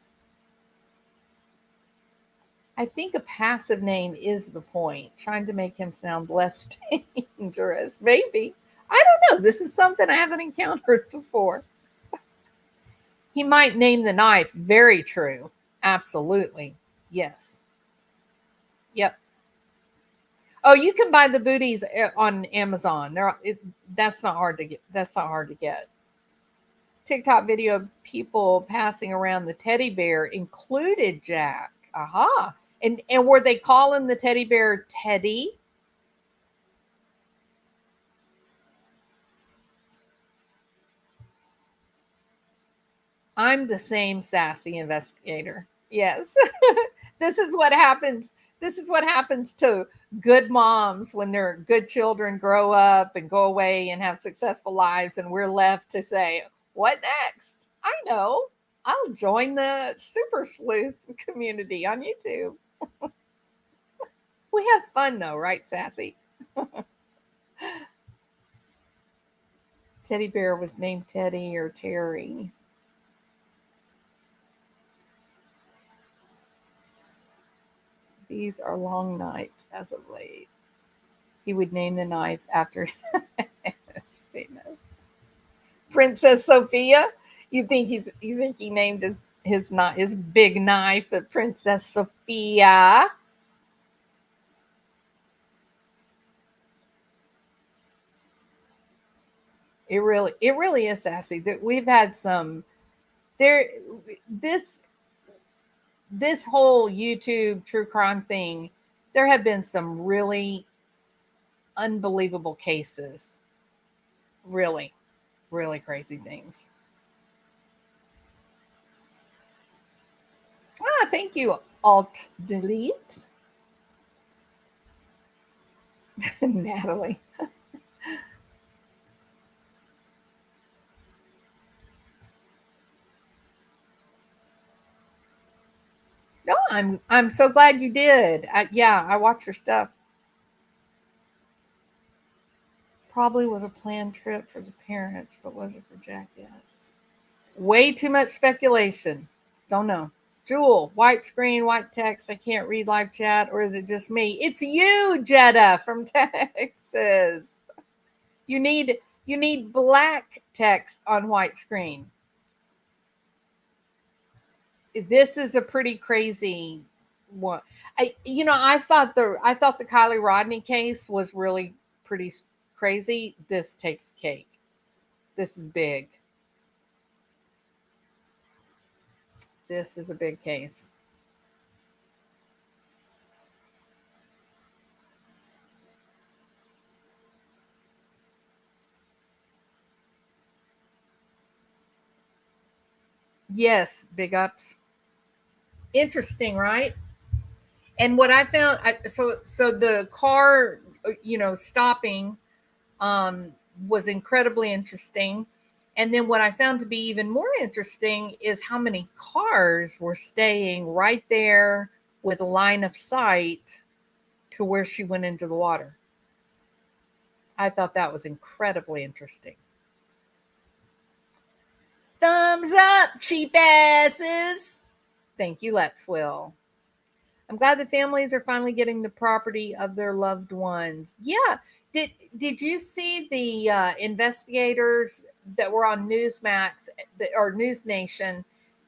I think a passive name is the point, trying to make him sound less dangerous. Maybe. I don't know. This is something I haven't encountered before. He might name the knife. Very true. Absolutely. Yes. Yep. Oh, you can buy the booties on Amazon. That's not hard to get. That's not hard to get. TikTok video of people passing around the teddy bear included Jack. Aha. And were they calling the teddy bear Teddy? I'm the same sassy investigator. Yes. This is what happens. This is what happens to good moms when their good children grow up and go away and have successful lives, and we're left to say, what next? I know. I'll join the super sleuth community on YouTube. We have fun though, right, Sassy? Teddy bear was named Teddy or Terry. These are long nights as of late. He would name the knife after Princess Sophia. You think he named his big knife of Princess Sophia? It really is sassy. That we've had some there this this whole YouTube true crime thing, there have been some really unbelievable cases. Really, really crazy things. Ah, thank you. Alt delete. Natalie. No, I'm so glad you did. Yeah, I watched your stuff. Probably was a planned trip for the parents, but was it for Jackass? Way too much speculation. Don't know. Jewel, white screen, white text. I can't read live chat, or is it just me? It's you, Jetta from Texas. You need black text on white screen. This is a pretty crazy one. I thought the Kylie Rodney case was really pretty crazy. This takes cake. This is big. This is a big case. Yes, big ups. Interesting, right? And what I found, so the car, stopping, um, was incredibly interesting. And then what I found to be even more interesting is how many cars were staying right there with a line of sight to where she went into the water. I thought that was incredibly interesting. Thumbs up, cheap asses. Thank you, Let's Will. I'm glad the families are finally getting the property of their loved ones. Yeah. Did you see the investigators that were on Newsmax or News Nation?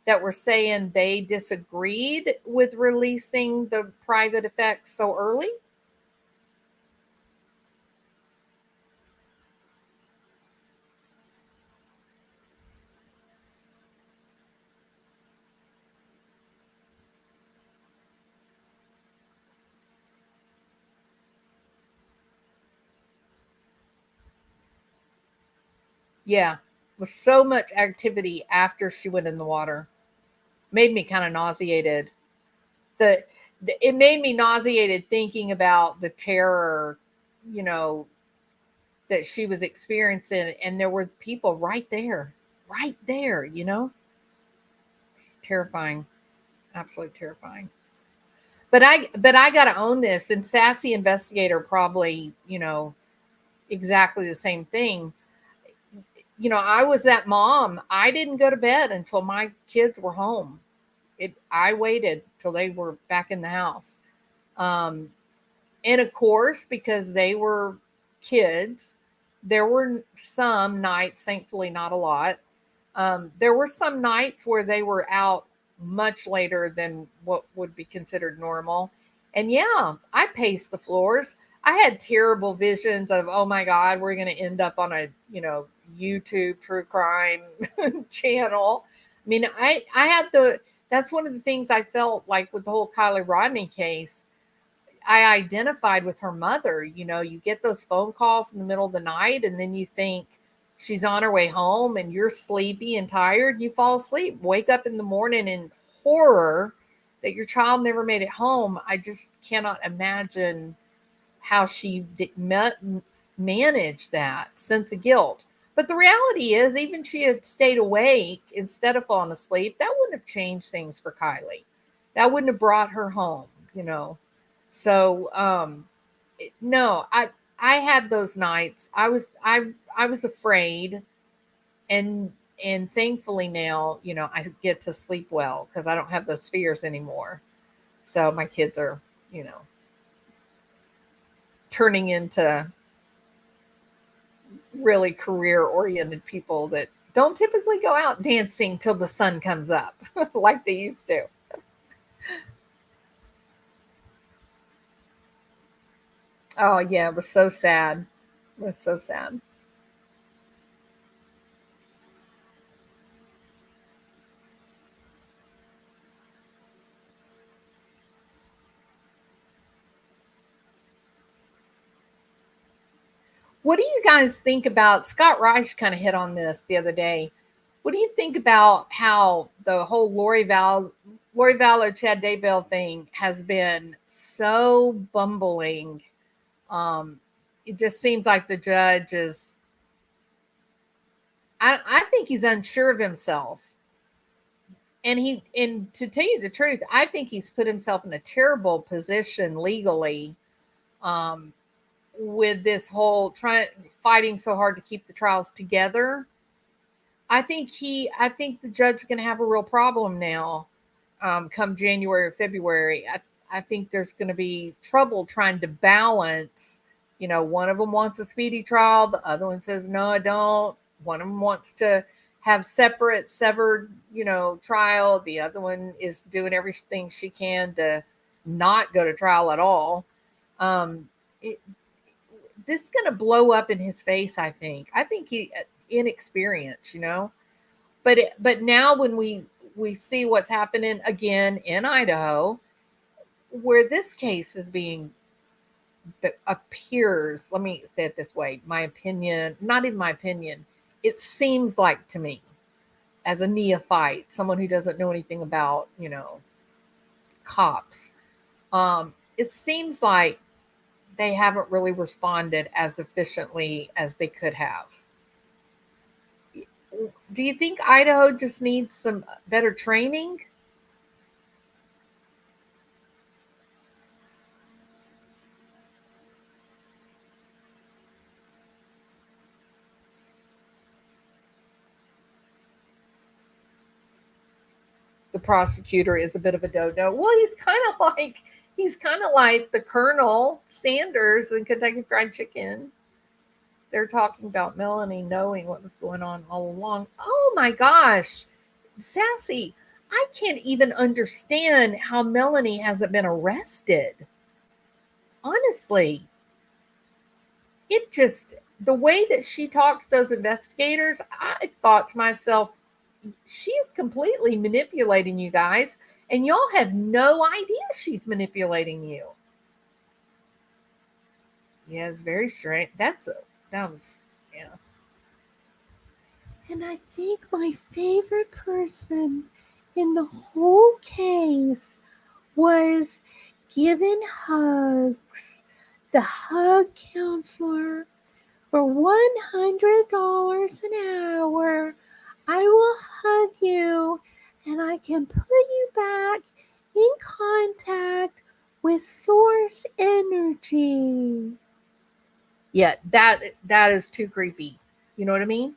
that were saying they disagreed with releasing the private effects so early. Yeah, with so much activity after she went in the water, made me kind of nauseated. The, it made me nauseated thinking about the terror, you know, that she was experiencing, and there were people right there. It's terrifying, absolutely terrifying. But I got to own this, and sassy investigator probably, exactly the same thing. I was that mom. I didn't go to bed until my kids were home. I waited till they were back in the house. Um, and of course, because they were kids, there were some nights, thankfully not a lot. There were some nights where they were out much later than what would be considered normal. And yeah, I paced the floors. I had terrible visions of, oh my God, we're going to end up on a, YouTube true crime channel. I mean, I had that's one of the things I felt like with the whole Kylie Rodney case. I identified with her mother. You get those phone calls in the middle of the night, and then you think she's on her way home, and you're sleepy and tired. You fall asleep, wake up in the morning in horror that your child never made it home. I just cannot imagine how she managed that sense of guilt. But the reality is, even she had stayed awake instead of falling asleep, that wouldn't have changed things for Kylie. That wouldn't have brought her home. So no, I had those nights. I was afraid, and thankfully now, I get to sleep well because I don't have those fears anymore. So my kids are, turning into really career oriented people that don't typically go out dancing till the sun comes up like they used to. Oh yeah, it was so sad. It was so sad. What do you guys think about Scott Reich kind of hit on this the other day? What do you think about how the whole Lori Vallow, Chad Daybell thing has been so bumbling? It just seems like the judge is, I think he's unsure of himself. And to tell you the truth, I think he's put himself in a terrible position legally, um, with this whole fighting so hard to keep the trials together. I think the judge is going to have a real problem now, come January or February. I think there's going to be trouble trying to balance. One of them wants a speedy trial, the other one says no, I don't. One of them wants to have severed, trial. The other one is doing everything she can to not go to trial at all. Um, it, this is going to blow up in his face. I think he inexperience. But now when we see what's happening again in Idaho, where this case is being appears, let me say it this way, my opinion, not even my opinion, it seems like to me, as a neophyte, someone who doesn't know anything about, cops, it seems like they haven't really responded as efficiently as they could have. Do you think Idaho just needs some better training? The prosecutor is a bit of a dodo. Well, he's kind of like the Colonel Sanders in Kentucky Fried Chicken. They're talking about Melanie knowing what was going on all along. Oh my gosh, Sassy. I can't even understand how Melanie hasn't been arrested. Honestly, it just, the way that she talked to those investigators, I thought to myself, she is completely manipulating you guys, and y'all have no idea she's manipulating you. Yeah, it's very strange. That was, yeah. And I think my favorite person in the whole case was given hugs. The hug counselor, for $100 an hour, I will hug you and I can put you back in contact with source energy. Yeah, that is too creepy. You know what I mean?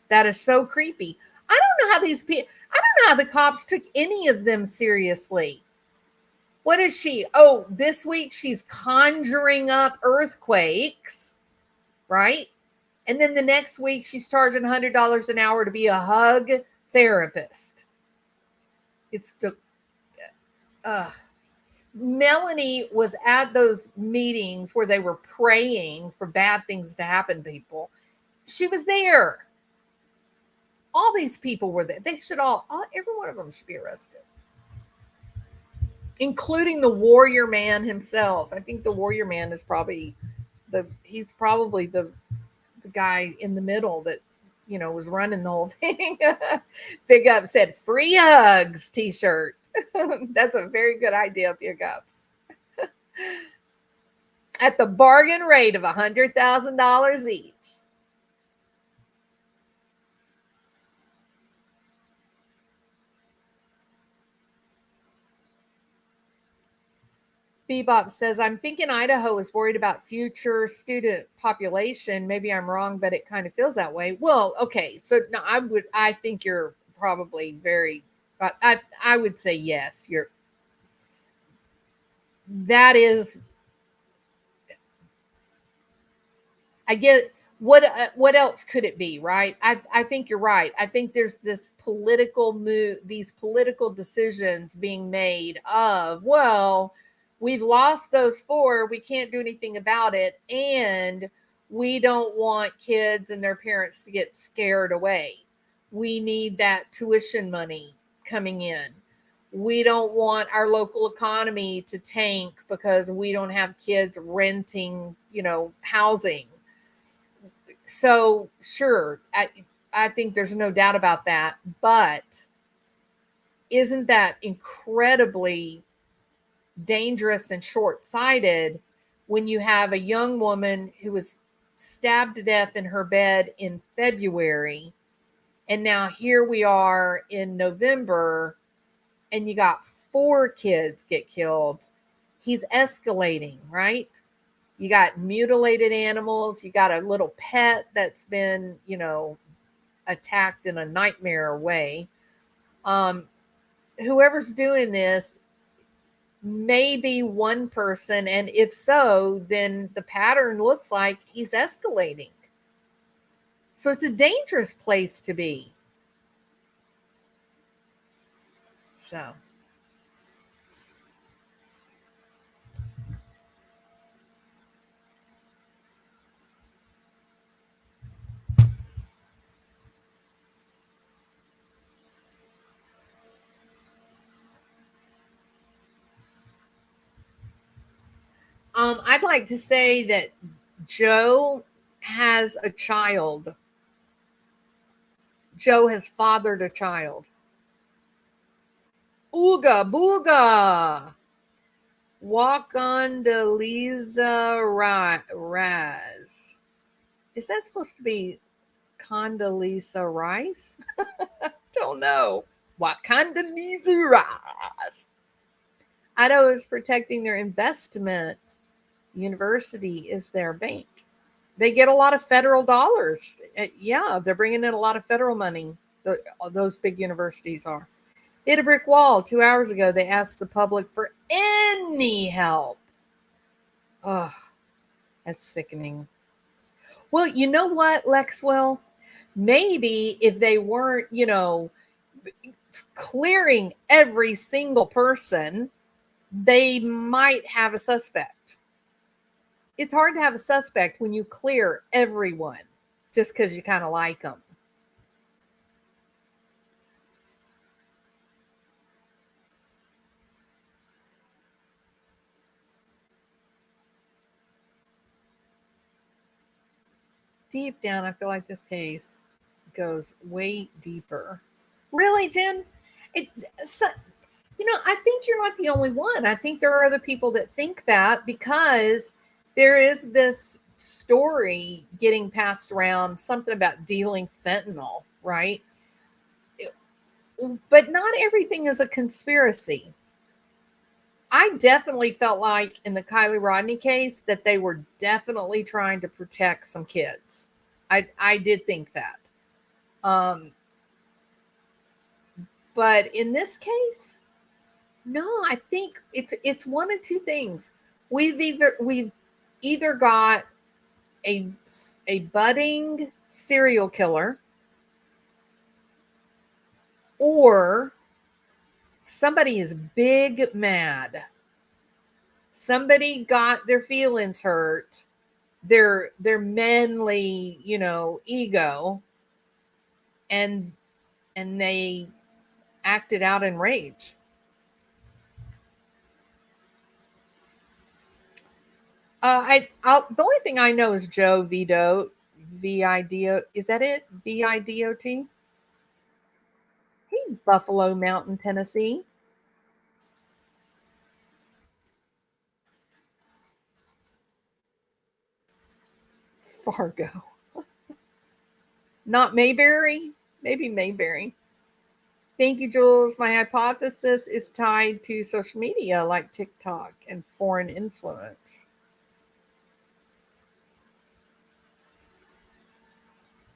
That is so creepy. I don't know how these people, I don't know how the cops took any of them seriously. What is she? Oh, this week she's conjuring up earthquakes, right? And then the next week she's charging $100 an hour to be a hug therapist. It's the Melanie was at those meetings where they were praying for bad things to happen to people. She was there. All these people were there. They should every one of them should be arrested, including the warrior man himself. I think the warrior man is probably he's probably the guy in the middle that, was running the whole thing. Big Up said free hugs t-shirt. That's a very good idea, Big Ups. At the bargain rate of $100,000 each. Bebop says, I'm thinking Idaho is worried about future student population. Maybe I'm wrong, but it kind of feels that way. Well, okay. So no, I think you're probably very, I would say yes. That is, I get what else could it be, right? I think you're right. I think there's this political move, these political decisions being made of, well, we've lost those 4, we can't do anything about it, and we don't want kids and their parents to get scared away. We need that tuition money coming in. We don't want our local economy to tank because we don't have kids renting, housing. So sure, I think there's no doubt about that. But isn't that incredibly dangerous and short-sighted when you have a young woman who was stabbed to death in her bed in February, and now here we are in November, and you got 4 kids get killed? He's escalating, right? You got mutilated animals. You got a little pet that's been, attacked in a nightmare way. Whoever's doing this may be one person. And if so, then the pattern looks like he's escalating. So it's a dangerous place to be. So. I'd like to say that Joe has a child. Joe has fathered a child. Ooga booga. Walk on to Lisa Raz. Is that supposed to be Condoleezza Rice? Don't know. Condoleezza Rice. Idaho is protecting their investment. University is their bank. They get a lot of federal dollars. Yeah, they're bringing in a lot of federal money. Those big universities are. They hit a brick wall 2 hours ago. They asked the public for any help. Oh, that's sickening. Well, you know what, Lexwell? Maybe if they weren't, clearing every single person, they might have a suspect. It's hard to have a suspect when you clear everyone just because you kind of like them. Deep down, I feel like this case goes way deeper. Really, Jen? It, so, I think you're not the only one. I think there are other people that think that because there is this story getting passed around, something about dealing fentanyl, right? But not everything is a conspiracy. I definitely felt like in the Kylie Rodney case that they were definitely trying to protect some kids. I did think that. Um, but in this case, no, I think it's one of two things. We've either got a budding serial killer, or somebody is big mad. Somebody got their feelings hurt, their manly, ego, and they acted out in rage. The only thing I know is Joe Vido, Vido. Is that it? Vidot. Hey, Buffalo Mountain, Tennessee. Fargo. Not Mayberry. Maybe Mayberry. Thank you, Jules. My hypothesis is tied to social media like TikTok and foreign influence.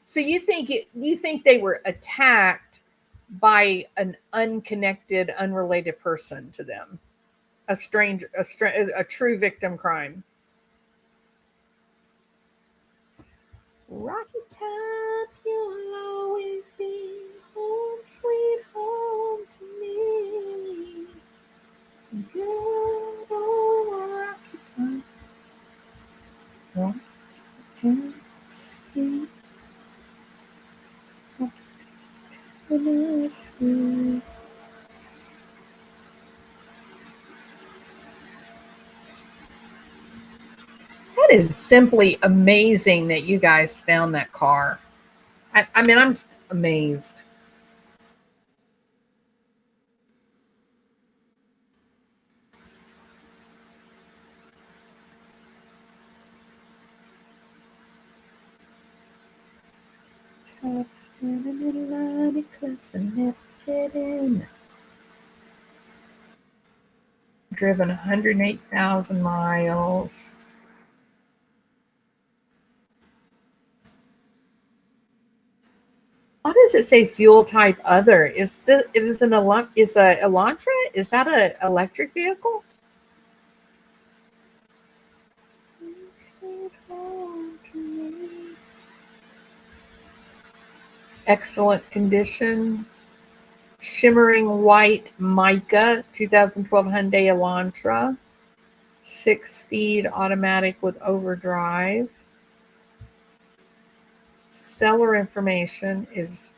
So you think they were attacked by an unconnected, unrelated person to them, a stranger, a true victim crime. Rocky Top, you'll always be home, sweet home to me. Good old Rocky Top, Rocky Tennessee, Rocky Tennessee. That is simply amazing that you guys found that car. I mean, I'm just amazed. Top standing in line, eclipse and never get in. Driven 108,000 miles. Why does it say fuel type other? Is an is a Elantra? Is that an electric vehicle? Excellent condition. Shimmering white mica, 2012 Hyundai Elantra. 6-speed automatic with overdrive. Seller information is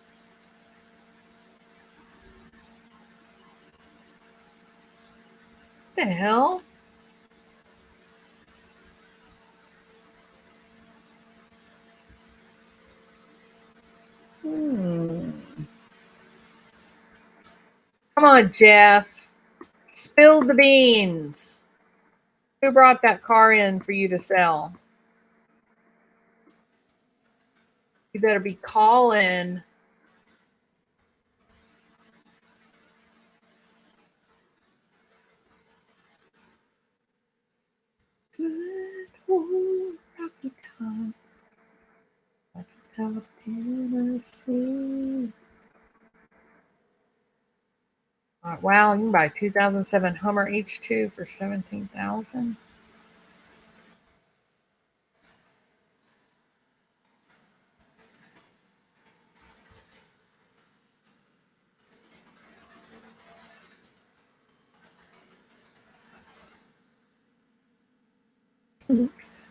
the hell? Come on, Jeff. Spill the beans. Who brought that car in for you to sell? You better be calling. Good old Rocky Top, Rocky Top, Tennessee. Wow, you can buy a 2007 Hummer H2 for $17,000.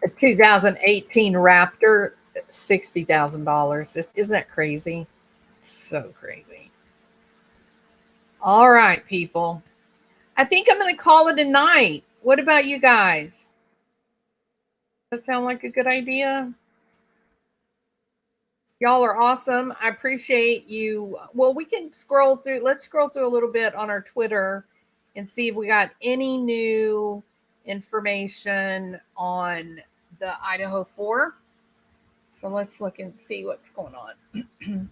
A 2018 Raptor, $60,000. Isn't that crazy? So crazy. All right, people. I think I'm going to call it a night. What about you guys? Does that sound like a good idea? Y'all are awesome. I appreciate you. Well, we can scroll through. Let's scroll through a little bit on our Twitter and see if we got any new information on the Idaho 4. So let's look and see what's going on.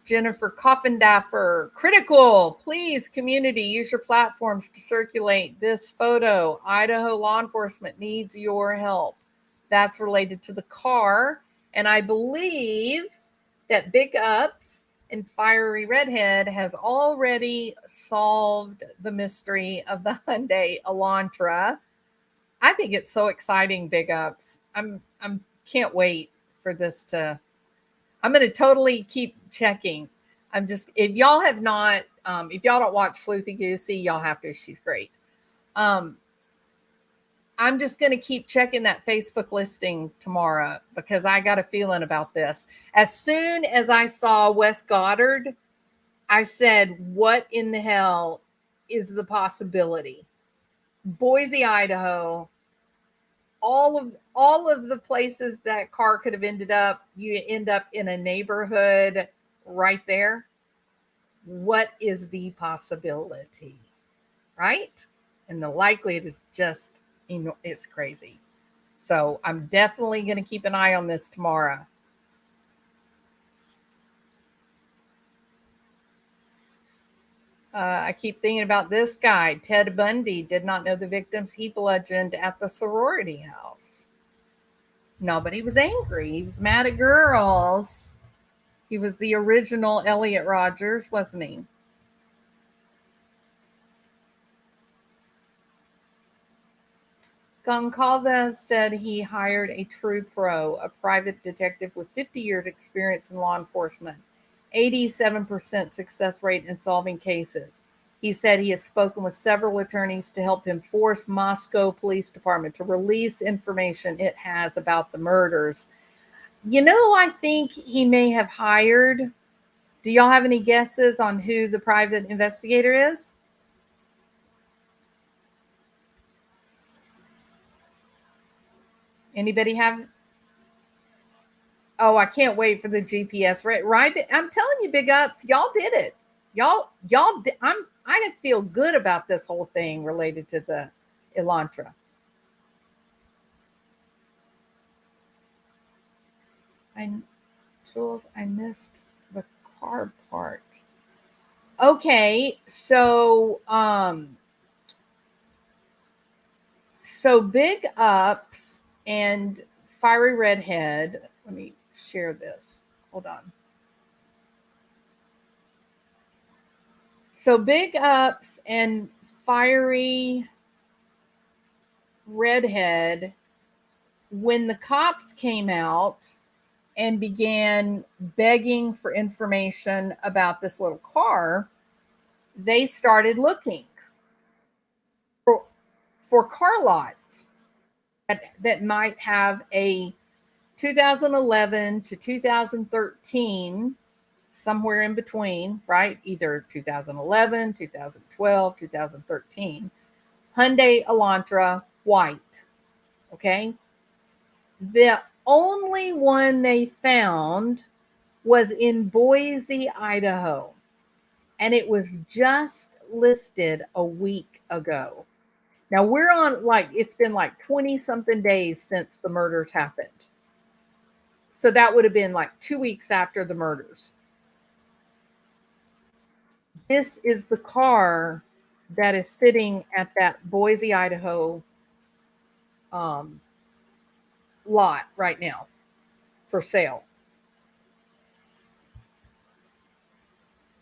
Jennifer Coffendaffer, critical. Please, community, use your platforms to circulate this photo. Idaho law enforcement needs your help. That's related to the car. And I believe that Big Ups and Fiery Redhead has already solved the mystery of the Hyundai Elantra. I think it's so exciting, Big Ups. I'm can't wait for this to. I'm going to totally keep checking. I'm just, if y'all have not, if y'all don't watch Sleuthy Goosey, y'all have to. She's great. I'm just going to keep checking that Facebook listing tomorrow because I got a feeling about this. As soon as I saw West Goddard, I said, what in the hell is the possibility? Boise, Idaho, all of the places that car could have ended up, you end up in a neighborhood right there. What is the possibility? Right? And the likelihood is just, it's crazy. So I'm definitely going to keep an eye on this tomorrow. I keep thinking about this guy. Ted Bundy did not know the victims he bludgeoned at the sorority house. No, but he was angry. He was mad at girls. He was the original Elliot Rogers, wasn't he? Goncalves said he hired a true pro, a private detective with 50 years experience in law enforcement, 87% success rate in solving cases. He said he has spoken with several attorneys to help him force Moscow Police Department to release information it has about the murders. You know, I think he may have hired. Do y'all have any guesses on who the private investigator is? Anybody have? Oh, I can't wait for the GPS. Right. I'm telling you, Big Ups, y'all did it. Y'all. I feel good about this whole thing related to the Elantra. Jules, I missed the car part. Okay, so Big Ups and Fiery Redhead. Let me share this. Hold on. So Big Ups and Fiery Redhead, when the cops came out and began begging for information about this little car, they started looking for car lots that might have a 2011 to 2013, somewhere in between, right? Either 2011, 2012, 2013, Hyundai Elantra white. Okay. The only one they found was in Boise, Idaho, and it was just listed a week ago. Now we're on, like, it's been like 20 something days since the murders happened. So that would have been like 2 weeks after the murders. This is the car that is sitting at that Boise, Idaho lot right now for sale.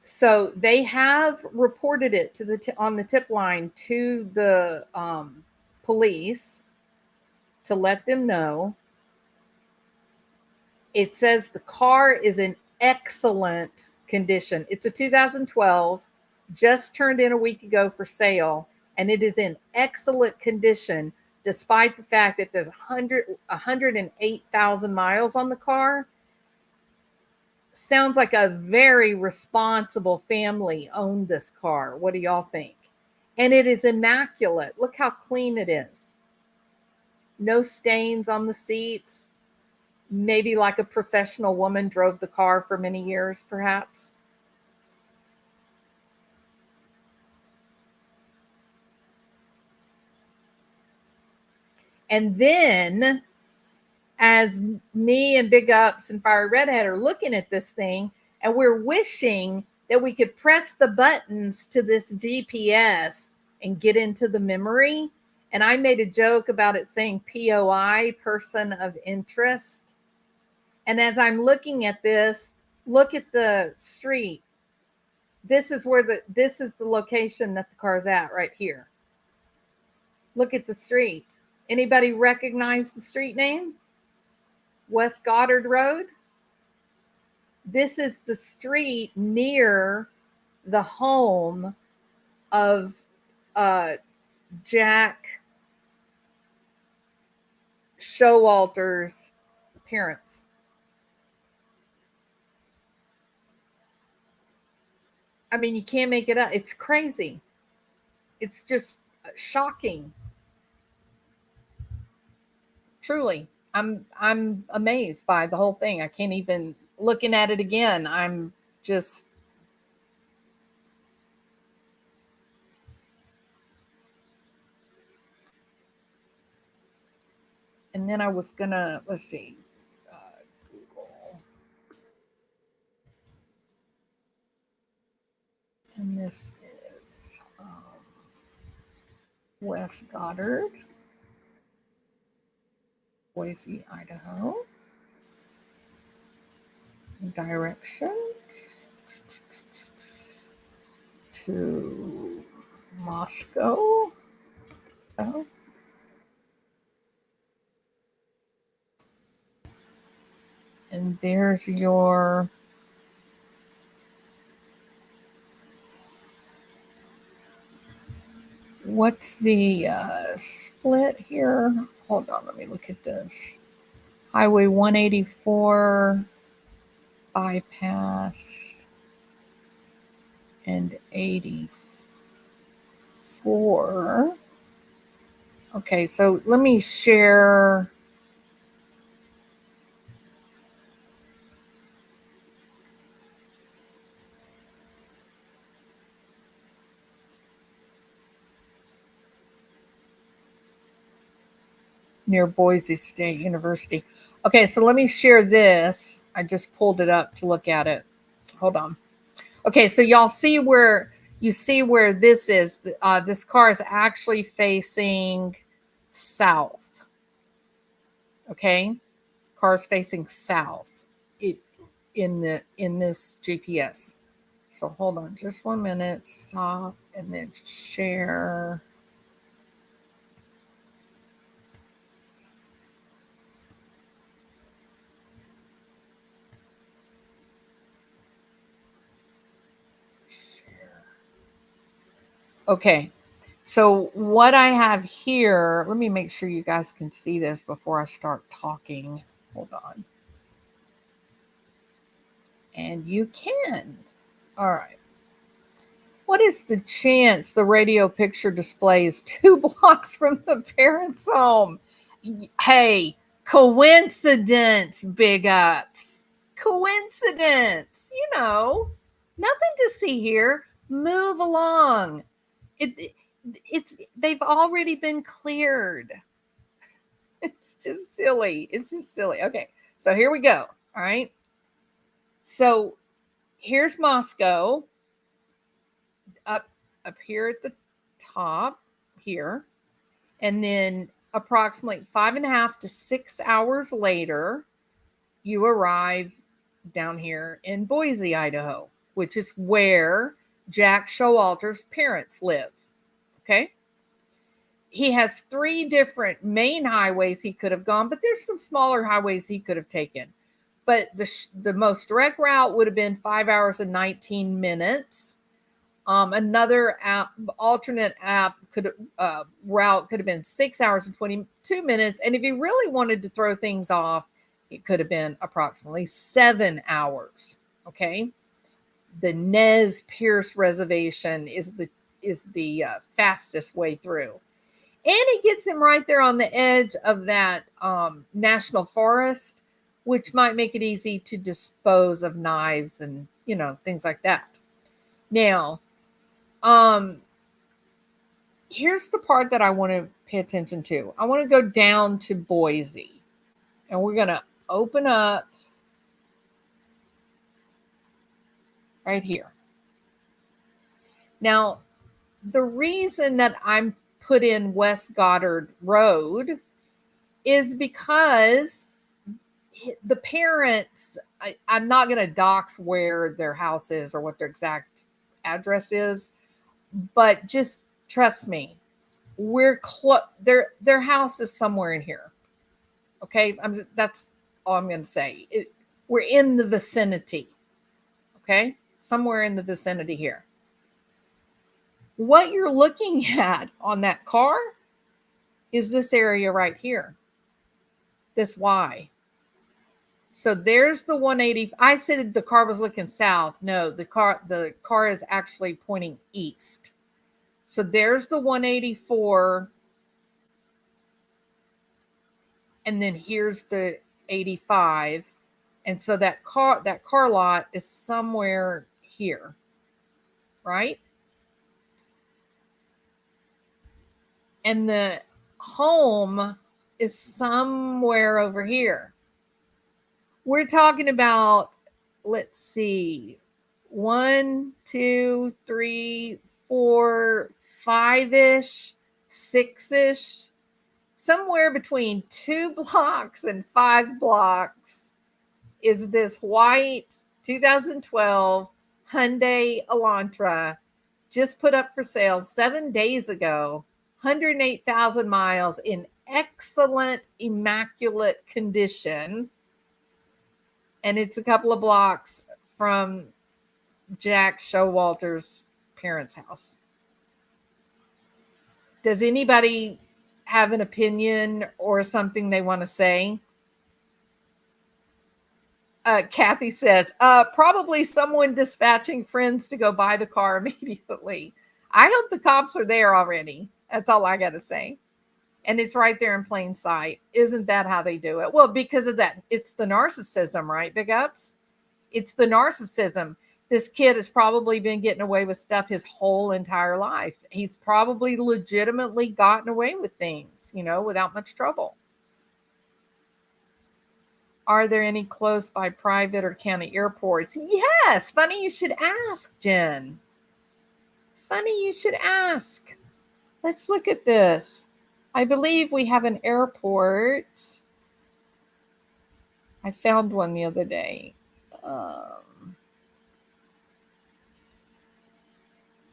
So they have reported it to the on the tip line to the police to let them know. It says the car is in excellent condition. It's a 2012, just turned in a week ago for sale, and it is in excellent condition despite the fact that there's 108,000 miles on the car. Sounds like a very responsible family owned this car. What do y'all think? And it is immaculate. Look how clean it is. No stains on the seats. Maybe like a professional woman drove the car for many years, perhaps. And then, as me and Big Ups and Fiery Redhead are looking at this thing, and we're wishing that we could press the buttons to this GPS and get into the memory. And I made a joke about it saying POI, person of interest. And as I'm looking at this, look at the street. This is the location that the car's at right here. Look at the street. Anybody recognize the street name? West Goddard Road. This is the street near the home of Jack Showalter's parents. I mean, you can't make it up. It's crazy. It's just shocking. Truly, I'm amazed by the whole thing. I can't even, looking at it again, I'm just, and then I was gonna, let's see, Google, and this is West Goddard, Boise, Idaho. Directions to Moscow. Oh. And there's your what's the split here? Hold on, let me look at this. Highway 184 bypass and 84. Okay, so let me share. Near Boise State University. Okay, so let me share this. I just pulled it up to look at it. Hold on. Okay, so y'all see where this is. This car is actually facing south. Okay, car's facing south. In this GPS. So hold on, just 1 minute. Stop and then share. Okay, so what I have here, let me make sure you guys can see this before I start talking. Hold on. And you can. All right. What is the chance the radio picture display is 2 blocks from the parents' home? Hey, coincidence, Big Ups. Coincidence. Nothing to see here. Move along. They've already been cleared. It's just silly. Okay, so here we go. All right. So here's Moscow up here at the top here. And then approximately 5.5 to 6 hours later, you arrive down here in Boise, Idaho, which is where Jack Showalter's parents live. Okay. He has 3 different main highways he could have gone, but there's some smaller highways he could have taken. But the most direct route would have been 5 hours and 19 minutes. Another alternate route could have been 6 hours and 22 minutes. And if you really wanted to throw things off, it could have been approximately 7 hours. Okay. The Nez Perce Reservation is the fastest way through. And it gets him right there on the edge of that national forest, which might make it easy to dispose of knives and, things like that. Now, here's the part that I want to pay attention to. I want to go down to Boise, and we're going to open up right here. Now, the reason that I'm put in West Goddard Road is because the parents, I'm not going to dox where their house is or what their exact address is, but just trust me, we're their house is somewhere in here. Okay, that's all I'm going to say. We're in the vicinity. Okay, somewhere in the vicinity here. What you're looking at on that car is this area right here. This Y. So there's the 180. I said the car was looking south. No, the car is actually pointing east. So there's the 184. And then here's the 85. And so that car lot is somewhere here. Right? And the home is somewhere over here. We're talking about, let's see, 1, 2, 3, 4, 5-ish, 6-ish, somewhere between 2 blocks and 5 blocks is this white 2012 Hyundai Elantra, just put up for sale 7 days ago, 108,000 miles in excellent, immaculate condition. And it's a couple of blocks from Jack Showalter's parents' house. Does anybody have an opinion or something they want to say? Kathy says, probably someone dispatching friends to go buy the car immediately. I hope the cops are there already. That's all I got to say. And it's right there in plain sight. Isn't that how they do it? Well, because of that, it's the narcissism, right, Big Ups? It's the narcissism. This kid has probably been getting away with stuff his whole entire life. He's probably legitimately gotten away with things, without much trouble. Are there any close by private or county airports? Yes. Funny you should ask, Jen. Funny you should ask. Let's look at this. I believe we have an airport. I found one the other day.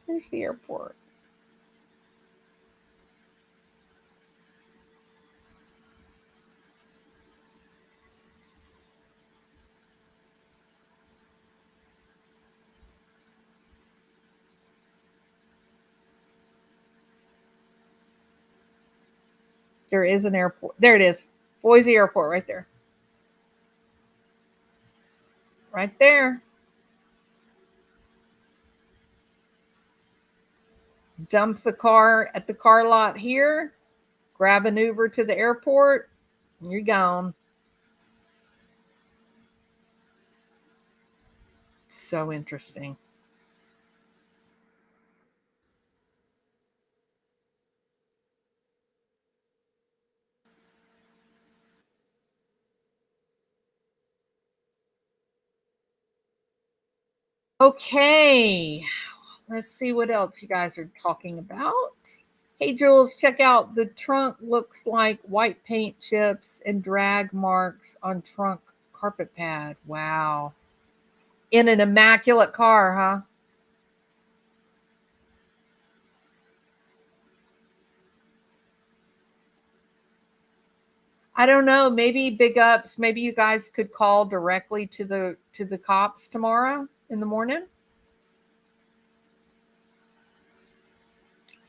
Here's the airport. There is an airport. There it is. Boise Airport right there. Right there. Dump the car at the car lot here. Grab an Uber to the airport. And you're gone. So interesting. Okay. Let's see what else you guys are talking about. Hey, Jules, check out the trunk. Looks like white paint chips and drag marks on trunk carpet pad. Wow. In an immaculate car, huh? I don't know. Maybe Big Ups. Maybe you guys could call directly to the cops tomorrow in the morning.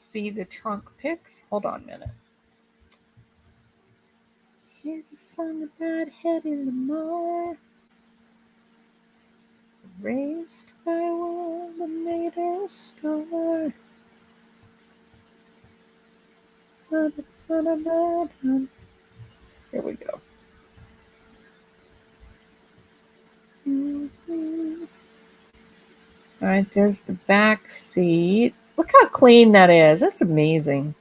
see the trunk pics. Hold on a minute. Here's a song about heading to Mars. Raised by one that made her a star. Here we go. All right, there's the back seat. Look how clean that is. That's amazing.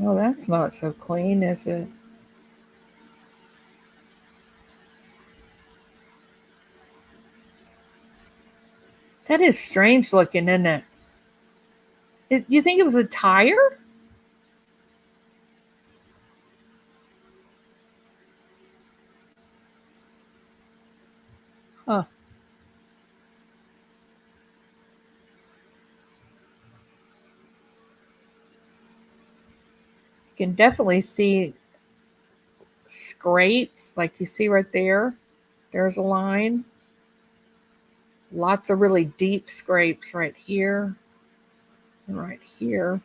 Oh, that's not so clean, is it? That is strange looking, isn't it? You think it was a tire? Huh. You can definitely see scrapes like you see right there. There's a line. Lots of really deep scrapes right here and right here.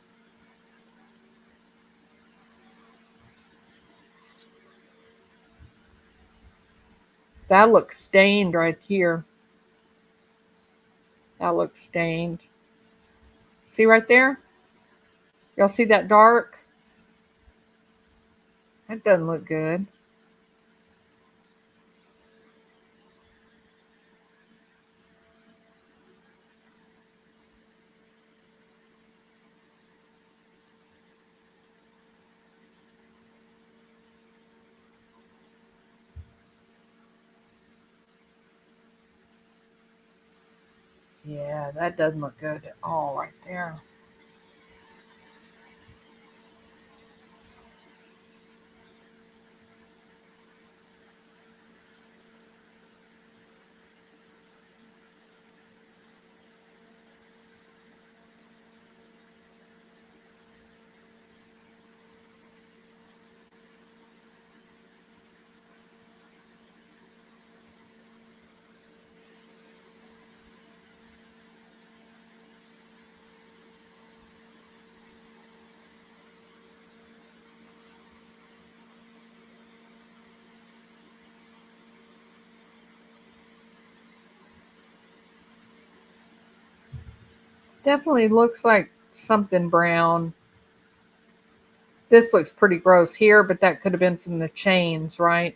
That looks stained right here. That looks stained. See right there? Y'all see that dark? That doesn't look good. Yeah, that doesn't look good at all right there. Definitely looks like something brown. This looks pretty gross here, but that could have been from the chains, right?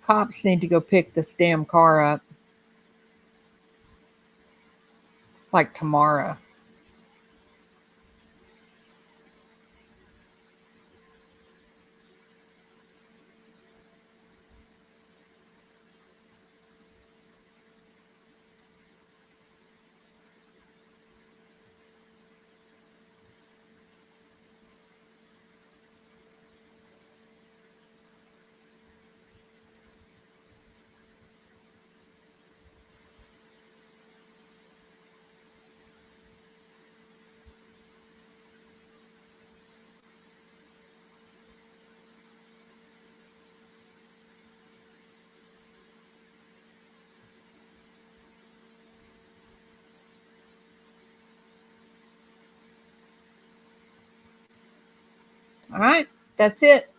Cops need to go pick this damn car up like tomorrow. All right, that's it.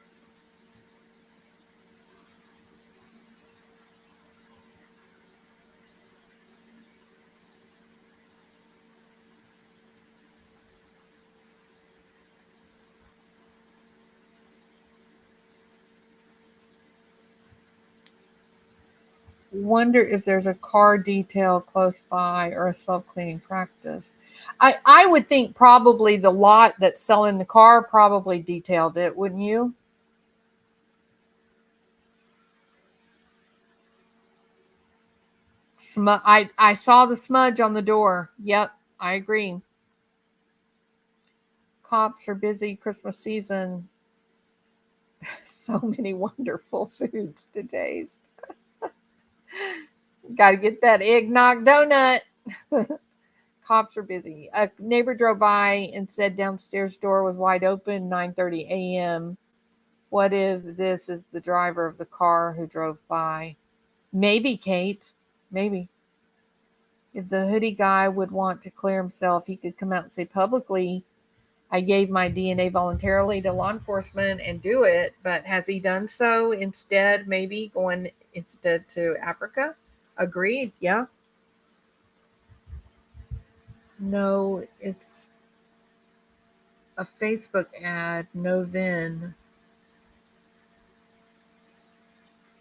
Wonder if there's a car detail close by or a self-cleaning practice. I would think probably the lot that's selling the car probably detailed it, wouldn't you? I saw the smudge on the door. Yep, I agree. Cops are busy Christmas season. So many wonderful foods to taste. Got to get that eggnog donut. Cops are busy. A neighbor drove by and said downstairs door was wide open, 9:30 a.m. What if this is the driver of the car who drove by? Maybe, Kate. Maybe. If the hoodie guy would want to clear himself, he could come out and say publicly, I gave my DNA voluntarily to law enforcement and do it, but has he done so instead, maybe going instead to Africa? Agreed. Yeah. No, it's a Facebook ad. No, Vin.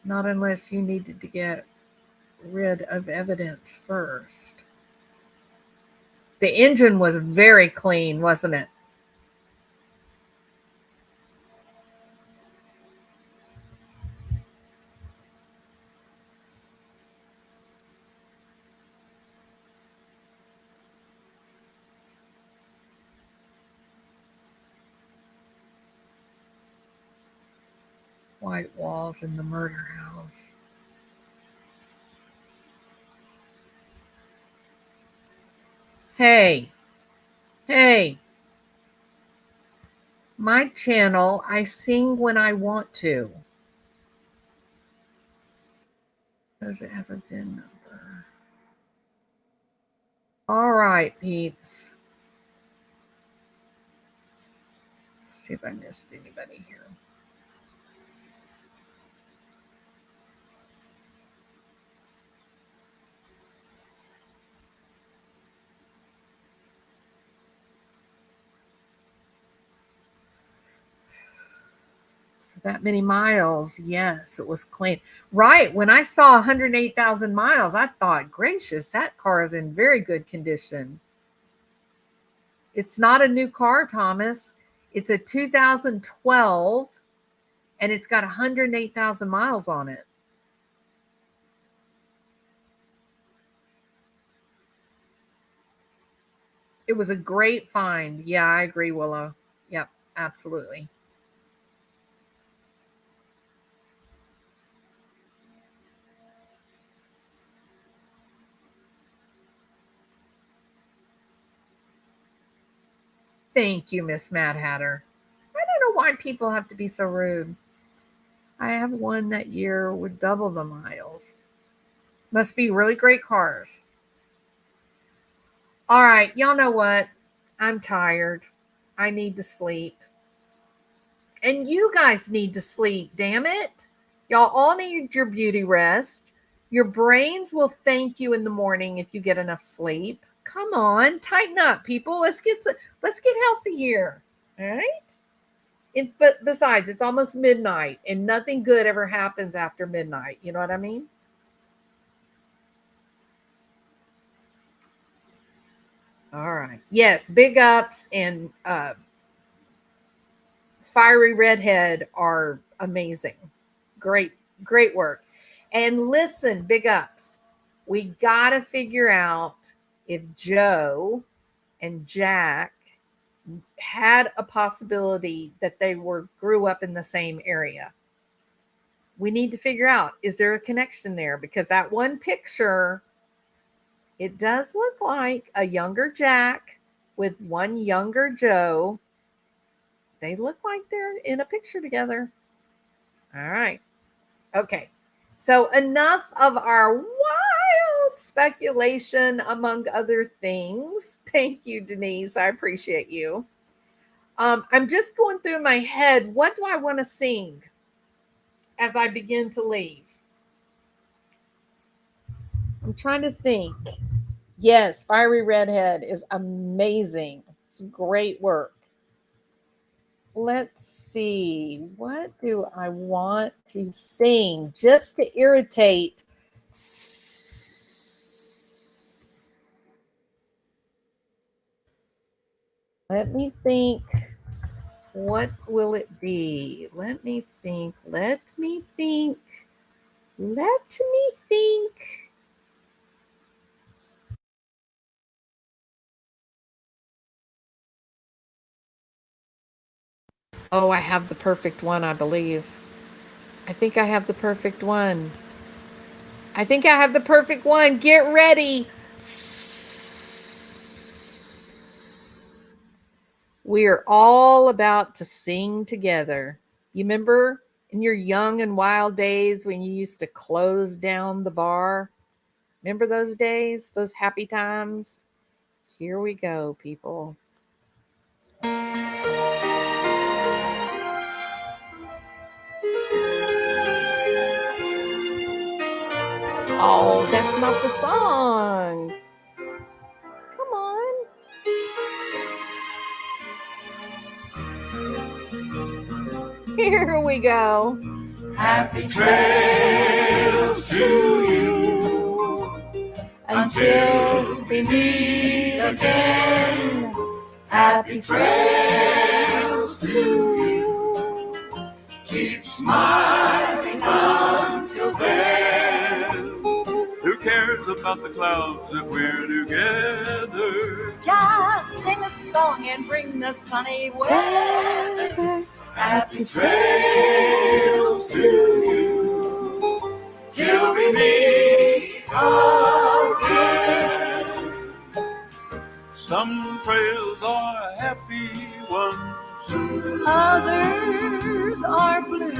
Not unless you needed to get rid of evidence first. The engine was very clean, wasn't it? White walls in the murder house. Hey, hey, my channel, I sing when I want to. Does it have a VIN number? All right, peeps. Let's see if I missed anybody here. For that many miles, yes, it was clean. Right, when I saw 108,000 miles, I thought, gracious, that car is in very good condition. It's not a new car, Thomas. It's a 2012, and it's got 108,000 miles on it. It was a great find. Yeah, I agree, Willow. Yep, absolutely. Thank you, Miss Mad Hatter. I don't know why people have to be so rude. I have one that year with double the miles. Must be really great cars. All right, y'all know what? I'm tired. I need to sleep. And you guys need to sleep, damn it. Y'all all need your beauty rest. Your brains will thank you in the morning if you get enough sleep. Come on, tighten up, people. Let's get healthy here. All right? But besides, it's almost midnight and nothing good ever happens after midnight. You know what I mean? All right. Yes, big ups and fiery redhead are amazing. Great, great work. And listen, big ups. We got to figure out if Joe and Jack had a possibility that they grew up in the same area. We need to figure out, is there a connection there? Because that one picture, it does look like a younger Jack with one younger Joe. They look like they're in a picture together. All right. Okay. So enough of our wild speculation, among other things. Thank you, Denise. I appreciate you. I'm just going through my head. What do I want to sing as I begin to leave? I'm trying to think. Yes, Fiery Redhead is amazing. It's great work. Let's see. What do I want to sing just to irritate? Let me think. What will it be? Let me think. Let me think. Let me think. Oh, I have the perfect one, I believe. I think I have the perfect one. I think I have the perfect one. Get ready. We're all about to sing together. You remember in your young and wild days when you used to close down the bar? Remember those days, those happy times? Here we go, people. Oh, that's not the song. Come on. Here we go. Happy trails to you until we meet again. Happy trails to you. Keep smiling until then. Who cares about the clouds if we're together? Just sing a song and bring the sunny weather. Happy trails to you till we meet again. Some trails are happy ones, Others are blue.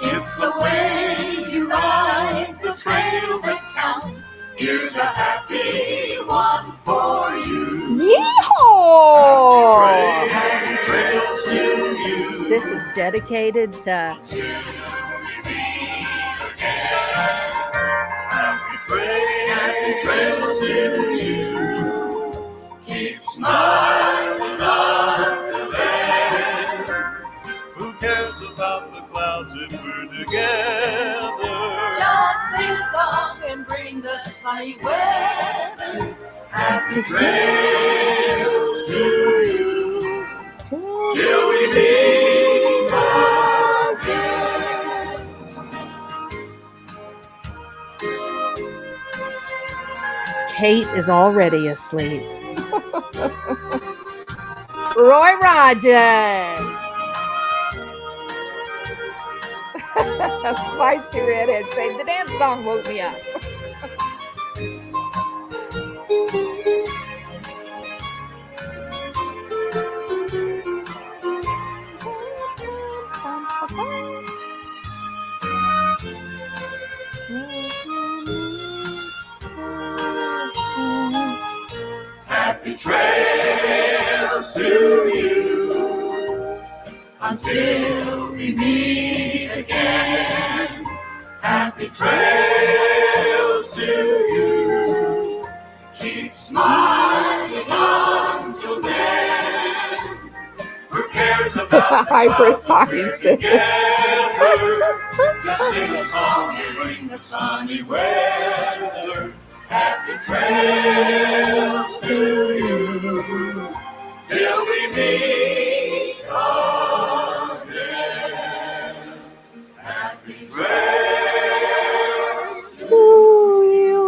it's the way you ride the trail that counts. Here's a happy one for you. Yeehaw! Happy trails to you. This is dedicated to Happy trails to you. Keep smiling until then. Who cares about the clouds if we're together? Just sing a song and bring the sunny weather. Happy trails to you till we meet again. Kate is already asleep. Roy Rogers. Feisty redhead saying the damn song woke me up. Happy trails to you until we meet again. Happy trails to you. Keep smiling until then. Who cares about Hybrid the clouds if we're voices. together? Just sing a song and bring the sunny weather. Happy trails to you till we meet again. Happy trails to you.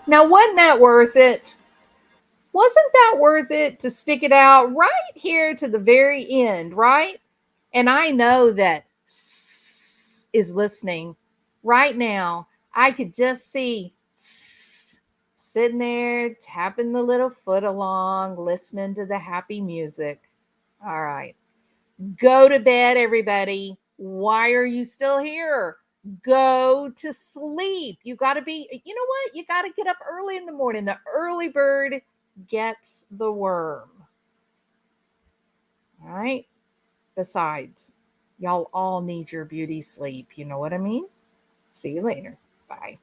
Now, wasn't that worth it? Wasn't that worth it to stick it out right here to the very end, right? And I know that is listening right now. I could just see sitting there tapping the little foot along, listening to the happy music. All right. Go to bed, everybody. Why are you still here? Go to sleep. You got to be, you know what? You got to get up early in the morning. The early bird gets the worm. All right. Besides, y'all all need your beauty sleep. You know what I mean? See you later. Bye.